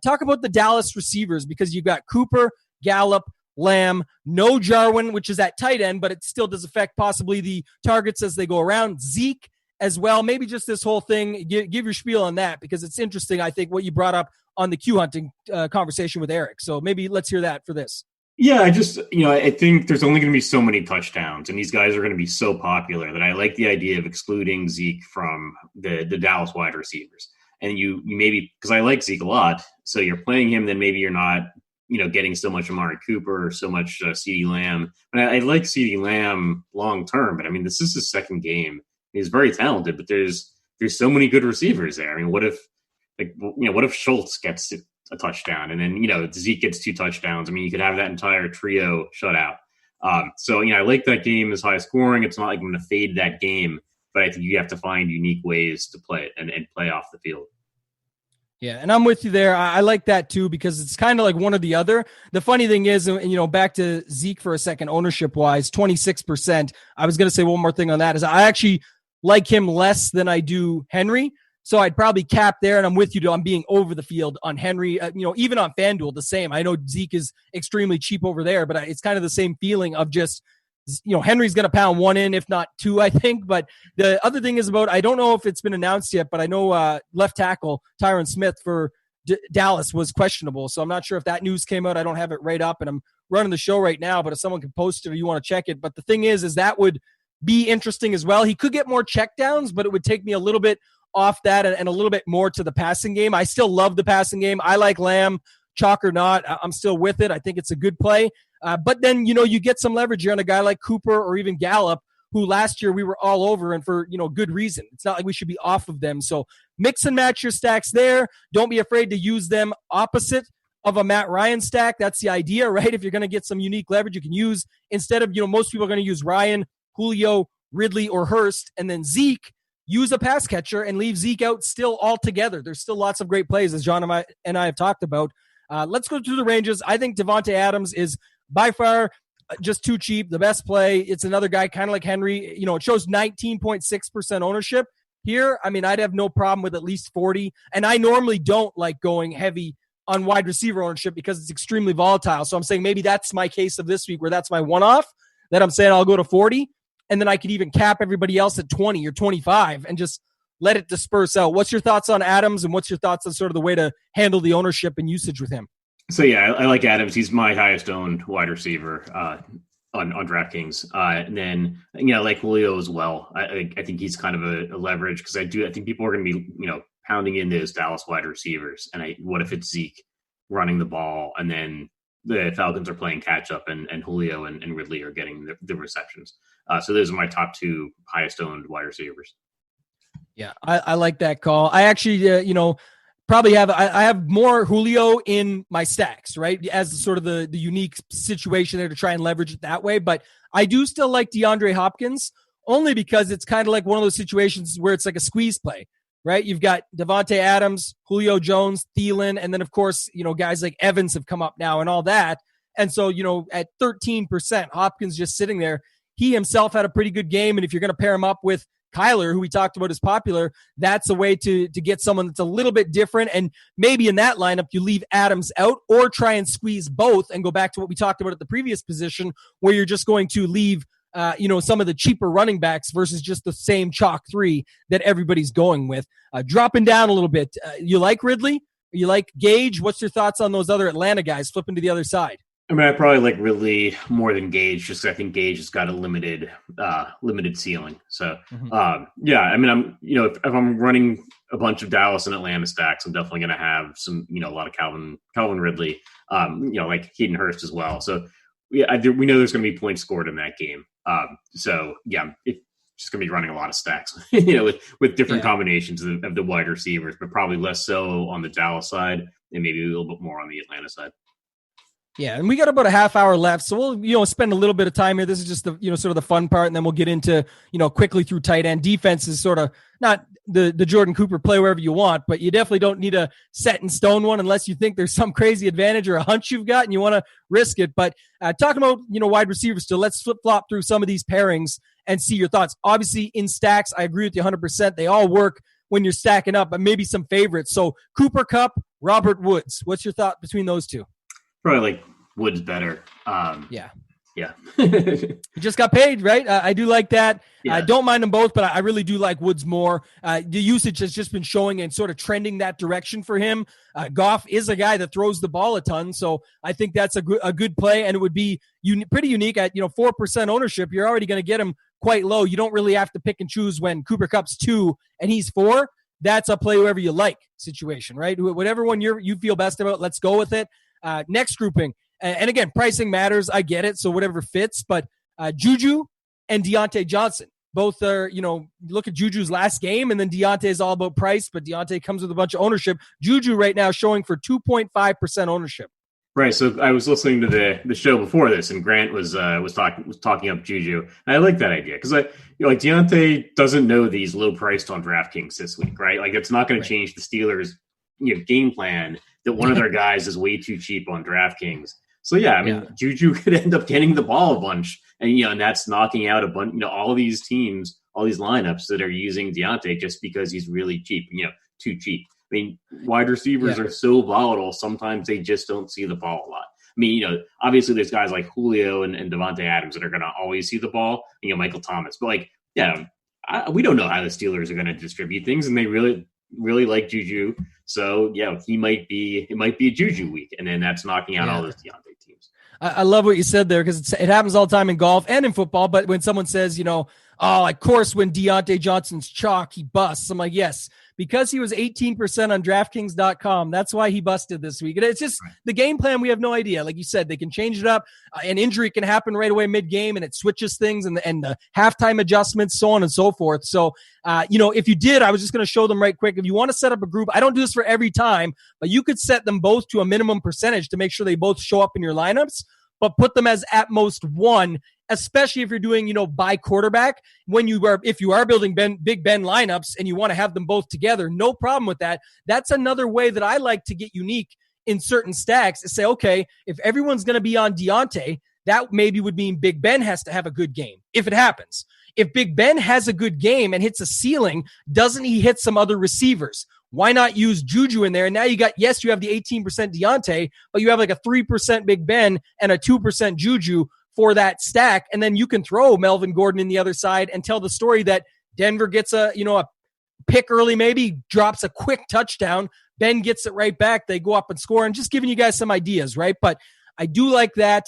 talk about the Dallas receivers, because you've got Cooper, Gallup, Lamb, no Jarwin, which is at tight end, but it still does affect possibly the targets as they go around. Zeke as well. Maybe just this whole thing, give your spiel on that, because it's interesting, I think, what you brought up on the Q hunting conversation with Eric. So maybe let's hear that for this. Yeah, I just, I think there's only going to be so many touchdowns, and these guys are going to be so popular that I like the idea of excluding Zeke from the Dallas wide receivers. And you maybe, because I like Zeke a lot, so you're playing him, then maybe you're not, getting so much Amari Cooper or so much CeeDee Lamb. And I like CeeDee Lamb long term, but I mean, this is his second game. He's very talented, but there's so many good receivers there. I mean, what if Schultz gets a touchdown, and then Zeke gets 2 touchdowns? I mean, you could have that entire trio shut out. So I like that game as high scoring. It's not like I'm going to fade that game, but I think you have to find unique ways to play it and play off the field. Yeah, and I'm with you there. I like that too because it's kind of like one or the other. The funny thing is, back to Zeke for a second, ownership-wise, 26%. I was going to say one more thing on that is I actually like him less than I do Henry. So I'd probably cap there, and I'm with you. I'm being over the field on Henry. Even on FanDuel, the same. I know Zeke is extremely cheap over there, but it's kind of the same feeling of just, Henry's going to pound one in, if not two, I think. But the other thing is I don't know if it's been announced yet, but I know left tackle Tyron Smith for Dallas was questionable. So I'm not sure if that news came out. I don't have it right up, and I'm running the show right now, but if someone can post it or you want to check it. But the thing is that would be interesting as well. He could get more checkdowns, but it would take me a little bit off that and a little bit more to the passing game. I still love the passing game. I like Lamb, chalk or not. I'm still with it. I think it's a good play. But then, you get some leverage here on a guy like Cooper or even Gallup, who last year we were all over and for, good reason. It's not like we should be off of them. So mix and match your stacks there. Don't be afraid to use them opposite of a Matt Ryan stack. That's the idea, right? If you're going to get some unique leverage, you can use, instead of, most people are going to use Ryan, Julio, Ridley, or Hurst, and then Zeke, use a pass catcher and leave Zeke out still altogether. There's still lots of great plays, as John and I have talked about. Let's go through the ranges. I think Devontae Adams is by far just too cheap. The best play. It's another guy kind of like Henry. It shows 19.6% ownership here. I mean, I'd have no problem with at least 40. And I normally don't like going heavy on wide receiver ownership because it's extremely volatile. So I'm saying maybe that's my case of this week where that's my one-off that I'm saying I'll go to 40. And then I could even cap everybody else at 20 or 25 and just let it disperse out. What's your thoughts on Adams, and what's your thoughts on sort of the way to handle the ownership and usage with him? So, yeah, I like Adams. He's my highest owned wide receiver on DraftKings. And then, like Julio as well. I think he's kind of a leverage because I think people are going to be, pounding in those Dallas wide receivers. And what if it's Zeke running the ball and then the Falcons are playing catch up and Julio and Ridley are getting the receptions. So those are my top two highest owned wide receivers. Yeah, I like that call. I actually, probably I have more Julio in my stacks, right? As sort of the unique situation there to try and leverage it that way. But I do still like DeAndre Hopkins only because it's kind of like one of those situations where it's like a squeeze play, right? You've got Devontae Adams, Julio Jones, Thielen, and then, of course, guys like Evans have come up now and all that. And so, at 13%, Hopkins just sitting there. He himself had a pretty good game, and if you're going to pair him up with Kyler, who we talked about is popular, that's a way to get someone that's a little bit different. And maybe in that lineup, you leave Adams out or try and squeeze both and go back to what we talked about at the previous position where you're just going to leave some of the cheaper running backs versus just the same chalk three that everybody's going with. Dropping down a little bit. You like Ridley? You like Gage? What's your thoughts on those other Atlanta guys flipping to the other side? I mean, I probably like Ridley more than Gage, just I think Gage has got a limited ceiling. So, yeah, I mean, I'm if I'm running a bunch of Dallas and Atlanta stacks, I'm definitely going to have some a lot of Calvin Ridley, like Hayden Hurst as well. So, yeah, we know there's going to be points scored in that game. So, yeah, it's just going to be running a lot of stacks, with different combinations of the wide receivers, but probably less so on the Dallas side and maybe a little bit more on the Atlanta side. Yeah, and we got about a half hour left, so we'll spend a little bit of time here. This is just the sort of the fun part, and then we'll get into quickly through tight end. Defense is sort of not the Jordan Cooper play wherever you want, but you definitely don't need a set in stone one unless you think there's some crazy advantage or a hunch you've got and you want to risk it. But talking about wide receivers still, let's flip flop through some of these pairings and see your thoughts. Obviously, in stacks, I agree with you 100%. They all work when you're stacking up, but maybe some favorites. So Cooper Kupp, Robert Woods. What's your thought between those two? Probably like Woods better. Yeah. He just got paid, right? I do like that. Yeah. I don't mind them both, but I really do like Woods more. The usage has just been showing and sort of trending that direction for him. Goff is a guy that throws the ball a ton, so I think that's a good play, and it would be pretty unique at 4% ownership. You're already going to get him quite low. You don't really have to pick and choose when Cooper Kupp's 2 and he's 4. That's a play whoever you like situation, right? Whatever one you feel best about, let's go with it. Next grouping. And again, pricing matters. I get it. So whatever fits. But Juju and Deontay Johnson, both are, look at Juju's last game, and then Deontay is all about price, but Deontay comes with a bunch of ownership. Juju right now showing for 2.5% ownership. Right. So I was listening to the show before this, and Grant was talking up Juju. And I like that idea because Deontay doesn't know that he's low priced on DraftKings this week, right? Like it's not going to change the Steelers' game plan that one of their guys is way too cheap on DraftKings. So yeah, I mean, Juju could end up getting the ball a bunch, and and that's knocking out a bunch. All these teams, all these lineups that are using Deontay just because he's really cheap. Too cheap. I mean, wide receivers are so volatile. Sometimes they just don't see the ball a lot. I mean, obviously there's guys like Julio and Devontae Adams that are going to always see the ball. Michael Thomas, but we don't know how the Steelers are going to distribute things, and they really, really like Juju. So it might be a Juju week, and then that's knocking out all those Deontay teams. I love what you said there, because it happens all the time in golf and in football. But when someone says, of course, when Deontay Johnson's chalk, he busts. I'm like, yes, because he was 18% on DraftKings.com. That's why he busted this week. And it's just the game plan. We have no idea. Like you said, they can change it up. An injury can happen right away mid-game, and it switches things and the halftime adjustments, so on and so forth. So, if you did, I was just going to show them right quick. If you want to set up a group, I don't do this for every time, but you could set them both to a minimum percentage to make sure they both show up in your lineups, but put them as at most one, especially if you're doing, by quarterback. If you are building Big Ben lineups and you want to have them both together, no problem with that. That's another way that I like to get unique in certain stacks, is say, okay, if everyone's going to be on Deontay, that maybe would mean Big Ben has to have a good game if it happens. If Big Ben has a good game and hits a ceiling, doesn't he hit some other receivers? Why not use Juju in there? And now you have the 18% Deontay, but you have like a 3% Big Ben and a 2% Juju for that stack. And then you can throw Melvin Gordon in the other side and tell the story that Denver gets a pick early, maybe drops a quick touchdown. Ben gets it right back. They go up and score, and just giving you guys some ideas, right? But I do like that.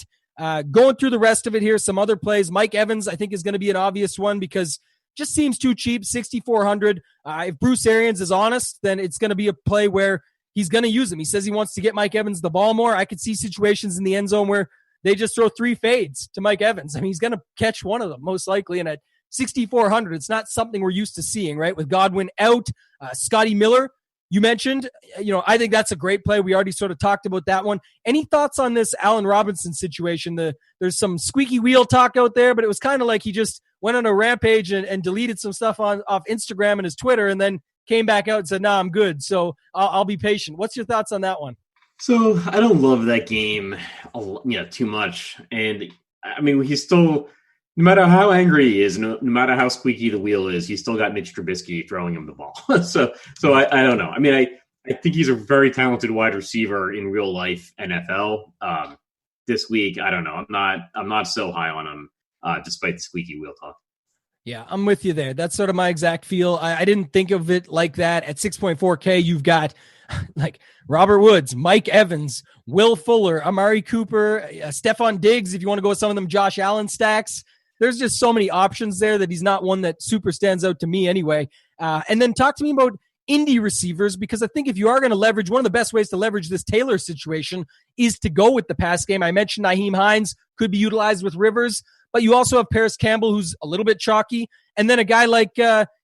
Going through the rest of it here, some other plays. Mike Evans, I think, is going to be an obvious one because just seems too cheap, 6,400. If Bruce Arians is honest, then it's going to be a play where he's going to use him. He says he wants to get Mike Evans the ball more. I could see situations in the end zone where they just throw 3 fades to Mike Evans. I mean, he's going to catch one of them most likely. And at 6,400, it's not something we're used to seeing, right? With Godwin out, Scotty Miller, you mentioned, I think that's a great play. We already sort of talked about that one. Any thoughts on this Allen Robinson situation? There's some squeaky wheel talk out there, but it was kind of like he just went on a rampage and deleted some stuff off Instagram and his Twitter, and then came back out and said, "Nah, I'm good." So I'll be patient. What's your thoughts on that one? So I don't love that game, too much. And I mean, he's still, no matter how angry he is, no matter how squeaky the wheel is, he's still got Mitch Trubisky throwing him the ball. so I don't know. I mean, I think he's a very talented wide receiver in real life NFL. This week, I don't know. I'm not so high on him, despite the squeaky wheel talk. Yeah, I'm with you there. That's sort of my exact feel. I didn't think of it like that. At 6.4K, you've got like Robert Woods, Mike Evans, Will Fuller, Amari Cooper, Stephon Diggs, if you want to go with some of them Josh Allen stacks. There's just so many options there that he's not one that super stands out to me anyway. And then talk to me about indie receivers, because I think if you are going to leverage, one of the best ways to leverage this Taylor situation is to go with the pass game. I mentioned Nyheim Hines could be utilized with Rivers, but you also have Paris Campbell, who's a little bit chalky. And then a guy like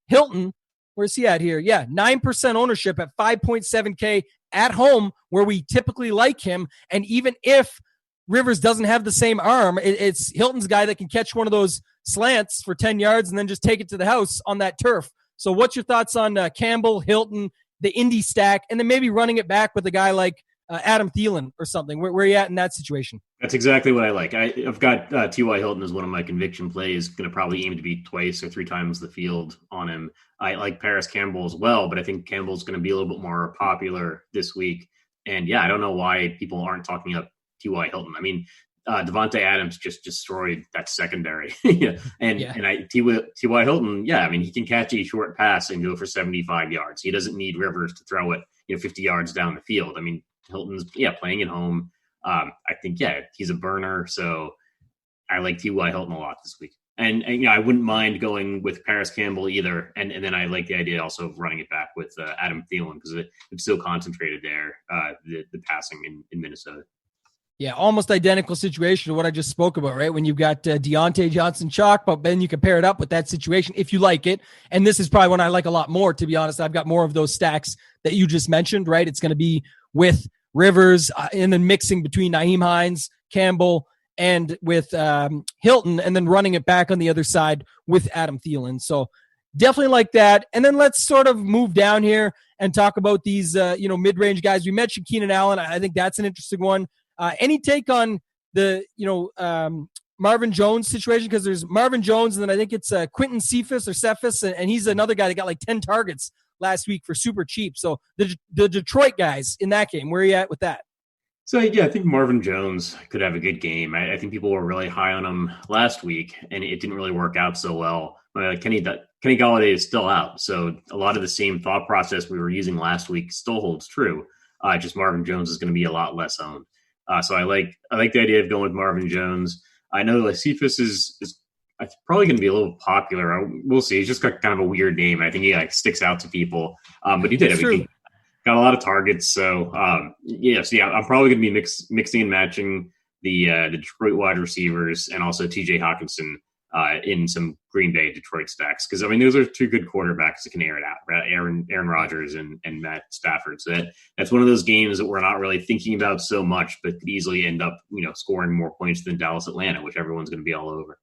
Hilton, where's he at here? Yeah, 9% ownership at 5.7K at home, where we typically like him. And even if Rivers doesn't have the same arm, it's Hilton's guy that can catch one of those slants for 10 yards and then just take it to the house on that turf. So what's your thoughts on Campbell, Hilton, the indie stack, and then maybe running it back with a guy like Adam Thielen or something? Where are you at in that situation? That's exactly what I like. I've got T.Y. Hilton as one of my conviction plays, going to probably aim to be 2 or 3 times the field on him. I like Paris Campbell as well, but I think Campbell's going to be a little bit more popular this week. And yeah, I don't know why people aren't talking up T.Y. Hilton. I mean, Devontae Adams just destroyed that secondary. T.Y. Hilton, yeah, I mean, he can catch a short pass and go for 75 yards. He doesn't need Rivers to throw it 50 yards down the field. I mean, Hilton's playing at home. I think he's a burner. So I like T.Y. Hilton a lot this week. And I wouldn't mind going with Paris Campbell either. And then I like the idea also of running it back with Adam Thielen, because it's so concentrated there, the passing in Minnesota. Yeah, almost identical situation to what I just spoke about, right? When you've got Deontay Johnson chalk, but then you can pair it up with that situation if you like it. And this is probably one I like a lot more, to be honest. I've got more of those stacks that you just mentioned, right? It's going to be with Rivers and then mixing between Nyheim Hines, Campbell, and with Hilton, and then running it back on the other side with Adam Thielen. So definitely like that. And then let's sort of move down here and talk about these, mid-range guys. We mentioned Keenan Allen. I think that's an interesting one. Any take on the, Marvin Jones situation? Because there's Marvin Jones, and then I think it's Quentin Cephas, and he's another guy that got like 10 targets last week for super cheap. So the Detroit guys in that game, where are you at with that? So, yeah, I think Marvin Jones could have a good game. I think people were really high on him last week, and it didn't really work out so well. Kenny Golladay is still out, so a lot of the same thought process we were using last week still holds true. Just Marvin Jones is going to be a lot less owned. So I like the idea of going with Marvin Jones. I know Cephas is probably going to be a little popular. We'll see. He's just got kind of a weird name. I think he sticks out to people, but he did. He got a lot of targets. So I'm probably going to be mixing and matching the Detroit wide receivers and also TJ Hawkinson in some Green Bay Detroit stacks, because those are two good quarterbacks that can air it out, right? Aaron Rodgers and Matt Stafford. So that's one of those games that we're not really thinking about so much, but could easily end up scoring more points than Dallas Atlanta, which everyone's going to be all over.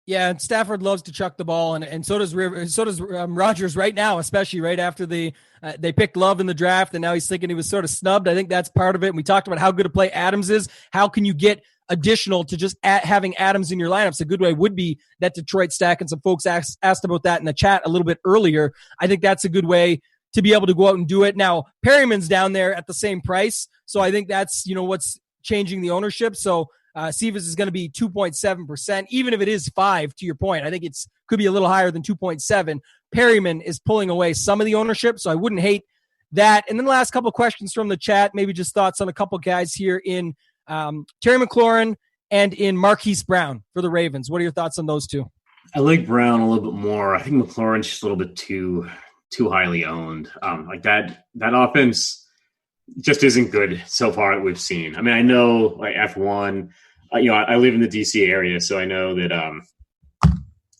Yeah, and Stafford loves to chuck the ball, and so does Rodgers right now, especially right after they picked Love in the draft, and now he's thinking he was sort of snubbed. I think that's part of it. And we talked about how good a play Adams is. How can you get additional to just having Adams in your lineups? A good way would be that Detroit stack, and some folks asked about that in the chat a little bit earlier. I think that's a good way to be able to go out and do it. Now, Perryman's down there at the same price, so I think that's what's changing the ownership. So Cephas is going to be 2.7%, even if it is 5, to your point. I think it's could be a little higher than 2.7. Perryman is pulling away some of the ownership, so I wouldn't hate that. And then the last couple of questions from the chat, maybe just thoughts on a couple guys here in Terry McLaurin and in Marquise Brown for the Ravens. What are your thoughts on those two? I like Brown a little bit more. I think McLaurin's just a little bit too highly owned. That offense just isn't good so far that we've seen. I know F1. I live in the DC area, so I know that.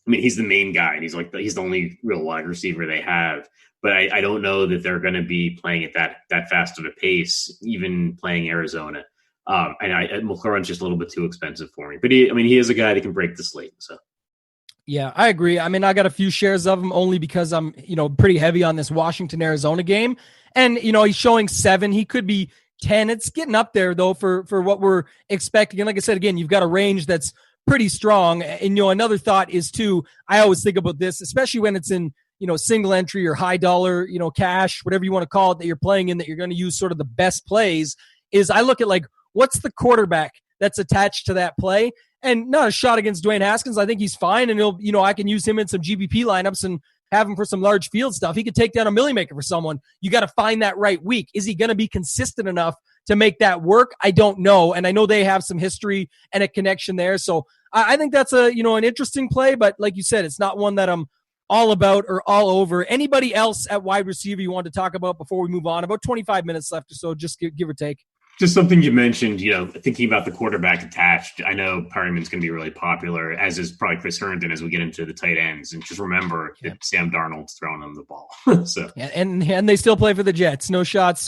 He's the main guy, and he's the only real wide receiver they have. But I don't know that they're going to be playing at that fast of a pace, even playing Arizona. McLaurin's just a little bit too expensive for me. But he is a guy that can break the slate. So. Yeah, I agree. I got a few shares of him only because I'm, pretty heavy on this Washington-Arizona game. And, he's showing 7. He could be 10. It's getting up there, though, for what we're expecting. And like I said, again, you've got a range that's pretty strong. And, another thought is, too, I always think about this, especially when it's in, single entry or high dollar, cash, whatever you want to call it, that you're playing in, that you're going to use sort of the best plays, is I look at, what's the quarterback that's attached to that play? And not a shot against Dwayne Haskins. I think he's fine, and he'll, I can use him in some GPP lineups and have him for some large field stuff. He could take down a milli maker for someone. You got to find that right week. Is he going to be consistent enough to make that work? I don't know. And I know they have some history and a connection there. So I think that's an interesting play, but like you said, it's not one that I'm all about or all over. Anybody else at wide receiver you want to talk about before we move on? About 25 minutes left or so, just give or take. Just something you mentioned, thinking about the quarterback attached. I know Perryman's going to be really popular, as is probably Chris Herndon as we get into the tight ends. And just remember that Sam Darnold's throwing them the ball. So yeah, and they still play for the Jets. No shots.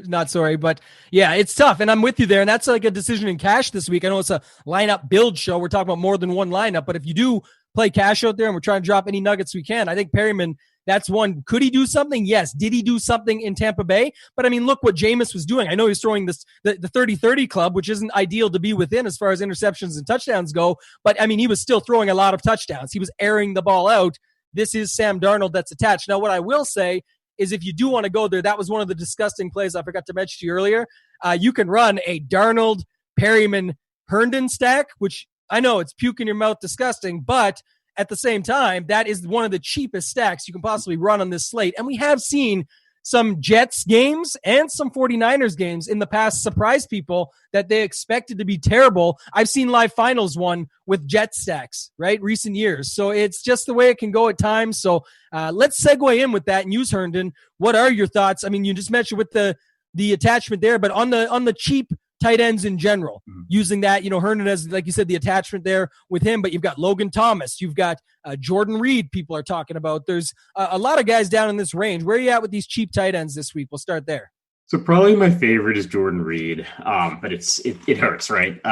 Not sorry. But yeah, it's tough. And I'm with you there. And that's like a decision in cash this week. I know it's a lineup build show. We're talking about more than one lineup. But if you do play cash out there and we're trying to drop any nuggets we can, I think Perryman, that's one. Could he do something? Yes. Did he do something in Tampa Bay? But look what Jameis was doing. I know he's throwing the 30-30 club, which isn't ideal to be within as far as interceptions and touchdowns go. But he was still throwing a lot of touchdowns. He was airing the ball out. This is Sam Darnold that's attached. Now, what I will say is if you do want to go there, that was one of the disgusting plays I forgot to mention to you earlier. You can run a Darnold, Perryman, Herndon stack, which I know it's puke in your mouth disgusting, but at the same time, that is one of the cheapest stacks you can possibly run on this slate. And we have seen some Jets games and some 49ers games in the past surprise people that they expected to be terrible. I've seen live finals one with Jet stacks, right? Recent years. So it's just the way it can go at times. So let's segue in with that and use Herndon. What are your thoughts? You just mentioned with the attachment there, but on the cheap tight ends in general, using that, Herndon has, like you said, the attachment there with him, but you've got Logan Thomas, you've got Jordan Reed people are talking about. There's a lot of guys down in this range. Where are you at with these cheap tight ends this week? We'll start there. So probably my favorite is Jordan Reed, but it hurts, right?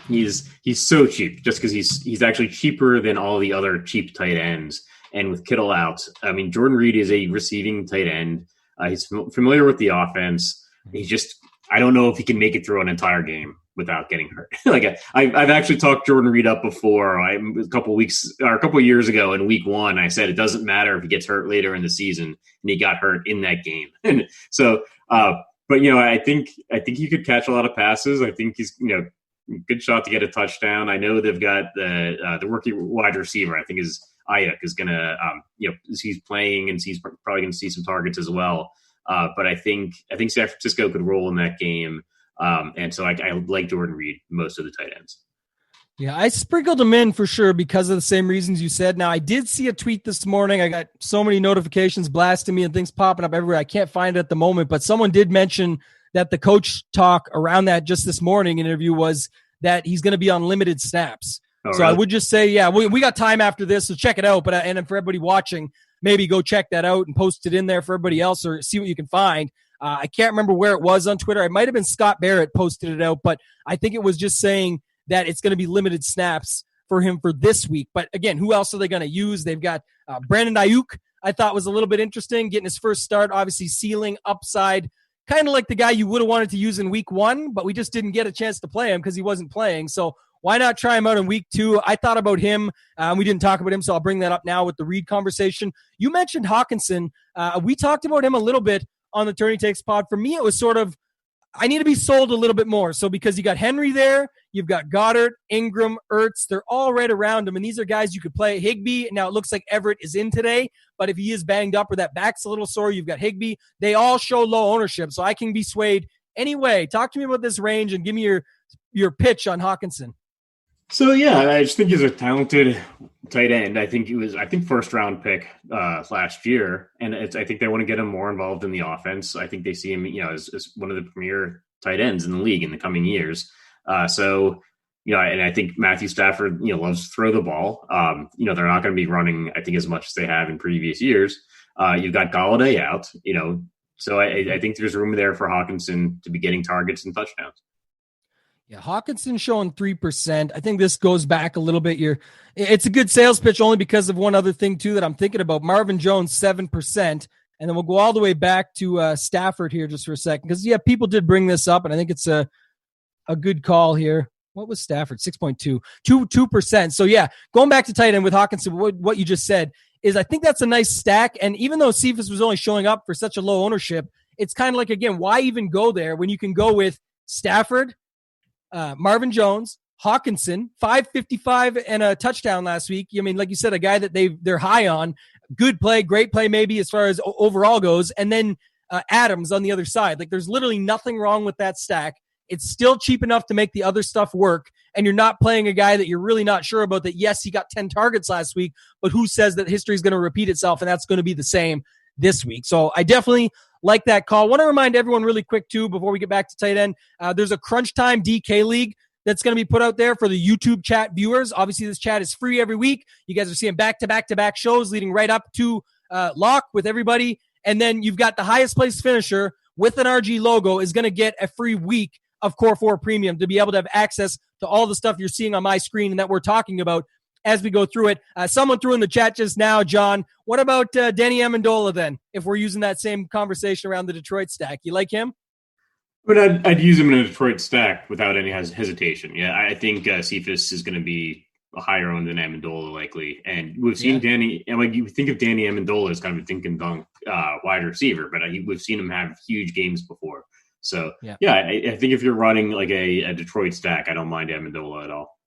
He's so cheap just because he's actually cheaper than all the other cheap tight ends. And with Kittle out, I mean, Jordan Reed is a receiving tight end. He's familiar with the offense. I don't know if he can make it through an entire game without getting hurt. I've actually talked Jordan Reed up before. A couple of years ago in week 1, I said it doesn't matter if he gets hurt later in the season, and he got hurt in that game. And so, but I think he could catch a lot of passes. I think he's good shot to get a touchdown. I know they've got the rookie wide receiver. I think is Ayuk is gonna he's playing and he's probably gonna see some targets as well. But I think San Francisco could roll in that game. And so I like Jordan Reed most of the tight ends. Yeah, I sprinkled them in for sure because of the same reasons you said. Now, I did see a tweet this morning. I got so many notifications blasting me and things popping up everywhere. I can't find it at the moment, but someone did mention that the coach talk around that just this morning interview was that he's going to be on limited snaps. Oh, so really? I would just say, yeah, we got time after this, so check it out. But and for everybody watching, maybe go check that out and post it in there for everybody else or see what you can find. I can't remember where it was on Twitter. It might have been Scott Barrett posted it out, but I think it was just saying that it's going to be limited snaps for him for this week. But again, who else are they going to use? They've got Brandon Ayuk, I thought was a little bit interesting, getting his first start, obviously ceiling, upside, kind of like the guy you would have wanted to use in week 1, but we just didn't get a chance to play him because he wasn't playing. So why not try him out in week 2? I thought about him. We didn't talk about him, so I'll bring that up now with the Reed conversation. You mentioned Hawkinson. We talked about him a little bit on the Tourney Takes pod. For me, it was sort of, I need to be sold a little bit more. So because you got Henry there, you've got Goddard, Ingram, Ertz, they're all right around him. And these are guys you could play. Higbee, now it looks like Everett is in today, but if he is banged up or that back's a little sore, you've got Higbee. They all show low ownership, so I can be swayed. Anyway, talk to me about this range and give me your pitch on Hawkinson. So yeah, I just think he's a talented tight end. I think first round pick last year, and I think they want to get him more involved in the offense. I think they see him, as one of the premier tight ends in the league in the coming years. And I think Matthew Stafford, loves to throw the ball. They're not going to be running, I think, as much as they have in previous years. You've got Galladay out, so I think there's room there for Hawkinson to be getting targets and touchdowns. Yeah, Hawkinson showing 3%. I think this goes back a little bit. It's a good sales pitch only because of one other thing, too, that I'm thinking about. Marvin Jones, 7%. And then we'll go all the way back to Stafford here just for a second. Because, yeah, people did bring this up, and I think it's a good call here. What was Stafford? 6.2. 2%. So, yeah, going back to tight end with Hawkinson, what you just said is I think that's a nice stack. And even though Cephas was only showing up for such a low ownership, it's kind of like, again, why even go there when you can go with Stafford, Marvin Jones, Hawkinson, 555 and a touchdown last week. I mean, like you said, a guy that they're high on. Good play, great play maybe as far as overall goes. And then Adams on the other side. Like there's literally nothing wrong with that stack. It's still cheap enough to make the other stuff work. And you're not playing a guy that you're really not sure about that. Yes, he got 10 targets last week, but who says that history is going to repeat itself and that's going to be the same this week? So I definitely like that call. Want to remind everyone really quick too, before we get back to tight end, there's a Crunch Time DK League that's going to be put out there for the YouTube chat viewers. Obviously, this chat is free every week. You guys are seeing back-to-back shows leading right up to lock with everybody. And then you've got the highest place finisher with an RG logo is going to get a free week of Core 4 Premium to be able to have access to all the stuff you're seeing on my screen and that we're talking about as we go through it. Someone threw in the chat just now, John, what about Danny Amendola then, if we're using that same conversation around the Detroit stack? You like him? But I'd use him in a Detroit stack without any hesitation. Yeah, I think Cephas is going to be a higher owned than Amendola likely. And we've seen Danny, and like you think of Danny Amendola as kind of a dink and dunk wide receiver, but we've seen him have huge games before. So, I think if you're running like a Detroit stack, I don't mind Amendola at all.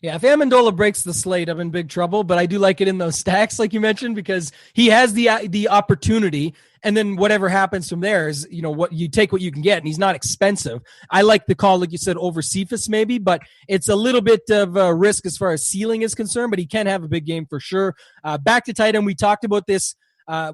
Yeah, if Amendola breaks the slate, I'm in big trouble, but I do like it in those stacks, like you mentioned, because he has the opportunity, and then whatever happens from there is, what you take what you can get, and he's not expensive. I like the call, like you said, over Cephas maybe, but it's a little bit of a risk as far as ceiling is concerned, but he can have a big game for sure. Back to tight end, we talked about this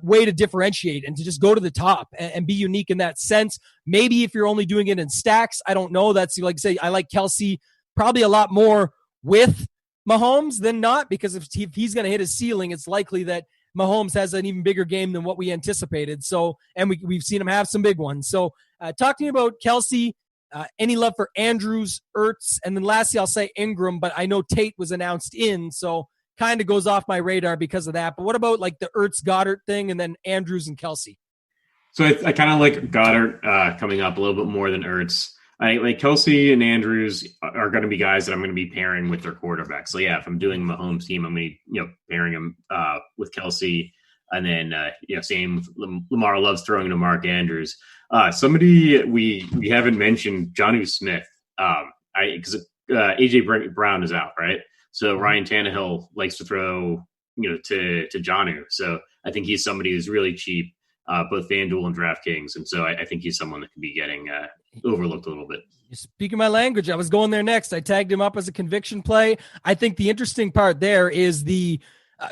way to differentiate and to just go to the top and be unique in that sense. Maybe if you're only doing it in stacks, I don't know. That's like say, I like Kelsey probably a lot more with Mahomes than not, because if he's going to hit his ceiling, it's likely that Mahomes has an even bigger game than what we anticipated. So, and we've seen him have some big ones. So talk to me about Kelsey, any love for Andrews, Ertz, and then lastly, I'll say Ingram, but I know Tate was announced in. So kind of goes off my radar because of that. But what about like the Ertz Goddard thing and then Andrews and Kelsey? So I kind of like Goddard coming up a little bit more than Ertz. I like Kelsey and Andrews are going to be guys that I'm going to be pairing with their quarterback. So yeah, if I'm doing Mahomes team, I'm going to pairing him with Kelsey, and then same with Lamar loves throwing to Mark Andrews. Somebody we haven't mentioned, Jonnu Smith. Because AJ Brown is out, right? So Ryan Tannehill likes to throw to Jonnu. So I think he's somebody who's really cheap. Both FanDuel and DraftKings. And so I think he's someone that could be getting overlooked a little bit. You're speaking my language. I was going there next. I tagged him up as a conviction play. I think the interesting part there is the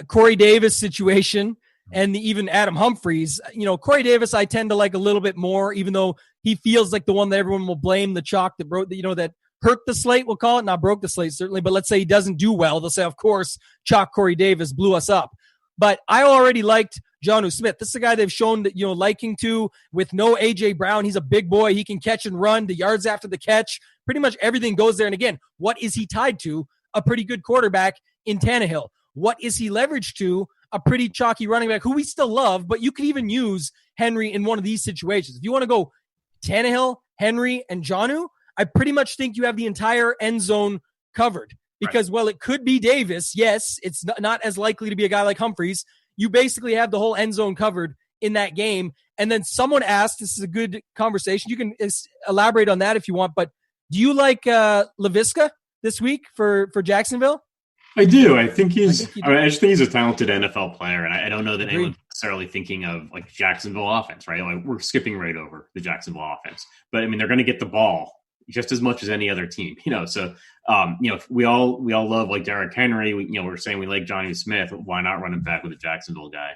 Corey Davis situation and even Adam Humphries. Corey Davis I tend to like a little bit more, even though he feels like the one that everyone will blame the chalk that broke, that hurt the slate, we'll call it. Not broke the slate, certainly. But let's say he doesn't do well. They'll say, of course, chalk Corey Davis blew us up. But I already liked Jonnu Smith. This is a guy they've shown that, liking to with no A.J. Brown. He's a big boy. He can catch and run. The yards after the catch, pretty much everything goes there. And again, what is he tied to? A pretty good quarterback in Tannehill. What is he leveraged to? A pretty chalky running back who we still love, but you could even use Henry in one of these situations. If you want to go Tannehill, Henry, and Jonnu, I pretty much think you have the entire end zone covered. Because, it could be Davis. Yes, it's not as likely to be a guy like Humphries. You basically have the whole end zone covered in that game. And then someone asked, this is a good conversation. You can elaborate on that if you want. But do you like Laviska this week for Jacksonville? I do. I think I just think he's a talented NFL player. And I don't know that anyone's necessarily thinking of like Jacksonville offense, right? Like we're skipping right over the Jacksonville offense. But, they're going to get the ball just as much as any other team, So, we all love like Derrick Henry. We're saying we like Jonnu Smith. Why not run him back with a Jacksonville guy?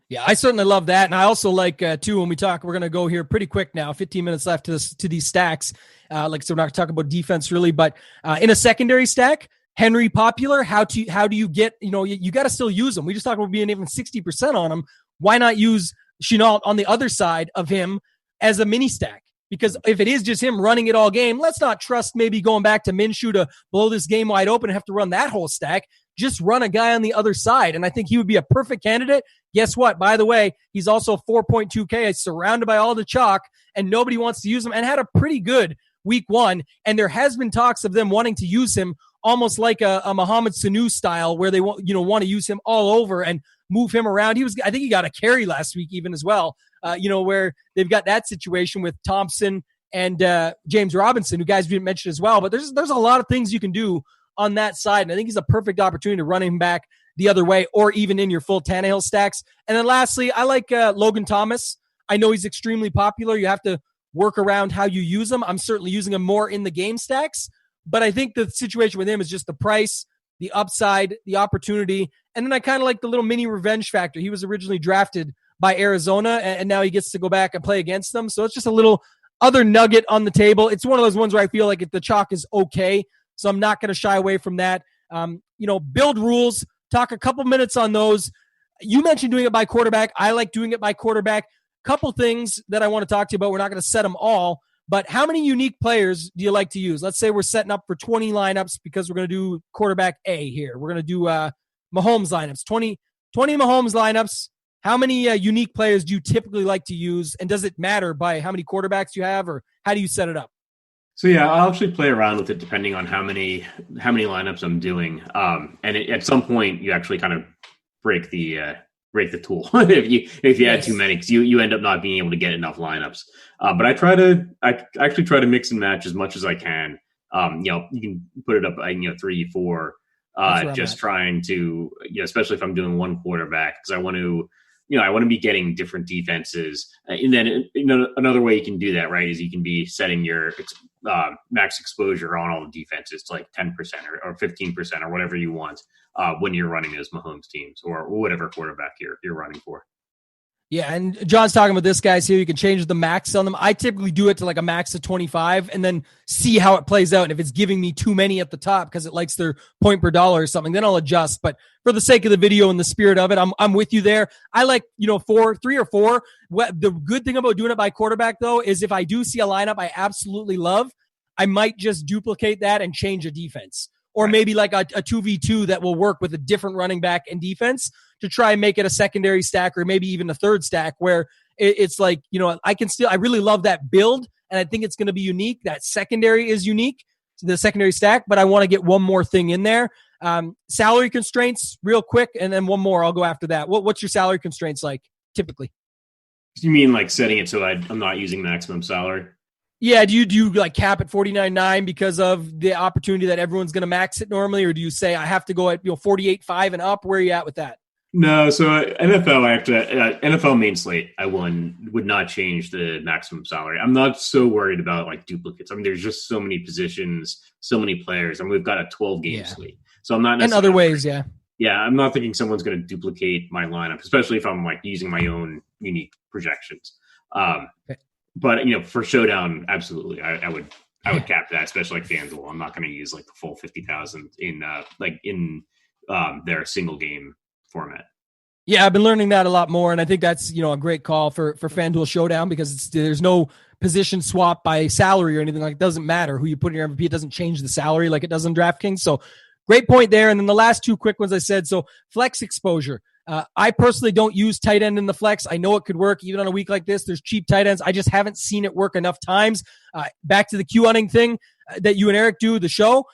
Yeah, I certainly love that, and I also like too. When we talk, we're going to go here pretty quick now. 15 minutes left to these stacks. So we're not going to talk about defense really, but in a secondary stack, Henry popular. How do you get? You got to still use him. We just talked about being even 60% on him. Why not use Shenault on the other side of him as a mini stack? Because if it is just him running it all game, let's not trust maybe going back to Minshew to blow this game wide open and have to run that whole stack. Just run a guy on the other side. And I think he would be a perfect candidate. Guess what? By the way, he's also 4.2K, surrounded by all the chalk, and nobody wants to use him, and had a pretty good week one. And there has been talks of them wanting to use him almost like a Mohamed Sanu style, where they want to use him all over and move him around. I think he got a carry last week even as well. Where they've got that situation with Thompson and James Robinson, who guys didn't mention as well. But there's a lot of things you can do on that side, and I think he's a perfect opportunity to run him back the other way, or even in your full Tannehill stacks. And then lastly, I like Logan Thomas. I know he's extremely popular. You have to work around how you use him. I'm certainly using him more in the game stacks, but I think the situation with him is just the price, the upside, the opportunity, and then I kind of like the little mini revenge factor. He was originally drafted by Arizona, and now he gets to go back and play against them. So it's just a little other nugget on the table. It's one of those ones where I feel like if the chalk is okay, so I'm not going to shy away from that. Build rules, talk a couple minutes on those. You mentioned doing it by quarterback. I like doing it by quarterback. Couple things that I want to talk to you about. We're not going to set them all, but how many unique players do you like to use? Let's say we're setting up for 20 lineups because we're going to do quarterback A here. We're going to do Mahomes lineups, 20 Mahomes lineups. How many unique players do you typically like to use, and does it matter by how many quarterbacks you have, or how do you set it up? So yeah, I'll actually play around with it depending on how many lineups I'm doing. At some point, you actually kind of break the tool if you add too many, because you end up not being able to get enough lineups. But I actually try to mix and match as much as I can. You can put it up 3, 4. Just trying to, especially if I'm doing one quarterback, because I want to be getting different defenses. And then another way you can do that, right, is you can be setting your max exposure on all the defenses to like 10% or 15% or whatever you want when you're running those Mahomes teams or whatever quarterback you're running for. Yeah, and John's talking about this, guys, here. You can change the max on them. I typically do it to like a max of 25 and then see how it plays out. And if it's giving me too many at the top because it likes their point per dollar or something, then I'll adjust. But for the sake of the video and the spirit of it, I'm with you there. I like, 3 or 4. The good thing about doing it by quarterback, though, is if I do see a lineup I absolutely love, I might just duplicate that and change a defense. or maybe like a 2v2 that will work with a different running back and defense to try and make it a secondary stack or maybe even a third stack where it's like, I really love that build, and I think it's going to be unique. That secondary is unique, the secondary stack, but I want to get one more thing in there. Salary constraints real quick, and then one more. I'll go after that. What's your salary constraints like typically? You mean like setting it so I'm not using maximum salary? Yeah. Do you like cap at 49.9 because of the opportunity that everyone's going to max it normally, or do you say I have to go at 48.5 and up? Where are you at with that? No, so NFL main slate, I would not change the maximum salary. I'm not so worried about like duplicates. I mean, there's just so many positions, so many players, and we've got a 12-game slate. So I'm not necessarily in other ways, yeah. Yeah, I'm not thinking someone's going to duplicate my lineup, especially if I'm like using my own unique projections. But for showdown, absolutely, I would cap that, especially like FanDuel. I'm not going to use like the full 50,000 in their single game format. Yeah, I've been learning that a lot more, and I think that's a great call for FanDuel Showdown because there's no position swap by salary or anything. Like, it doesn't matter who you put in your MVP. It doesn't change the salary like it does in DraftKings. So great point there. And then the last two quick ones I said. So flex exposure. I personally don't use tight end in the flex. I know it could work even on a week like this. There's cheap tight ends. I just haven't seen it work enough times. Back to the Q-hunting thing that you and Eric do, the show.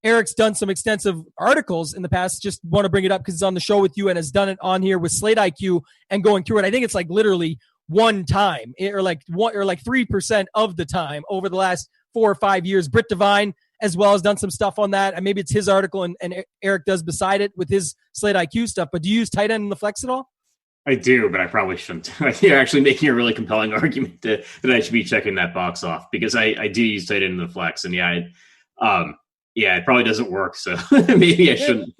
Eric's done some extensive articles in the past. Just want to bring it up because it's on the show with you and has done it on here with Slate IQ and going through it. I think it's like literally one time or like 3% of the time over the last 4 or 5 years. Britt Devine as well has done some stuff on that. And maybe it's his article and Eric does beside it with his Slate IQ stuff. But do you use tight end in the flex at all? I do, but I probably shouldn't. You're actually making a really compelling argument that I should be checking that box off because I do use tight end in the flex. And it probably doesn't work, so maybe I shouldn't.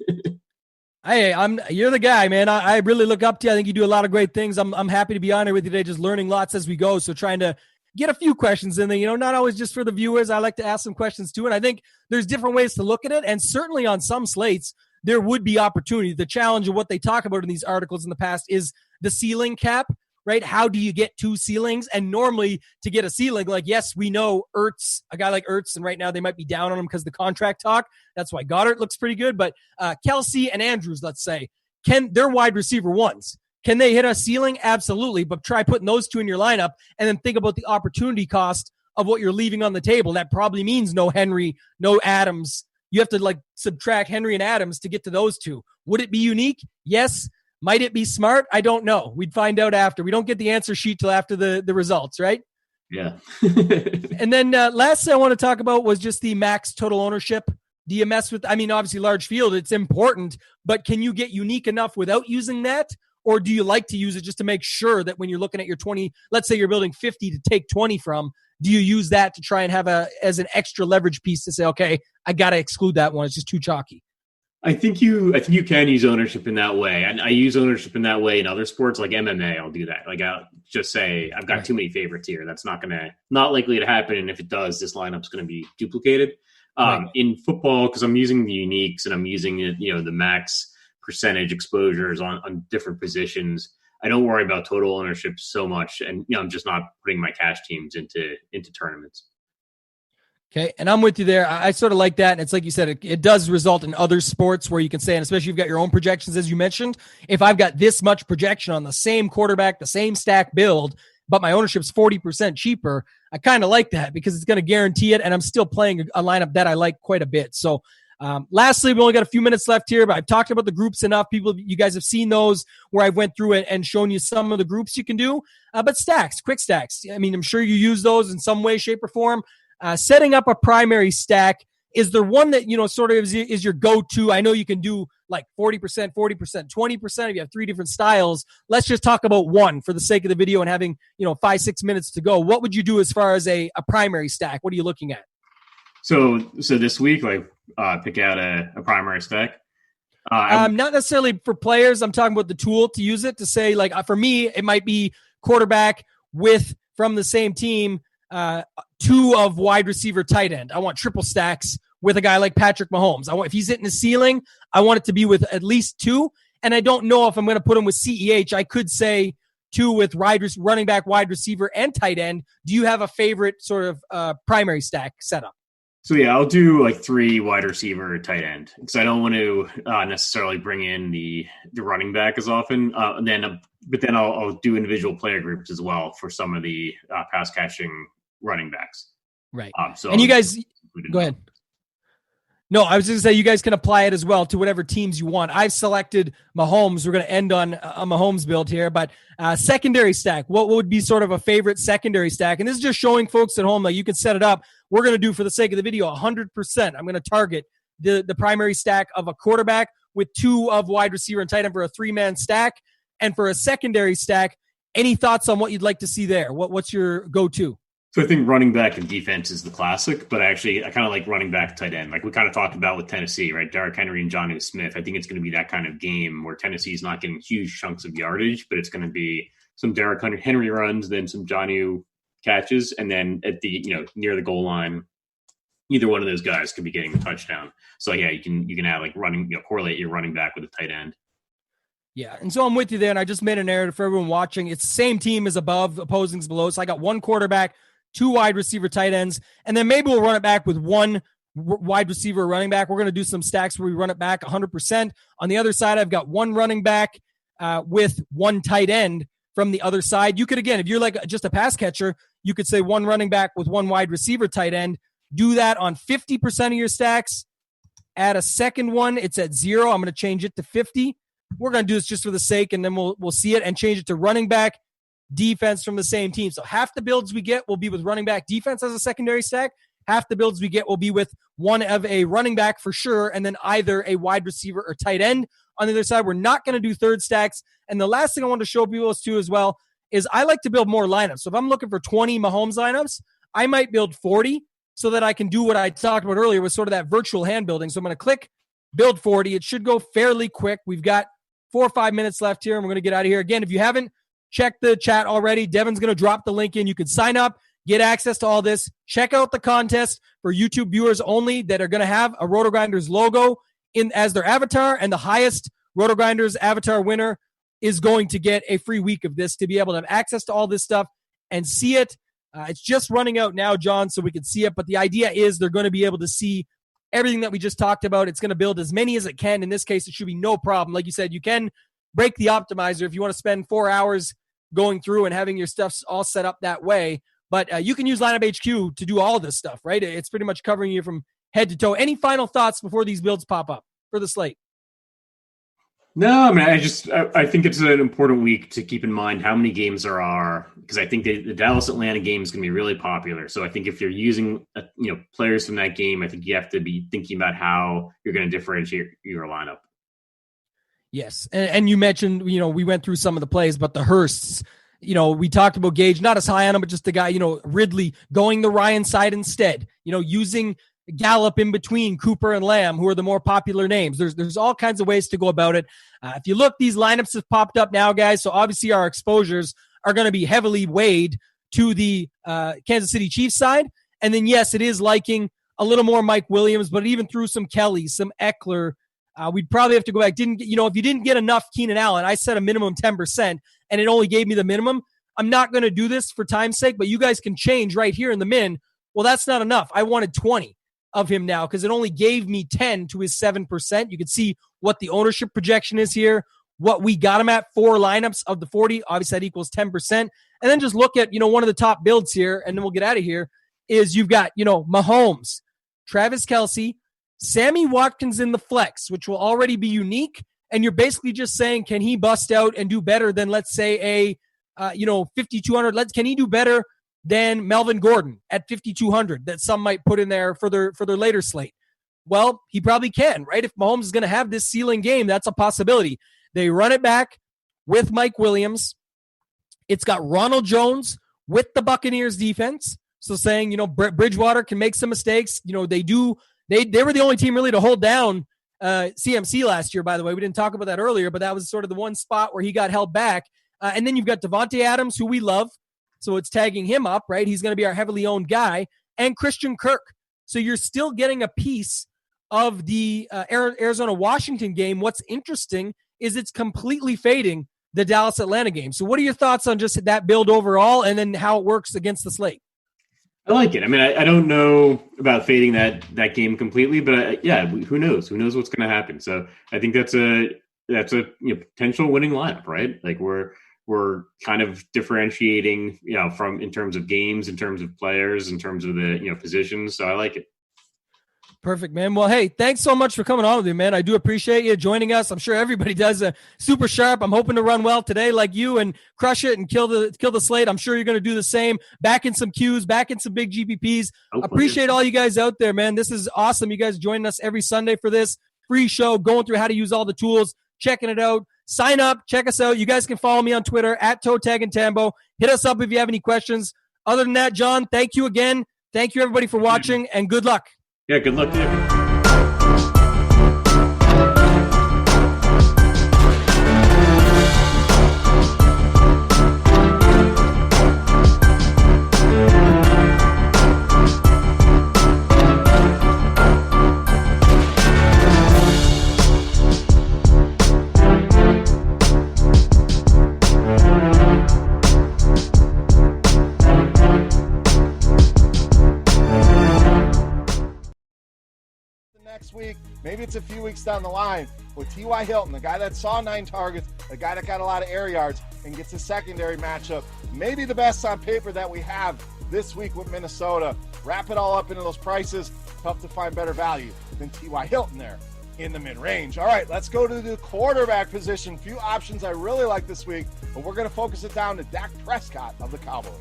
You're the guy, man. I really look up to you. I think you do a lot of great things. I'm happy to be on here with you today, just learning lots as we go. So trying to get a few questions in there, not always just for the viewers. I like to ask some questions too. And I think there's different ways to look at it. And certainly on some slates, there would be opportunity. The challenge of what they talk about in these articles in the past is the ceiling cap. Right? How do you get 2 ceilings? And normally to get a ceiling, like, yes, we know Ertz, a guy like Ertz, and right now they might be down on him because the contract talk. That's why Goddard looks pretty good. But Kelsey and Andrews, let's say, they're wide receiver ones. Can they hit a ceiling? Absolutely. But try putting those 2 in your lineup and then think about the opportunity cost of what you're leaving on the table. That probably means no Henry, no Adams. You have to subtract Henry and Adams to get to those 2. Would it be unique? Yes. Might it be smart? I don't know. We'd find out after. We don't get the answer sheet till after the results, right? Yeah. And then last thing I want to talk about was just the max total ownership. Do you mess with, obviously large field, it's important, but can you get unique enough without using that? Or do you like to use it just to make sure that when you're looking at your 20, let's say you're building 50 to take 20 from, do you use that to try and have as an extra leverage piece to say, okay, I got to exclude that one. It's just too chalky. I think you can use ownership in that way. And I use ownership in that way in other sports like MMA. I'll do that. Like I'll just say I've got too many favorites here. That's not likely to happen. And if it does, this lineup's going to be duplicated. In football, because I'm using the uniques and I'm using the max percentage exposures on different positions. I don't worry about total ownership so much, and I'm just not putting my cash teams into tournaments. Okay, and I'm with you there. I sort of like that. And it's like you said, it does result in other sports where you can say, and especially if you've got your own projections, as you mentioned, if I've got this much projection on the same quarterback, the same stack build, but my ownership's 40% cheaper, I kind of like that because it's going to guarantee it. And I'm still playing a lineup that I like quite a bit. So lastly, we only got a few minutes left here, but I've talked about the groups enough. You guys have seen those where I went through it and shown you some of the groups you can do. But stacks, quick stacks. I'm sure you use those in some way, shape, or form. Setting up a primary stack, is there one that, sort of is your go-to? I know you can do like 40%, 20%, if you have 3 different styles. Let's just talk about one for the sake of the video and having, 5-6 minutes to go. What would you do as far as a primary stack? What are you looking at? So this week, pick out a primary stack? Not necessarily for players. I'm talking about the tool to use it to say, for me, it might be quarterback from the same team, 2 of wide receiver tight end. I want triple stacks with a guy like Patrick Mahomes. If he's hitting the ceiling, I want it to be with at least 2. And I don't know if I'm going to put him with CEH. I could say 2 with running back, wide receiver, and tight end. Do you have a favorite sort of primary stack setup? So yeah, I'll do like 3 wide receiver, tight end, because I don't want to necessarily bring in the running back as often. But then I'll do individual player groups as well for some of the pass catching running backs. Right. So and you guys, go ahead. No, I was just going to say you guys can apply it as well to whatever teams you want. I've selected Mahomes. We're going to end on a Mahomes build here, but secondary stack. What would be sort of a favorite secondary stack? And this is just showing folks at home that you can set it up. We're going to do, for the sake of the video, 100%. I'm going to target the primary stack of a quarterback with 2 of wide receiver and tight end for a 3-man stack. And for a secondary stack, any thoughts on what you'd like to see there? What's your go-to? So I think running back and defense is the classic, but I kind of like running back tight end. Like we kind of talked about with Tennessee, right? Derrick Henry and Jonnu Smith. I think it's going to be that kind of game where Tennessee's not getting huge chunks of yardage, but it's going to be some Derrick Henry runs, then some Jonnu catches, and then at the near the goal line, either one of those guys could be getting the touchdown. So yeah, you can add like running, correlate your running back with a tight end. Yeah, and so I'm with you there, and I just made a narrative for everyone watching. It's the same team as above, opposing's below. So I got 1 quarterback, 2 wide receiver tight ends, and then maybe we'll run it back with 1 wide receiver running back. We're going to do some stacks where we run it back 100%. On the other side, I've got 1 running back with 1 tight end from the other side. You could, again, if you're like just a pass catcher, you could say 1 running back with 1 wide receiver tight end. Do that on 50% of your stacks. Add a second one. It's at 0. I'm going to change it to 50. We're going to do this just for the sake, and then we'll see it and change it to running back, defense from the same team. So half the builds we get will be with running back, defense as a secondary stack. Half the builds we get will be with 1 of a running back for sure, and then either a wide receiver or tight end. On the other side, we're not going to do third stacks. And the last thing I want to show people too as well is I like to build more lineups. So if I'm looking for 20 Mahomes lineups, I might build 40 so that I can do what I talked about earlier with sort of that virtual hand building. So I'm going to click build 40. It should go fairly quick. We've got 4 or 5 minutes left here, and we're going to get out of here. Again, if you haven't checked the chat already, Devin's going to drop the link in. You can sign up, get access to all this. Check out the contest for YouTube viewers only that are going to have a RotoGrinders logo as their avatar, and the highest RotoGrinders avatar winner is going to get a free week of this to be able to have access to all this stuff and see it. It's just running out now, John, so we can see it, but the idea is they're going to be able to see everything that we just talked about. It's going to build as many as it can. In this case, it should be no problem. Like you said, you can break the optimizer if you want to spend 4 hours going through and having your stuff all set up that way. But you can use Lineup HQ to do all this stuff, right? It's pretty much covering you from head to toe. Any final thoughts before these builds pop up for the slate? No, I mean, I think it's an important week to keep in mind how many games there are, because I think the Dallas-Atlanta game is going to be really popular. So I think if you're using players from that game, I think you have to be thinking about how you're going to differentiate your lineup. Yes, and you mentioned, we went through some of the plays, but the Hursts, we talked about Gage, not as high on him, but just the guy, Ridley going the Ryan side instead, using Gallup in between Cooper and Lamb, who are the more popular names. There's all kinds of ways to go about it. If you look, these lineups have popped up now, guys. So obviously our exposures are going to be heavily weighed to the Kansas City Chiefs side. And then, yes, it is liking a little more Mike Williams, but even through some Kelly, some Eckler, we'd probably have to go back. If you didn't get enough Keenan Allen, I set a minimum 10%, and it only gave me the minimum. I'm not going to do this for time's sake, but you guys can change right here in the min. Well, that's not enough. I wanted 20 of him now because it only gave me 10 to his 7%. You can see what the ownership projection is here, what we got him at, 4 lineups of the 40. Obviously, that equals 10%. And then just look at, one of the top builds here, and then we'll get out of here, is you've got, Mahomes, Travis Kelce, Sammy Watkins in the flex, which will already be unique. And you're basically just saying, can he bust out and do better than, let's say, a 5,200? Can he do better than Melvin Gordon at 5,200 that some might put in there for their later slate? Well, he probably can, right? If Mahomes is going to have this ceiling game, that's a possibility. They run it back with Mike Williams. It's got Ronald Jones with the Buccaneers defense. So saying, Bridgewater can make some mistakes. They were the only team really to hold down CMC last year, by the way. We didn't talk about that earlier, but that was sort of the one spot where he got held back. And then you've got Devontae Adams, who we love. So it's tagging him up, right? He's going to be our heavily owned guy. And Christian Kirk. So you're still getting a piece of the Arizona-Washington game. What's interesting is it's completely fading the Dallas-Atlanta game. So what are your thoughts on just that build overall and then how it works against the slate? I like it. I mean, I don't know about fading that game completely, but who knows? Who knows what's going to happen? So I think that's a potential winning lineup, right? Like we're kind of differentiating, from in terms of games, in terms of players, in terms of the positions. So I like it. Perfect, man. Well, hey, thanks so much for coming on with me, man. I do appreciate you joining us. I'm sure everybody does. Super sharp. I'm hoping to run well today like you and crush it and kill the slate. I'm sure you're going to do the same. Back in some Qs, back in some big GPPs. Appreciate all you guys out there, man. This is awesome. You guys joining us every Sunday for this free show, going through how to use all the tools, checking it out. Sign up. Check us out. You guys can follow me on Twitter at @ToeTagAndTambo. Hit us up if you have any questions. Other than that, John, thank you again. Thank you, everybody, for watching, and good luck. Yeah, good luck to you. Next week, maybe it's a few weeks down the line with T.Y. Hilton, the guy that saw 9 targets, the guy that got a lot of air yards and gets a secondary matchup. Maybe the best on paper that we have this week with Minnesota. Wrap it all up into those prices. Tough to find better value than T.Y. Hilton there in the mid-range. All right, let's go to the quarterback position. Few options I really like this week, but we're going to focus it down to Dak Prescott of the Cowboys.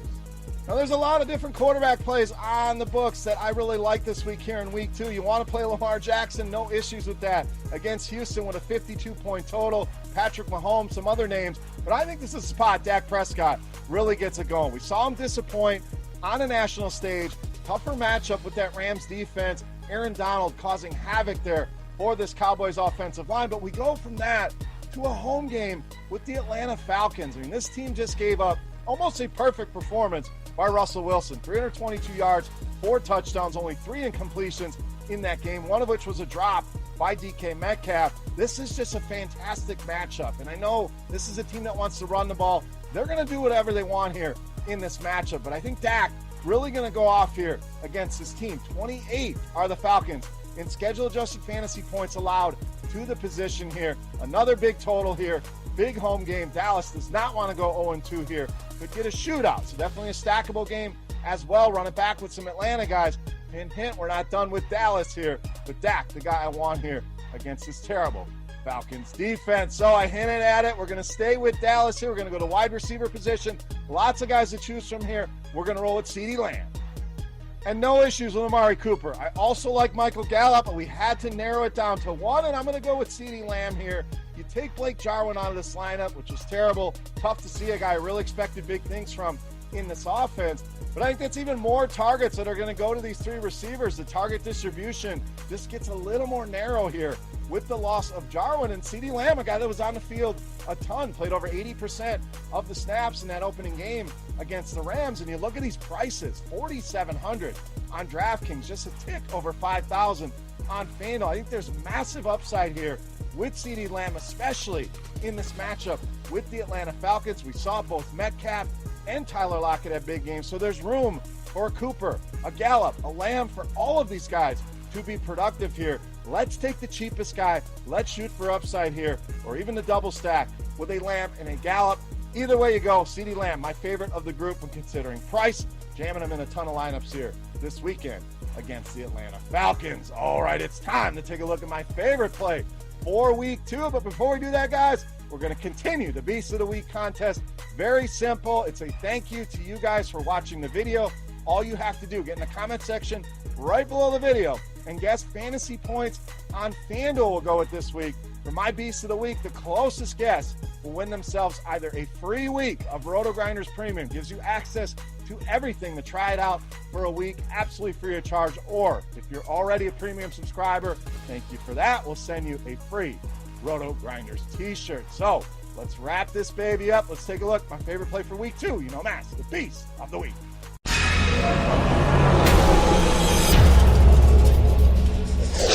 Now, there's a lot of different quarterback plays on the books that I really like this week here in week 2. You want to play Lamar Jackson, no issues with that. Against Houston with a 52-point total, Patrick Mahomes, some other names. But I think this is a spot Dak Prescott really gets it going. We saw him disappoint on a national stage. Tougher matchup with that Rams defense. Aaron Donald causing havoc there for this Cowboys offensive line. But we go from that to a home game with the Atlanta Falcons. I mean, this team just gave up almost a perfect performance by Russell Wilson. 322 yards, 4 touchdowns, only 3 incompletions in that game, one of which was a drop by DK Metcalf. This is just a fantastic matchup. And I know this is a team that wants to run the ball. They're going to do whatever they want here in this matchup. But I think Dak really going to go off here against this team. 28 are the Falcons in schedule-adjusted fantasy points allowed to the position here. Another big total here. Big home game. Dallas does not want to go 0-2 here. Could get a shootout. So definitely a stackable game as well. Run it back with some Atlanta guys. Hint, we're not done with Dallas here. But Dak, the guy I want here against this terrible Falcons defense. So I hinted at it. We're going to stay with Dallas here. We're going to go to wide receiver position. Lots of guys to choose from here. We're going to roll with CeeDee Lamb. And no issues with Amari Cooper. I also like Michael Gallup, but we had to narrow it down to one, and I'm going to go with CeeDee Lamb here. You take Blake Jarwin out of this lineup, which is terrible. Tough to see a guy I really expected big things from in this offense. But I think that's even more targets that are going to go to these 3 receivers. The target distribution just gets a little more narrow here with the loss of Jarwin. And CeeDee Lamb, a guy that was on the field a ton, played over 80% of the snaps in that opening game against the Rams. And you look at these prices, $4,700 on DraftKings, just a tick over $5,000 on FanDuel. I think there's massive upside here with CeeDee Lamb, especially in this matchup with the Atlanta Falcons. We saw both Metcalf and Tyler Lockett have big games, so there's room for a Cooper, a Gallup, a Lamb, for all of these guys to be productive here. Let's take the cheapest guy. Let's shoot for upside here, or even the double stack with a Lamb and a Gallup. Either way you go, CeeDee Lamb, my favorite of the group when considering price. Jamming him in a ton of lineups here this weekend against the Atlanta Falcons. All right, it's time to take a look at my favorite play for week 2. But before we do that, guys, we're going to continue the Beast of the Week contest. Very simple. It's a thank you to you guys for watching the video. All you have to do, get in the comment section right below the video and guess fantasy points on FanDuel will go with this week. For my Beast of the Week, the closest guess will win themselves either a free week of RotoGrinders Premium, gives you access to everything to try it out for a week, absolutely free of charge, or if you're already a premium subscriber, thank you for that, we'll send you a free RotoGrinders t-shirt. So let's wrap this baby up. Let's take a look. My favorite play for week 2, you know, Mass, the Beast of the Week.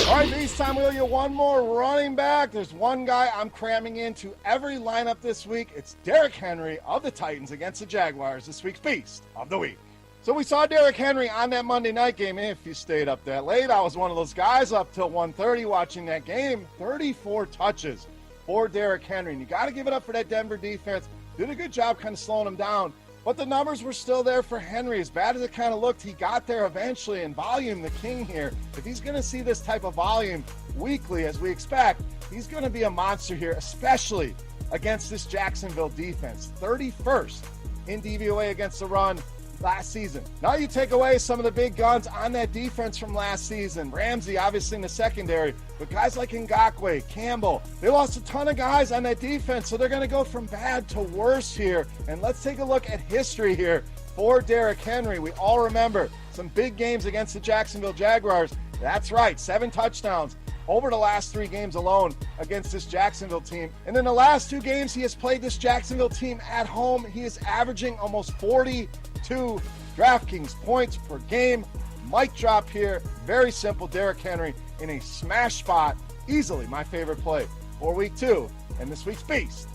All right, this time we'll get one more running back. There's one guy I'm cramming into every lineup this week. It's Derrick Henry of the Titans against the Jaguars, this week's Beast of the Week. So we saw Derrick Henry on that Monday night game. If you stayed up that late, I was one of those guys up till 1:30 watching that game. 34 touches for Derrick Henry. And you got to give it up for that Denver defense. Did a good job kind of slowing him down. But the numbers were still there for Henry. As bad as it kind of looked, he got there eventually. And volume, the king here. If he's going to see this type of volume weekly, as we expect, he's going to be a monster here, especially against this Jacksonville defense. 31st in DVOA against the run last season. Now you take away some of the big guns on that defense from last season. Ramsey, obviously, in the secondary, but guys like Ngakoue, Campbell, they lost a ton of guys on that defense, so they're going to go from bad to worse here. And let's take a look at history here for Derrick Henry. We all remember some big games against the Jacksonville Jaguars. That's right, 7 touchdowns over the last 3 games alone against this Jacksonville team. And in the last 2 games he has played this Jacksonville team at home, he is averaging almost 42 DraftKings points per game. Mic drop here. Very simple. Derrick Henry in a smash spot. Easily my favorite play for week 2 and this week's Beast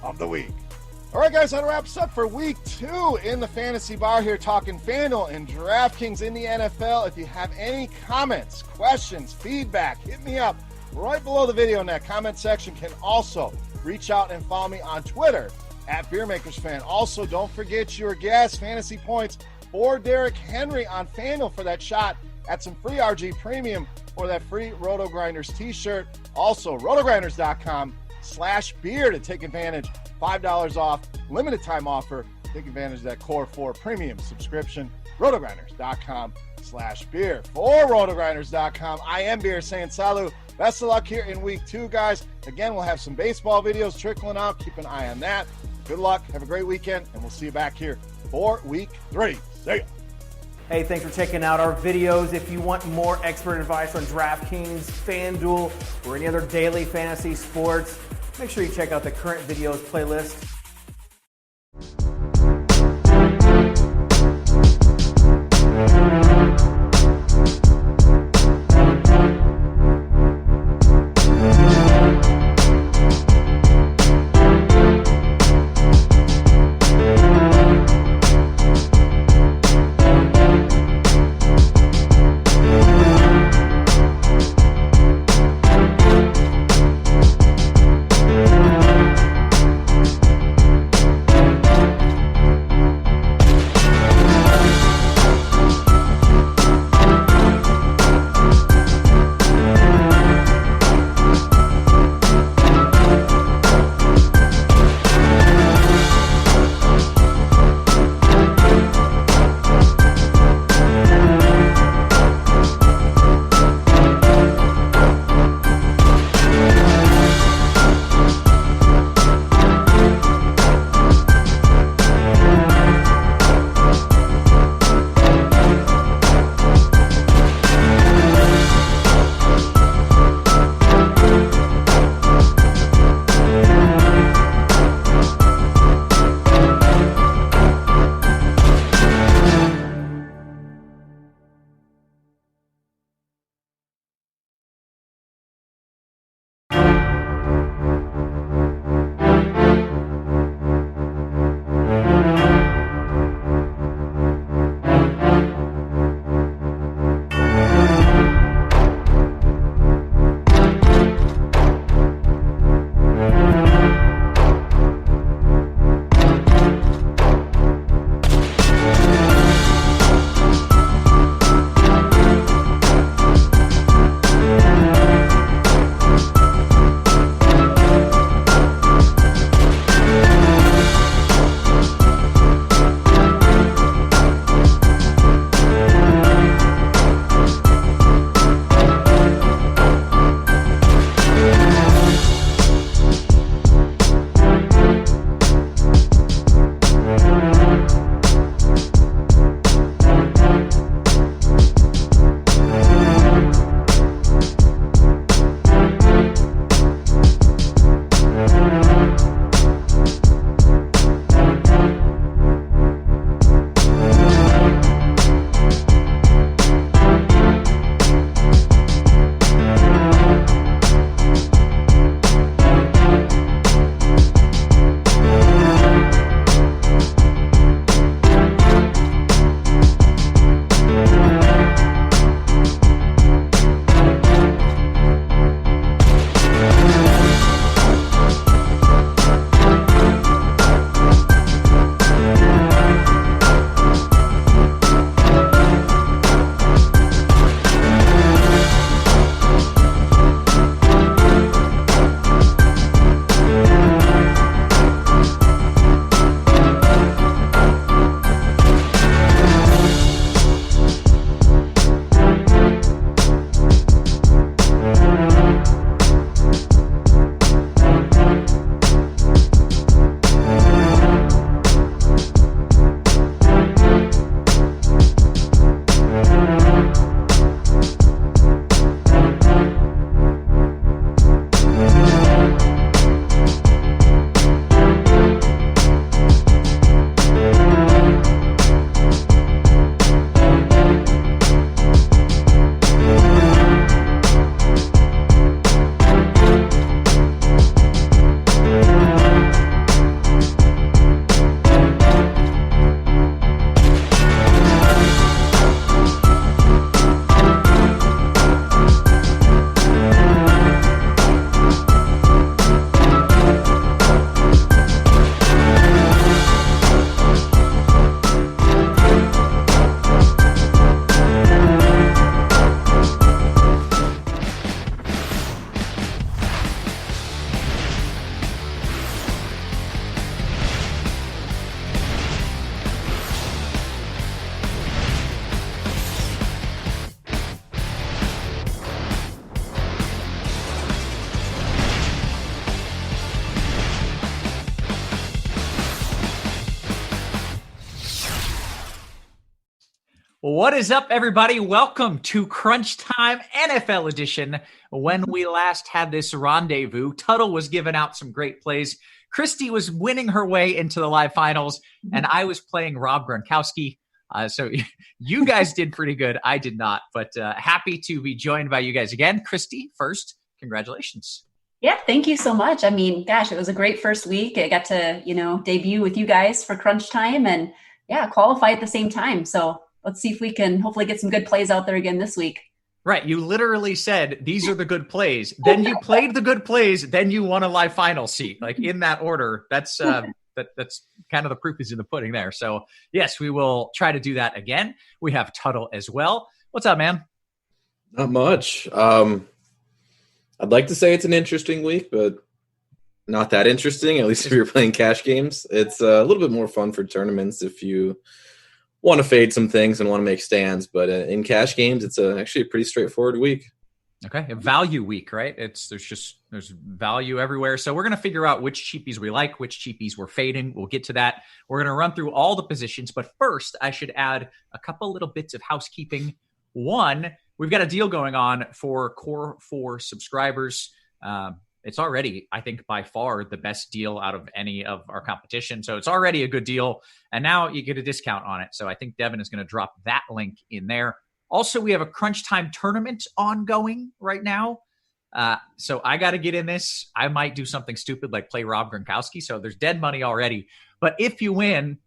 of the Week. All right, guys, that wraps up for week 2 in the Fantasy Bar here, talking FanDuel and DraftKings in the NFL. If you have any comments, questions, feedback, hit me up right below the video in that comment section. Can also reach out and follow me on Twitter at BeerMakersFan. Also, don't forget your gas fantasy points for Derrick Henry on FanDuel for that shot at some free RG Premium or that free RotoGrinders t-shirt. Also, rotogrinders.com/beer to take advantage. $5 off, limited time offer. Take advantage of that Core 4 premium subscription. rotogrinders.com/beer. For rotogrinders.com, I am Beer saying salut. Best of luck here in week 2, guys. Again, we'll have some baseball videos trickling out. Keep an eye on that. Good luck. Have a great weekend, and we'll see you back here for week 3. See ya. Hey, thanks for checking out our videos. If you want more expert advice on DraftKings, FanDuel, or any other daily fantasy sports, make sure you check out the current videos playlist. What is up, everybody? Welcome to Crunch Time NFL Edition. When we last had this rendezvous, Tuttle was giving out some great plays. Christy was winning her way into the live finals, and I was playing Rob Gronkowski. So you guys did pretty good. I did not, but happy to be joined by you guys again. Christy, first, congratulations. Yeah, thank you so much. I mean, gosh, it was a great first week. I got to, debut with you guys for Crunch Time and qualify at the same time. So let's see if we can hopefully get some good plays out there again this week. Right. You literally said, these are the good plays. Then you played the good plays. Then you won a live final seat, like in that order. That's that's kind of the proof is in the pudding there. So yes, we will try to do that again. We have Tuttle as well. What's up, man? Not much. I'd like to say it's an interesting week, but not that interesting, at least if you're playing cash games. It's a little bit more fun for tournaments if you want to fade some things and want to make stands. But in cash games, it's actually a pretty straightforward week. Okay, a value week, right? There's value everywhere. So we're going to figure out which cheapies we like, which cheapies we're fading. We'll get to that. We're going to run through all the positions. But first, I should add a couple little bits of housekeeping. One, we've got a deal going on for Core 4 subscribers. It's already, I think, by far the best deal out of any of our competition. So it's already a good deal. And now you get a discount on it. So I think Devin is going to drop that link in there. Also, we have a Crunch Time tournament ongoing right now. So I got to get in this. I might do something stupid like play Rob Gronkowski. So there's dead money already. But if you win,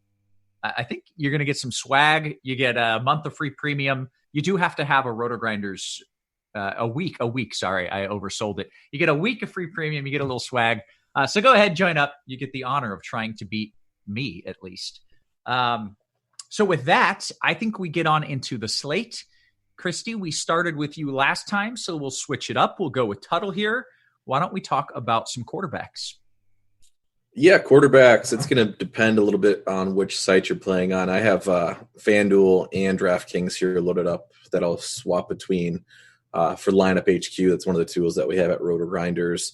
I think you're going to get some swag. You get a month of free premium. You do have to have a RotoGrinders a week. Sorry, I oversold it. You get a week of free premium. You get a little swag. So go ahead, join up. You get the honor of trying to beat me at least. So with that, I think we get on into the slate. Christy, we started with you last time, so we'll switch it up. We'll go with Tuttle here. Why don't we talk about some quarterbacks? Yeah, quarterbacks. It's going to depend a little bit on which site you're playing on. I have FanDuel and DraftKings here loaded up that I'll swap between for Lineup HQ. That's one of the tools that we have at RotoGrinders.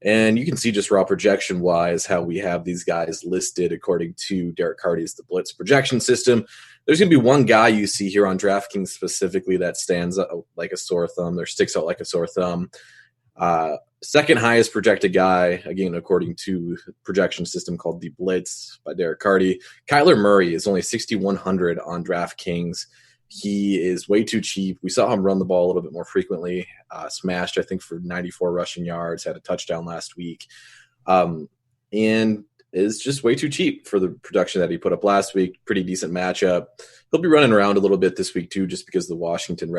And you can see just raw projection-wise how we have these guys listed according to Derek Carty's The Blitz projection system. There's going to be one guy you see here on DraftKings specifically that stands out like a sore thumb or sticks out like a sore thumb. Second highest projected guy, again, according to projection system called The Blitz by Derek Carty. Kyler Murray is only 6,100 on DraftKings. He is way too cheap. We saw him run the ball a little bit more frequently. Smashed, I think, for 94 rushing yards, had a touchdown last week. And is just way too cheap for the production that he put up last week. Pretty decent matchup. He'll be running around a little bit this week too, just because the Washington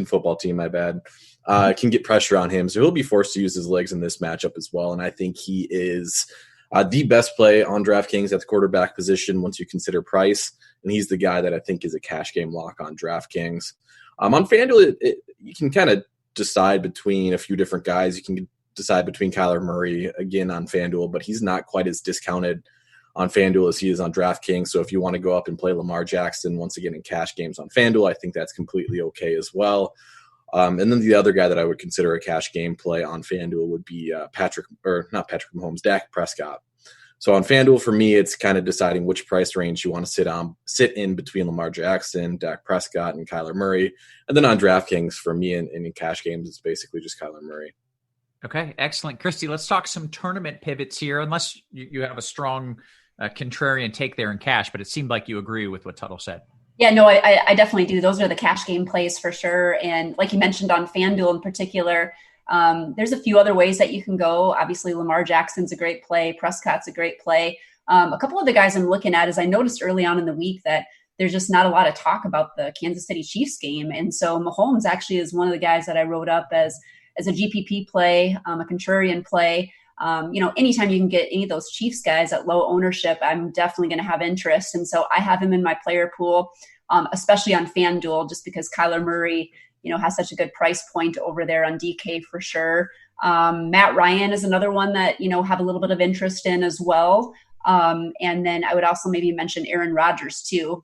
football team, can get pressure on him. So he'll be forced to use his legs in this matchup as well. And I think he is the best play on DraftKings at the quarterback position once you consider price. And he's the guy that I think is a cash game lock on DraftKings. On FanDuel, you can kind of decide between a few different guys. You can decide between Kyler Murray, again, on FanDuel, but he's not quite as discounted on FanDuel as he is on DraftKings. So if you want to go up and play Lamar Jackson once again in cash games on FanDuel, I think that's completely okay as well. And then the other guy that I would consider a cash game play on FanDuel would be Dak Prescott. So on FanDuel, for me, it's kind of deciding which price range you want to sit in between Lamar Jackson, Dak Prescott, and Kyler Murray. And then on DraftKings, for me, in cash games, it's basically just Kyler Murray. Okay, excellent. Christy, let's talk some tournament pivots here, unless you have a strong contrarian take there in cash, but it seemed like you agree with what Tuttle said. Yeah, no, I definitely do. Those are the cash game plays for sure. And like you mentioned on FanDuel in particular, there's a few other ways that you can go. Obviously, Lamar Jackson's a great play. Prescott's a great play. A couple of the guys I'm looking at is I noticed early on in the week that there's just not a lot of talk about the Kansas City Chiefs game. And so Mahomes actually is one of the guys that I wrote up as a GPP play, a contrarian play. Anytime you can get any of those Chiefs guys at low ownership, I'm definitely going to have interest. And so I have him in my player pool, especially on FanDuel, just because Kyler Murray, has such a good price point over there on DK for sure. Matt Ryan is another one that, have a little bit of interest in as well. And then I would also maybe mention Aaron Rodgers too.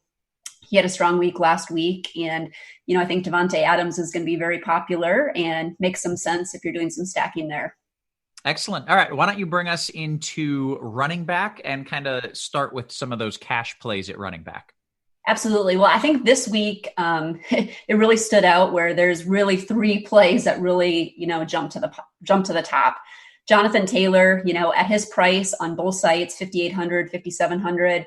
He had a strong week last week. And, I think Devontae Adams is going to be very popular and makes some sense if you're doing some stacking there. Excellent. All right. Why don't you bring us into running back and kind of start with some of those cash plays at running back? Absolutely. Well, I think this week it really stood out where there's really 3 plays that really, jump to the top. Jonathan Taylor, at his price on both sites, 5,800, 5,700,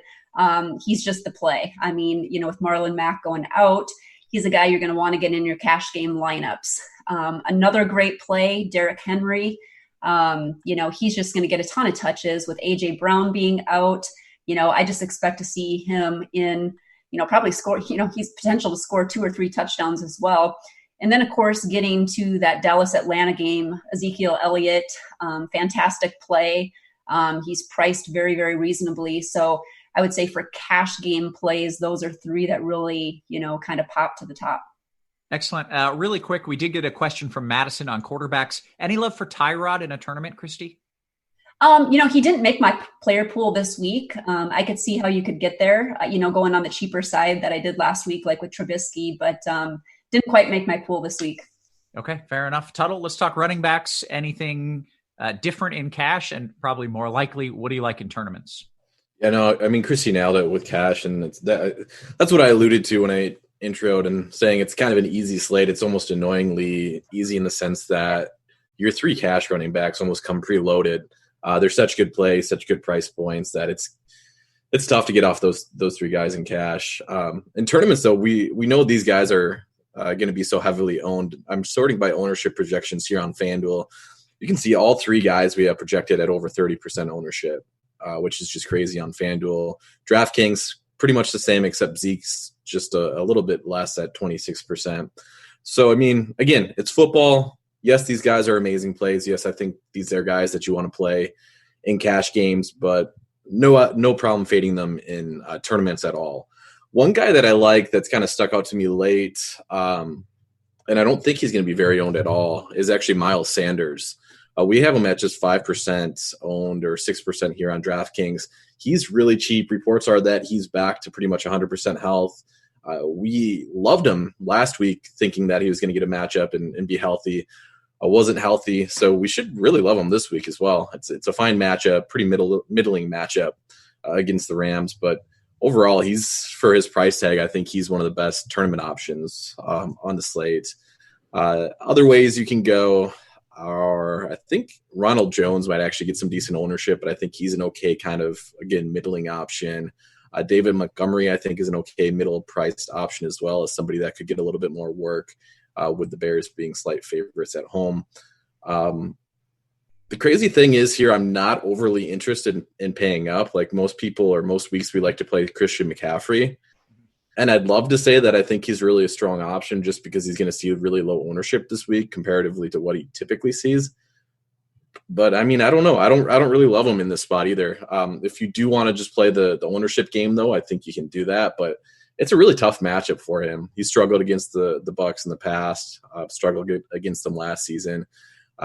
he's just the play. I mean, with Marlon Mack going out, he's a guy you're going to want to get in your cash game lineups. Another great play, Derrick Henry. He's just going to get a ton of touches with AJ Brown being out. I just expect to see him in, probably score, he's potential to score 2 or 3 touchdowns as well. And then, of course, getting to that Dallas-Atlanta game, Ezekiel Elliott, fantastic play. He's priced very, very reasonably. So I would say for cash game plays, those are 3 that really, kind of pop to the top. Excellent. Really quick, we did get a question from Madison on quarterbacks. Any love for Tyrod in a tournament, Christy? He didn't make my player pool this week. I could see how you could get there, going on the cheaper side that I did last week, like with Trubisky, but didn't quite make my pool this week. Okay, fair enough. Tuttle, let's talk running backs. Anything different in cash, and probably more likely, what do you like in tournaments? Yeah, no, I mean, Christy nailed it with cash, and that's what I alluded to when I introed and saying it's kind of an easy slate. It's almost annoyingly easy in the sense that your 3 cash running backs almost come preloaded. They're such good plays, such good price points that it's tough to get off those 3 guys in cash. In tournaments, though, we know these guys are going to be so heavily owned. I'm sorting by ownership projections here on FanDuel. You can see all 3 guys we have projected at over 30% ownership, which is just crazy on FanDuel. DraftKings, pretty much the same, except Zeke's just a little bit less at 26%. So, I mean, again, it's football. Yes, these guys are amazing plays. Yes, I think these are guys that you want to play in cash games, but no problem fading them in tournaments at all. One guy that I like that's kind of stuck out to me late, and I don't think he's going to be very owned at all, is actually Miles Sanders. We have him at just 5% owned or 6% here on DraftKings. He's really cheap. Reports are that he's back to pretty much 100% health. We loved him last week thinking that he was going to get a matchup and be healthy. Wasn't healthy, so we should really love him this week as well. It's a fine matchup, pretty middling matchup against the Rams, but overall, he's, for his price tag, I think he's one of the best tournament options on the slate. Other ways you can go are, I think Ronald Jones might actually get some decent ownership, but I think he's an okay kind of, again, middling option. David Montgomery, I think, is an okay middle-priced option as well as somebody that could get a little bit more work with the Bears being slight favorites at home. The crazy thing is here, I'm not overly interested in paying up. Like most people or most weeks, we like to play Christian McCaffrey. And I'd love to say that I think he's really a strong option just because he's going to see a really low ownership this week comparatively to what he typically sees. But I mean, I don't know. I don't really love him in this spot either. If you do want to just play the ownership game, though, I think you can do that. But it's a really tough matchup for him. He struggled against the Bucs in the past, struggled against them last season.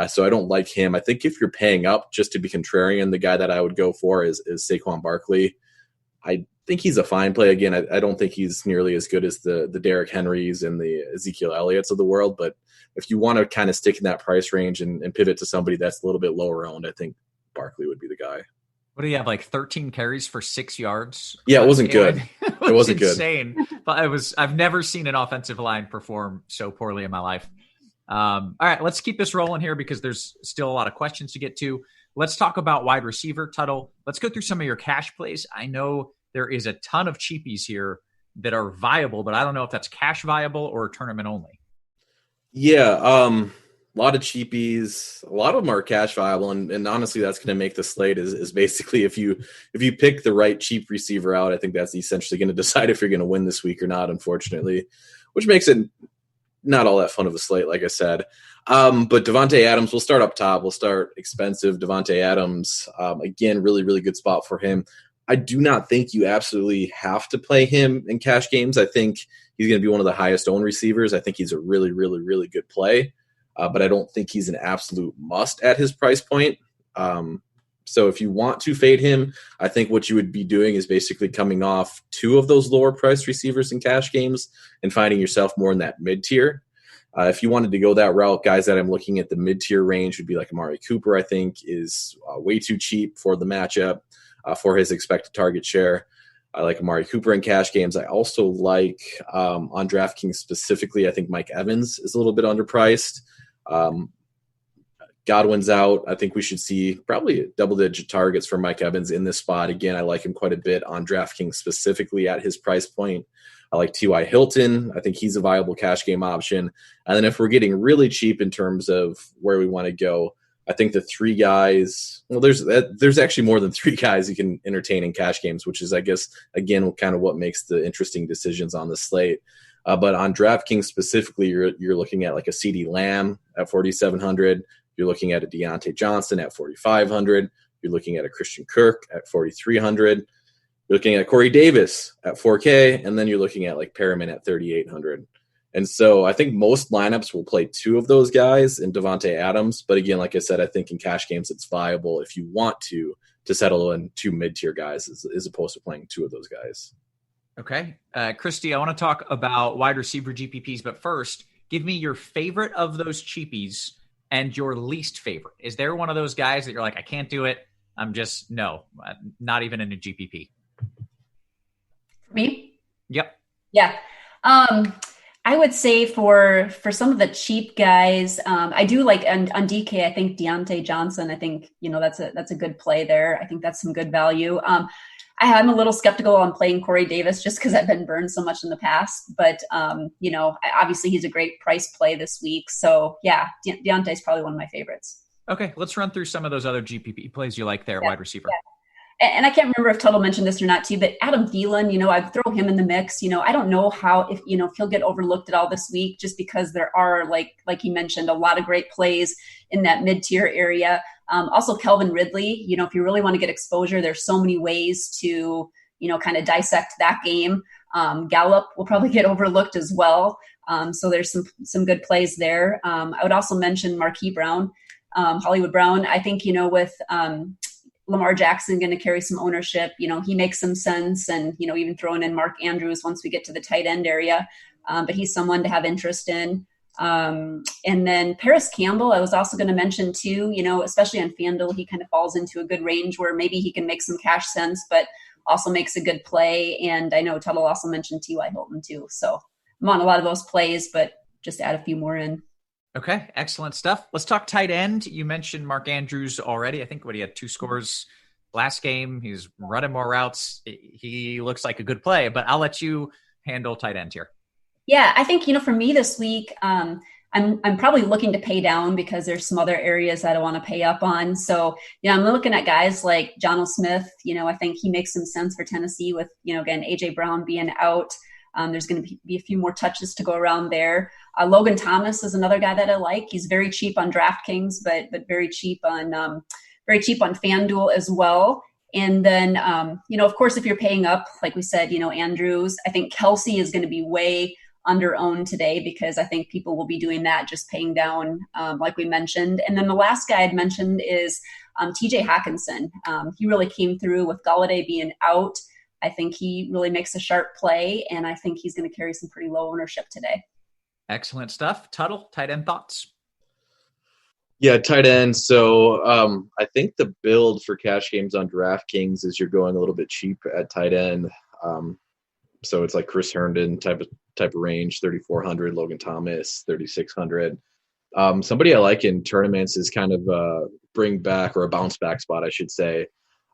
So I don't like him. I think if you're paying up just to be contrarian, the guy that I would go for is Saquon Barkley. I think he's a fine play. Again, I don't think he's nearly as good as the Derrick Henrys and the Ezekiel Elliott's of the world. But if you want to kind of stick in that price range and pivot to somebody that's a little bit lower owned, I think Barkley would be the guy. What do you have, like 13 carries for 6 yards? Yeah, it wasn't good. It wasn't insane. But I've never seen an offensive line perform so poorly in my life. All right, let's keep this rolling here because there's still a lot of questions to get to. Let's talk about wide receiver, Tuttle. Let's go through some of your cash plays. I know there is a ton of cheapies here that are viable, but I don't know if that's cash viable or tournament only. Yeah, a lot of cheapies. A lot of them are cash viable, and honestly, that's going to make the slate is basically if you pick the right cheap receiver out, I think that's essentially going to decide if you're going to win this week or not, unfortunately, which makes it not all that fun of a slate, like I said. But Devontae Adams, we'll start up top. We'll start expensive. Devontae Adams, again, really, really good spot for him. I do not think you absolutely have to play him in cash games. I think he's going to be one of the highest owned receivers. I think he's a really, really, really good play. But I don't think he's an absolute must at his price point. So if you want to fade him, I think what you would be doing is basically coming off 2 of those lower priced receivers in cash games and finding yourself more in that mid tier. If you wanted to go that route, guys that I'm looking at the mid tier range would be like Amari Cooper, I think is way too cheap for the matchup, for his expected target share. I like Amari Cooper in cash games. I also like on DraftKings specifically, I think Mike Evans is a little bit underpriced. Godwin's out. I think we should see probably double-digit targets for Mike Evans in this spot. Again, I like him quite a bit on DraftKings specifically at his price point. I like T.Y. Hilton. I think he's a viable cash game option. And then if we're getting really cheap in terms of where we want to go, I think the three guys, well, there's actually more than three guys you can entertain in cash games, which is, I guess, again, kind of what makes the interesting decisions on the slate. But on DraftKings specifically, you're looking at like a CeeDee Lamb at 4,700. You're looking at a Deontay Johnson at 4,500. You're looking at a Christian Kirk at 4,300. You're looking at Corey Davis at 4K, and then you're looking at like Perriman at 3,800. And so I think most lineups will play two of those guys in Devontae Adams. But again, like I said, I think in cash games it's viable if you want to settle in two mid-tier guys as opposed to playing two of those guys. Okay. Christy, I want to talk about wide receiver GPPs, but first, give me your favorite of those cheapies and your least favorite. Is there one of those guys that you're like, I can't do it? I'm just, no, not even in a GPP. Me? Yep. Yeah. I would say for some of the cheap guys, I do like on DK. I think Deontay Johnson. I think that's a good play there. I think that's some good value. I'm a little skeptical on playing Corey Davis just because I've been burned so much in the past. But obviously he's a great price play this week. So yeah, Deontay's probably one of my favorites. Okay, let's run through some of those other GPP plays you like there, wide receiver. Yeah. And I can't remember if Tuttle mentioned this or not too, but Adam Thielen, I'd throw him in the mix. I don't know if he'll get overlooked at all this week, just because there are, like he mentioned, a lot of great plays in that mid-tier area. Also Kelvin Ridley, if you really want to get exposure, there's so many ways to, kind of dissect that game. Gallup will probably get overlooked as well. So there's some good plays there. I would also mention Marquise Brown, Hollywood Brown. I think, with, Lamar Jackson going to carry some ownership. He makes some sense, and, even throwing in Mark Andrews once we get to the tight end area. But he's someone to have interest in. And then Paris Campbell, I was also going to mention too, especially on FanDuel, he kind of falls into a good range where maybe he can make some cash sense, but also makes a good play. And I know Tuttle also mentioned T.Y. Hilton too. So I'm on a lot of those plays, but just add a few more in. Okay, excellent stuff. Let's talk tight end. You mentioned Mark Andrews already. I think he had 2 scores last game. He's running more routes. He looks like a good play, but I'll let you handle tight end here. Yeah, I think, for me this week, I'm probably looking to pay down because there's some other areas that I want to pay up on. So, I'm looking at guys like Jonnu Smith. I think he makes some sense for Tennessee with, again, A.J. Brown being out. There's going to be a few more touches to go around there. Logan Thomas is another guy that I like. He's very cheap on DraftKings, but very cheap on FanDuel as well. And then, of course, if you're paying up, like we said, Andrews, I think Kelsey is going to be way under owned today because I think people will be doing that, just paying down, like we mentioned. And then the last guy I'd mentioned is TJ Hawkinson. He really came through with Golladay being out. I think he really makes a sharp play, and I think he's going to carry some pretty low ownership today. Excellent stuff. Tuttle, tight end thoughts? Yeah, tight end. So I think the build for cash games on DraftKings is you're going a little bit cheap at tight end. So it's like Chris Herndon type of range, 3,400, Logan Thomas, 3,600. Somebody I like in tournaments is kind of a bring back or a bounce back spot, I should say.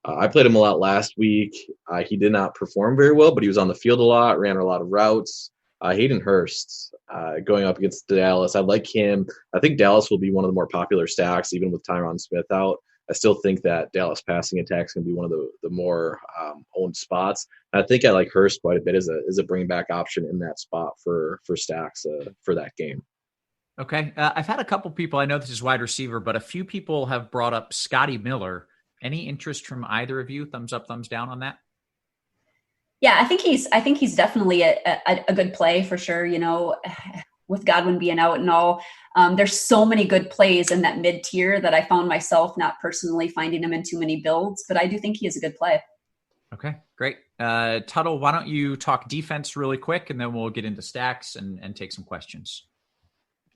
I played him a lot last week. He did not perform very well, but he was on the field a lot, ran a lot of routes. Hayden Hurst going up against Dallas. I like him. I think Dallas will be one of the more popular stacks, even with Tyron Smith out. I still think that Dallas passing attack is going to be one of the more owned spots. I think I like Hurst quite a bit as a bring back option in that spot for stacks for that game. Okay. I've had a couple people, I know this is wide receiver, but a few people have brought up Scotty Miller. Any interest from either of you? Thumbs up, thumbs down on that? Yeah, I think he's definitely a good play for sure. With Godwin being out and all, there's so many good plays in that mid tier that I found myself not personally finding him in too many builds, but I do think he is a good play. Okay, great. Tuttle, why don't you talk defense really quick, and then we'll get into stacks and take some questions.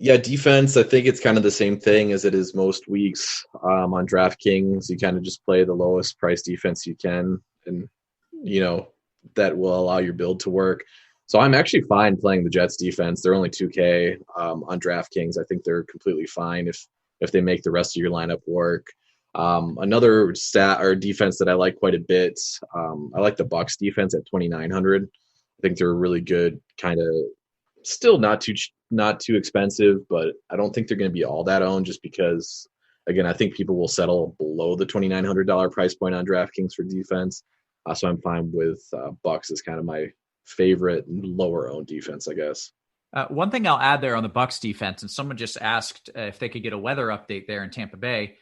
Yeah, defense, I think it's kind of the same thing as it is most weeks on DraftKings. You kind of just play the lowest price defense you can. And, that will allow your build to work. So I'm actually fine playing the Jets defense. They're only 2K on DraftKings. I think they're completely fine if they make the rest of your lineup work. Another stat or defense that I like quite a bit, I like the Bucs defense at 2,900. I think they're really good, kind of still not too expensive, but I don't think they're going to be all that owned just because, again, I think people will settle below the $2,900 price point on DraftKings for defense. So I'm fine with Bucs as kind of my favorite lower owned defense, I guess. One thing I'll add there on the Bucs defense, and someone just asked if they could get a weather update there in Tampa Bay.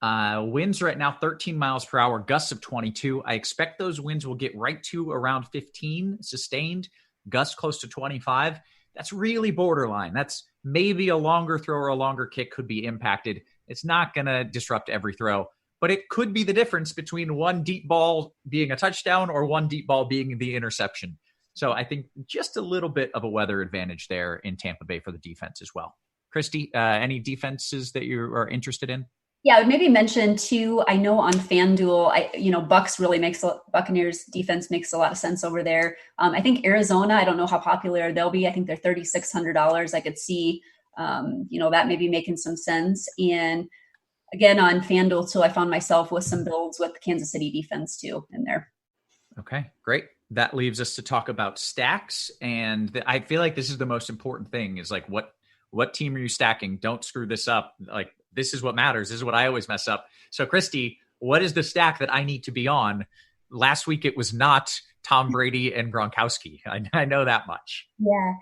Winds right now 13 miles per hour, gusts of 22. I expect those winds will get right to around 15 sustained, gusts close to 25. That's really borderline. That's maybe a longer throw or a longer kick could be impacted. It's not going to disrupt every throw, but it could be the difference between one deep ball being a touchdown or one deep ball being the interception. So I think just a little bit of a weather advantage there in Tampa Bay for the defense as well. Christy, any defenses that you are interested in? Yeah, I would maybe mention too, I know on FanDuel, Bucks really Buccaneers defense makes a lot of sense over there. I think Arizona, I don't know how popular they'll be. I think they're $3,600. I could see, that maybe making some sense. And again, on FanDuel too, I found myself with some builds with the Kansas City defense too in there. Okay, great. That leaves us to talk about stacks. And I feel like this is the most important thing is like, what team are you stacking? Don't screw this up. Like, this is what matters. This is what I always mess up. So Christy, what is the stack that I need to be on? Last week, it was not Tom Brady and Gronkowski. I know that much. Yeah.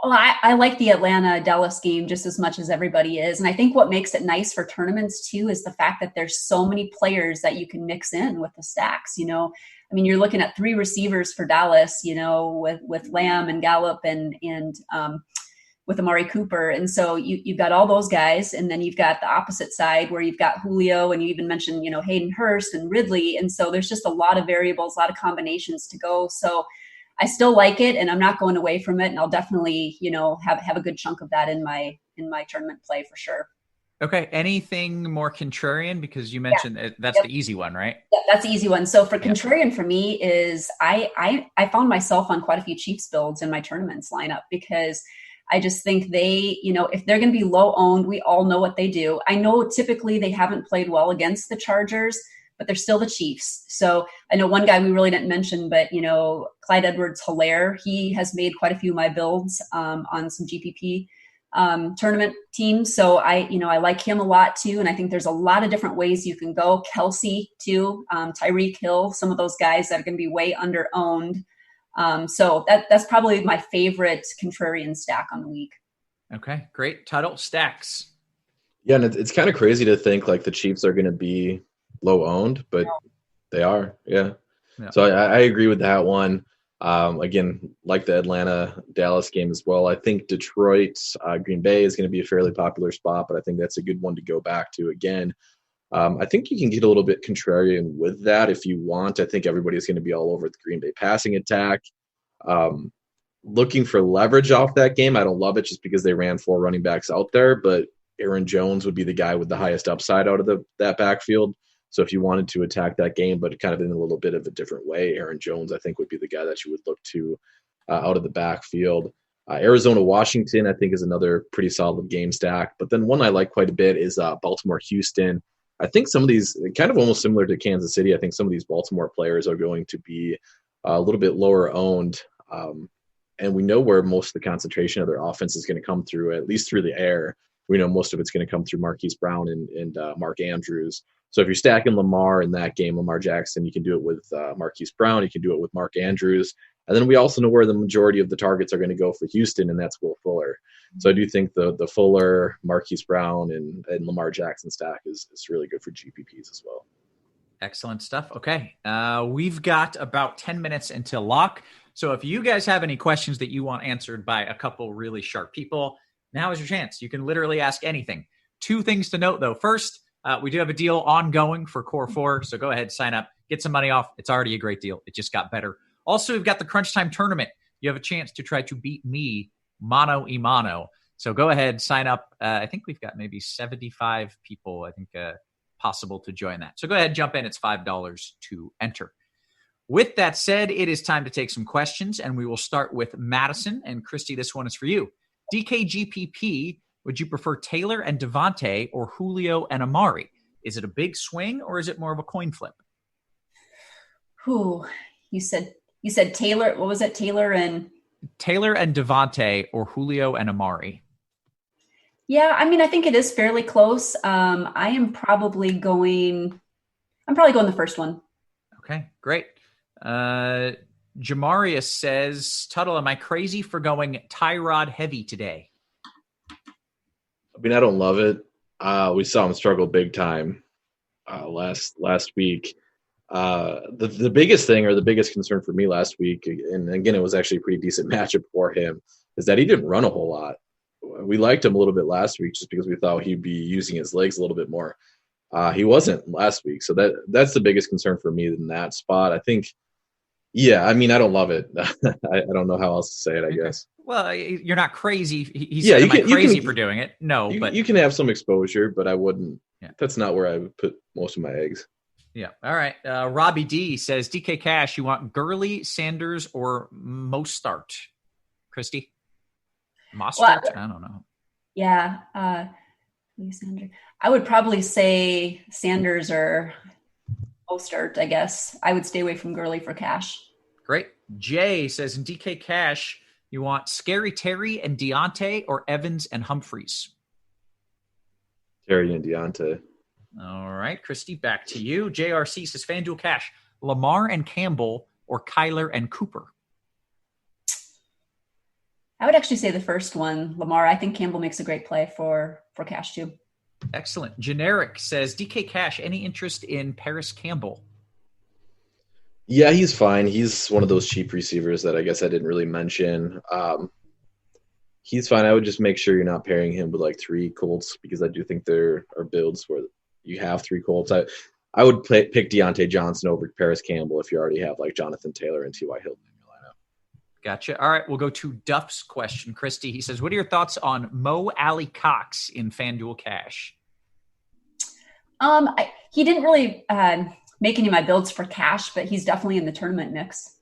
I like the Atlanta-Dallas game just as much as everybody is. And I think what makes it nice for tournaments too is the fact that there's so many players that you can mix in with the stacks. You're looking at 3 receivers for Dallas, with Lamb and Gallup and with Amari Cooper. And so you've got all those guys. And then you've got the opposite side where you've got Julio and you even mentioned, Hayden Hurst and Ridley. And so there's just a lot of variables, a lot of combinations to go. So I still like it and I'm not going away from it. And I'll definitely, have a good chunk of that in my tournament play for sure. Okay. Anything more contrarian? Because you mentioned that's the easy one, right? Yeah, that's the easy one. So for contrarian for me is I found myself on quite a few Chiefs builds in my tournaments lineup because I just think they, if they're going to be low owned, we all know what they do. I know typically they haven't played well against the Chargers, but they're still the Chiefs. So I know one guy we really didn't mention, but, Clyde Edwards-Helaire, he has made quite a few of my builds on some GPP tournament teams. So I like him a lot too. And I think there's a lot of different ways you can go. Kelsey too, Tyreek Hill, some of those guys that are going to be way under owned. So that's probably my favorite contrarian stack on the week. Okay, great. Tuttle, stacks. Yeah, and it's kind of crazy to think like the Chiefs are going to be low owned, but they are. Yeah. So I agree with that one. Again, like the Atlanta-Dallas game as well. I think Detroit, Green Bay is going to be a fairly popular spot, but I think that's a good one to go back to again. I think you can get a little bit contrarian with that if you want. I think everybody's going to be all over the Green Bay passing attack. Looking for leverage off that game, I don't love it just because they ran 4 running backs out there, but Aaron Jones would be the guy with the highest upside out of that backfield. So if you wanted to attack that game, but kind of in a little bit of a different way, Aaron Jones, I think, would be the guy that you would look to out of the backfield. Arizona-Washington, I think, is another pretty solid game stack. But then one I like quite a bit is Baltimore-Houston. I think some of these, kind of almost similar to Kansas City, I think some of these Baltimore players are going to be a little bit lower owned. And we know where most of the concentration of their offense is going to come through, at least through the air. We know most of it's going to come through Marquise Brown and Mark Andrews. So if you're stacking Lamar in that game, Lamar Jackson, you can do it with Marquise Brown. You can do it with Mark Andrews. And then we also know where the majority of the targets are going to go for Houston, and that's Will Fuller. So I do think the Fuller, Marquise Brown, and Lamar Jackson stack is really good for GPPs as well. Excellent stuff. Okay. We've got about 10 minutes until lock. So if you guys have any questions that you want answered by a couple really sharp people, now is your chance. You can literally ask anything. 2 things to note, though. First, we do have a deal ongoing for Core 4, so go ahead, sign up, get some money off. It's already a great deal. It just got better. Also, we've got the Crunch Time Tournament. You have a chance to try to beat me mano a mano. So go ahead, sign up. I think we've got maybe 75 people, possible to join that. So go ahead, jump in. It's $5 to enter. With that said, it is time to take some questions, and we will start with Madison. And Christy, this one is for you. DKGPP, would you prefer Taylor and Devontae or Julio and Amari? Is it a big swing or is it more of a coin flip? Who you said Taylor? What was it? Taylor and Devontae or Julio and Amari? Yeah, I mean, I think it is fairly close. I'm probably going the first one. Okay, great. Jamarius says, Tuttle, am I crazy for going Tyrod heavy today? I mean, I don't love it. We saw him struggle big time last week. The biggest thing, or the biggest concern for me last week, and again, it was actually a pretty decent matchup for him, is that he didn't run a whole lot. We liked him a little bit last week just because we thought he'd be using his legs a little bit more. He wasn't last week, so that's the biggest concern for me in that spot. I think, yeah, I mean, I don't love it. I don't know how else to say it, I guess. Well, you're not crazy. He's crazy for doing it. No, but you can have some exposure, but I wouldn't. Yeah. That's not where I would put most of my eggs. Yeah. All right. Robbie D says, DK Cash, you want Gurley, Sanders, or Mostart? Christy? Mostart? Well, I don't know. Yeah. Sanders. I would probably say Sanders or Mostart, I guess. I would stay away from Gurley for Cash. Great. Jay says, in DK Cash, you want Scary Terry and Deontay or Evans and Humphreys? Terry and Deontay. All right, Christy, back to you. JRC says, FanDuel Cash, Lamar and Campbell or Kyler and Cooper? I would actually say the first one, Lamar. I think Campbell makes a great play for Cash too. Excellent. Generic says, DK Cash, any interest in Paris Campbell? Yeah, he's fine. He's one of those cheap receivers that I guess I didn't really mention. He's fine. I would just make sure you're not pairing him with like 3 Colts, because I do think there are builds where you have 3 Colts. I would pick Deontay Johnson over Paris Campbell if you already have like Jonathan Taylor and T.Y. Hilton in your lineup. Gotcha. All right, we'll go to Duff's question. Christy, he says, what are your thoughts on Mo Alley Cox in FanDuel Cash? He didn't really make any of my builds for Cash, but he's definitely in the tournament mix.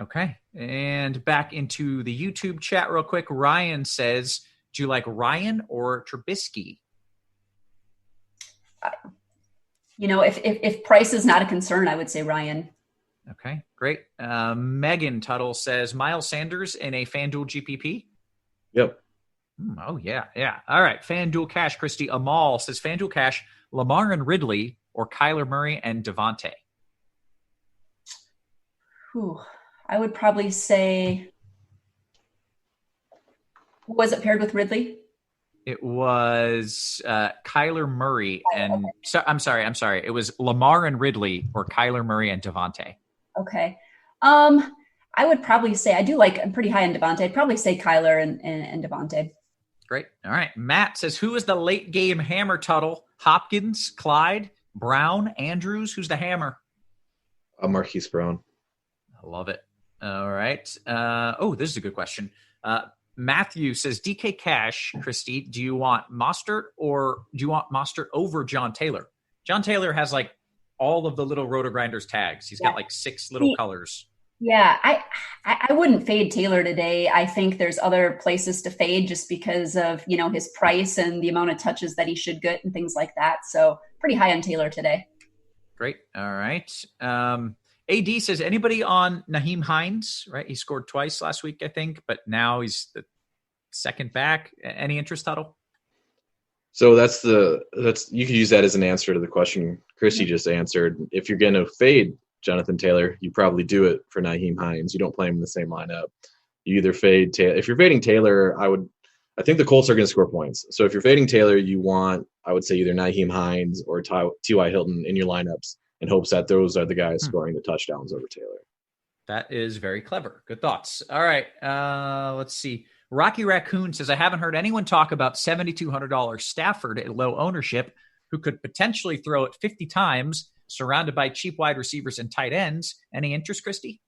Okay. And back into the YouTube chat real quick. Ryan says, do you like Ryan or Trubisky? If price is not a concern, I would say Ryan. Okay, great. Megan Tuttle says, Miles Sanders in a FanDuel GPP? Yep. Oh, yeah. All right, FanDuel Cash. Christy Amal says, FanDuel Cash, Lamar and Ridley or Kyler Murray and Devontae? I would probably say, was it paired with Ridley? It was Kyler Murray and I'm sorry. It was Lamar and Ridley or Kyler Murray and Devontae. Okay. I would probably say, I'm pretty high on Devontae. I'd probably say Kyler and Devontae. Great. All right. Matt says, who is the late game hammer, Tuttle? Hopkins, Clyde, Brown, Andrews? Who's the hammer? Marquise Brown. I love it. All right. This is a good question. Matthew says, DK Cash, Christy, do you want Mostert or do you want Mostert over John Taylor? John Taylor has like all of the little RotoGrinders tags. He's got like 6 little colors. Yeah, I wouldn't fade Taylor today. I think there's other places to fade just because of, his price and the amount of touches that he should get and things like that. So pretty high on Taylor today. Great. All right. AD says, anybody on Nyheim Hines, right? He scored twice last week, I think, but now he's the second back. Any interest, Tuttle? So that's you could use that as an answer to the question Christy just answered. If you're going to fade Jonathan Taylor, you probably do it for Nyheim Hines. You don't play him in the same lineup. You either fade Taylor. If you're fading Taylor, I think the Colts are going to score points. So if you're fading Taylor, I would say either Nyheim Hines or T.Y. Hilton in your lineups in hopes that those are the guys scoring the touchdowns over Taylor. That is very clever. Good thoughts. All right. Let's see. Rocky Raccoon says, I haven't heard anyone talk about $7,200 Stafford at low ownership who could potentially throw it 50 times surrounded by cheap wide receivers and tight ends. Any interest, Christy?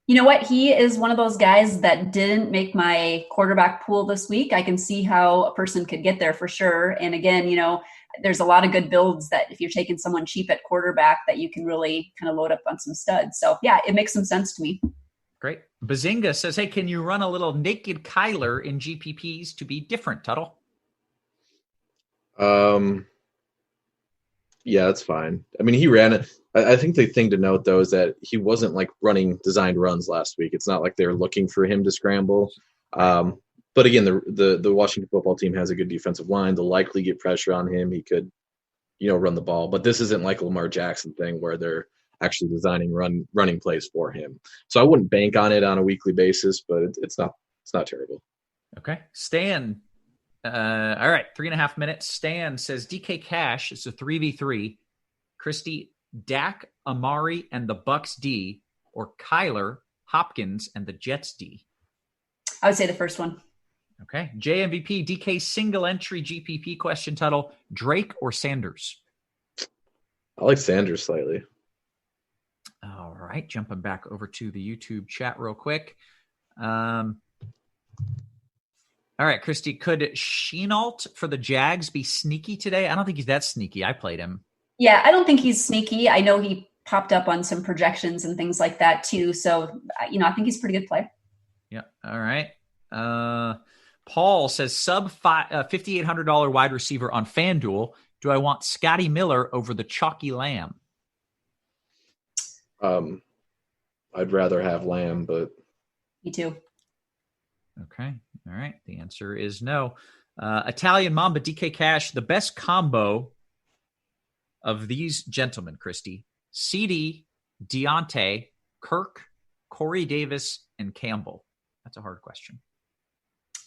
You know what? He is one of those guys that didn't make my quarterback pool this week. I can see how a person could get there for sure. And again, there's a lot of good builds that if you're taking someone cheap at quarterback that you can really kind of load up on some studs. So yeah, it makes some sense to me. Great. Bazinga says, hey, can you run a little naked Kyler in GPPs to be different, Tuttle? Yeah, that's fine. I mean, he ran it. I think the thing to note, though, is that he wasn't like running designed runs last week. It's not like they're looking for him to scramble. But again, the Washington football team has a good defensive line. They'll likely get pressure on him. He could, run the ball. But this isn't like a Lamar Jackson thing where they're actually designing running plays for him. So I wouldn't bank on it on a weekly basis, but it's not terrible. Okay. Stan. All right. 3.5 minutes. Stan says DK Cash is a 3v3. Christy, Dak, Amari, and the Bucks D, or Kyler, Hopkins, and the Jets D. I would say the first one. Okay. JMVP, DK single entry GPP question, Tuttle, Drake or Sanders? I like Sanders slightly. All right. Jumping back over to the YouTube chat real quick. All right, Christy, could Shenault for the Jags be sneaky today? I don't think he's that sneaky. I played him. Yeah, I don't think he's sneaky. I know he popped up on some projections and things like that too. So, I think he's a pretty good player. Yeah. All right. Paul says sub $5,800 wide receiver on FanDuel. Do I want Scotty Miller over the chalky Lamb? I'd rather have Lamb, but me too. Okay. All right. The answer is no. Italian Mamba, DK Cash, the best combo of these gentlemen, Christy, CD, Deontay, Kirk, Corey Davis, and Campbell. That's a hard question.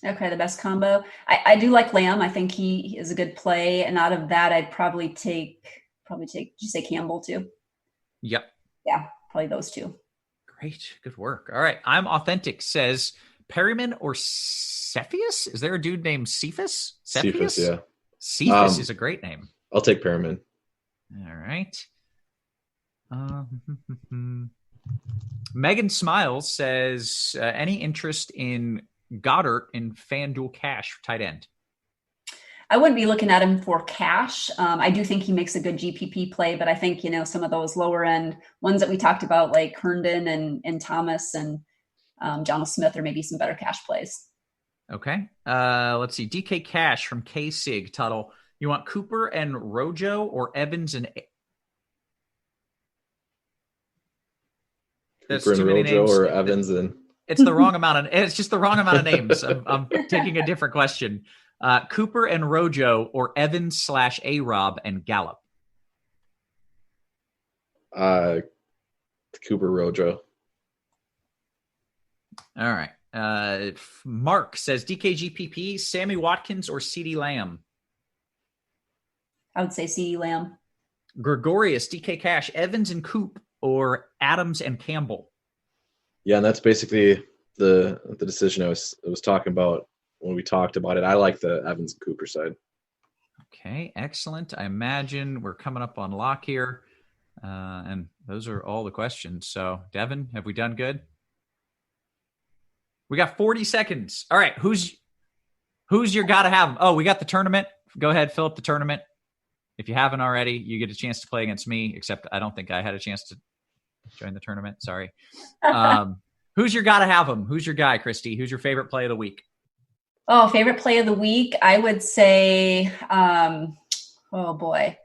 Okay, the best combo. I do like Lamb. I think he is a good play. And out of that, I'd probably take, did you say Campbell too? Yep. Yeah, probably those two. Great. Good work. All right. I'm Authentic says Perryman or Cepheus? Is there a dude named Cephas? Cephas, yeah. Cephas is a great name. I'll take Perryman. All right. Megan Smiles says, any interest in Goddard in FanDuel Cash tight end? I wouldn't be looking at him for cash. I do think he makes a good GPP play, but I think, some of those lower end ones that we talked about, like Herndon and Thomas and John Smith, or maybe some better cash plays. Okay. Let's see. DK Cash from K-Sig, Tuttle. You want Cooper and Rojo or Evans and... That's Cooper too and many Rojo names. or Evans and... It's the wrong amount it's just the wrong amount of names. I'm taking a different question. Cooper and Rojo or Evans / A-Rob and Gallup? Cooper Rojo. All right. Mark says DKGPP, Sammy Watkins or CeeDee Lamb? I would say CeeDee Lamb. Gregorius, DK Cash, Evans and Coop or Adams and Campbell? Yeah, and that's basically the decision I was talking about when we talked about it. I like the Evans and Cooper side. Okay, excellent. I imagine we're coming up on lock here. And those are all the questions. So, Devin, have we done good? We got 40 seconds. All right, who's your gotta have? Oh, we got the tournament. Go ahead, fill up the tournament. If you haven't already, you get a chance to play against me, except I don't think I had a chance to join the tournament. Sorry. Who's your gotta have him? Who's your guy, Christy? Who's your favorite play of the week? Oh, favorite play of the week? I would say, oh boy.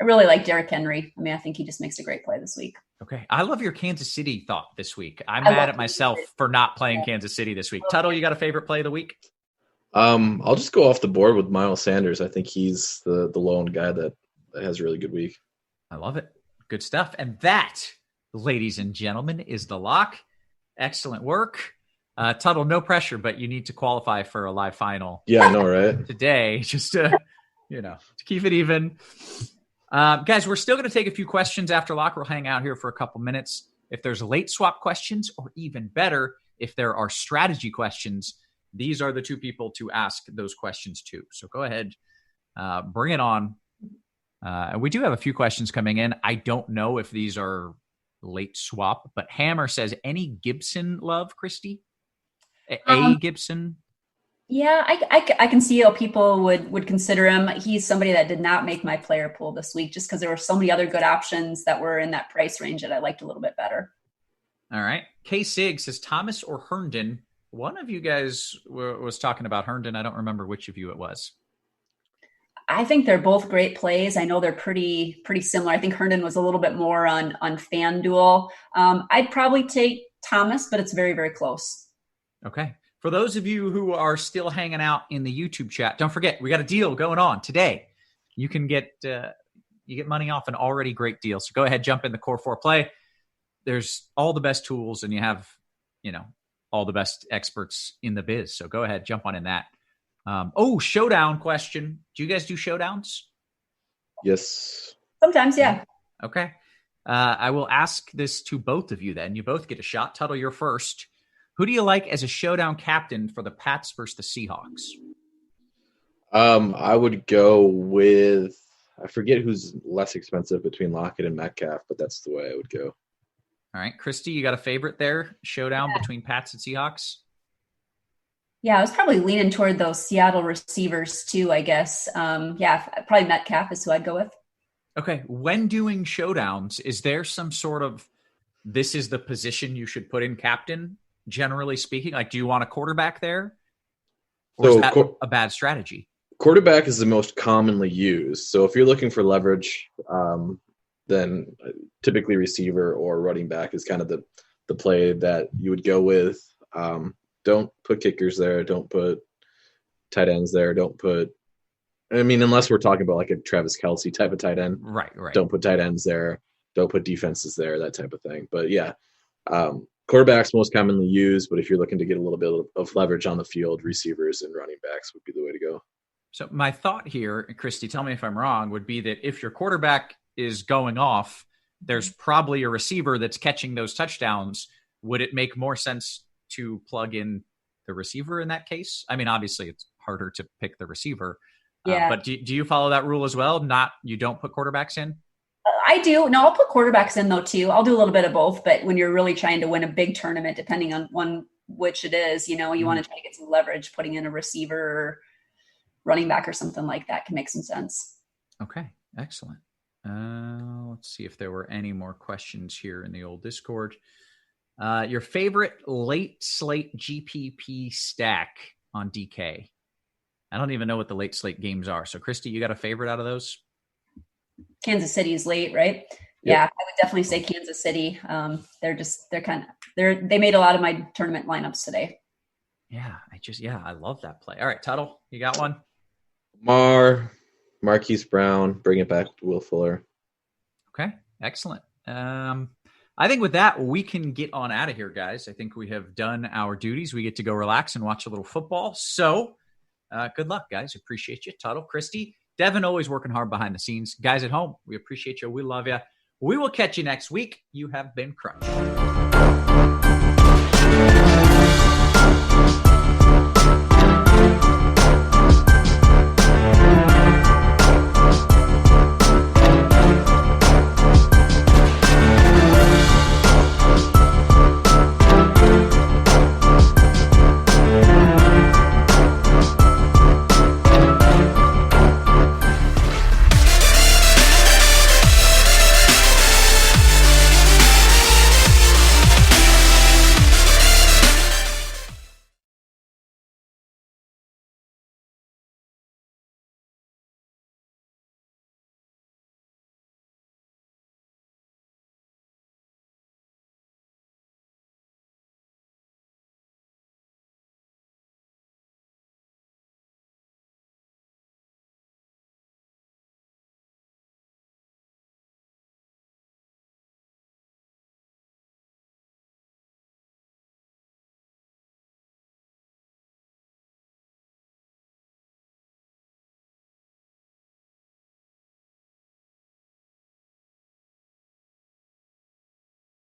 I really like Derrick Henry. I mean, I think he just makes a great play this week. Okay. I love your Kansas City thought this week. I'm mad at myself for not playing Kansas City this week. Tuttle, you got a favorite play of the week? I'll just go off the board with Miles Sanders. I think he's the lone guy that has a really good week. I love it. Good stuff. And that, ladies and gentlemen, is the lock. Excellent work. Tuttle, no pressure, but you need to qualify for a live final. Yeah, I know, right? Today, just to, to keep it even. Guys, we're still going to take a few questions after lock. We'll hang out here for a couple minutes. If there's late swap questions, or even better, if there are strategy questions, these are the two people to ask those questions to. So go ahead, bring it on. We do have a few questions coming in. I don't know if these are late swap, but Hammer says, any Gibson love, Christy? A Gibson? Yeah, I can see how people would consider him. He's somebody that did not make my player pool this week just because there were so many other good options that were in that price range that I liked a little bit better. All right. K. Sig says Thomas or Herndon. One of you guys was talking about Herndon. I don't remember which of you it was. I think they're both great plays. I know they're pretty similar. I think Herndon was a little bit more on FanDuel. I'd probably take Thomas, but it's very, very close. Okay. For those of you who are still hanging out in the YouTube chat, don't forget, we got a deal going on today. You can get money off an already great deal. So go ahead, jump in the Core 4 play. There's all the best tools, and you have, all the best experts in the biz. So go ahead, jump on in that. Showdown question. Do you guys do showdowns? Yes. Sometimes, yeah. Okay. I will ask this to both of you then. You both get a shot. Tuttle, you're first. Who do you like as a showdown captain for the Pats versus the Seahawks? I would go with, I forget who's less expensive between Lockett and Metcalf, but that's the way I would go. All right. Christy, you got a favorite there? Showdown between Pats and Seahawks? Yeah, I was probably leaning toward those Seattle receivers too, I guess. Probably Metcalf is who I'd go with. Okay. When doing showdowns, is there some sort of, this is the position you should put in captain, generally speaking? Like, do you want a quarterback there? Or is that a bad strategy? Quarterback is the most commonly used. So if you're looking for leverage, then typically receiver or running back is kind of the play that you would go with. Don't put kickers there. Don't put tight ends there. Unless we're talking about like a Travis Kelce type of tight end. Right. Don't put tight ends there. Don't put defenses there, that type of thing. But yeah, quarterback's most commonly used. But if you're looking to get a little bit of leverage on the field, receivers and running backs would be the way to go. So my thought here, Christy, tell me if I'm wrong, would be that if your quarterback is going off, there's probably a receiver that's catching those touchdowns. Would it make more sense to plug in the receiver in that case? I mean, obviously it's harder to pick the receiver, but do you follow that rule as well? You don't put quarterbacks in? I do. No, I'll put quarterbacks in though too. I'll do a little bit of both, but when you're really trying to win a big tournament, depending on which it is, you want to try to get some leverage, putting in a receiver or running back or something like that can make some sense. Okay, excellent. Let's see if there were any more questions here in the old Discord. Your favorite late slate GPP stack on DK? I don't even know what the late slate games are. So, Christy, you got a favorite out of those? Kansas City is late, right? Yep. Yeah, I would definitely say Kansas City. They made a lot of my tournament lineups today. Yeah, I love that play. All right, Tuttle, you got one? Marquise Brown, bring it back to Will Fuller. Okay, excellent. I think with that, we can get on out of here, guys. I think we have done our duties. We get to go relax and watch a little football. So good luck, guys. Appreciate you. Tuttle, Christy, Devin, always working hard behind the scenes. Guys at home, we appreciate you. We love you. We will catch you next week. You have been crushed.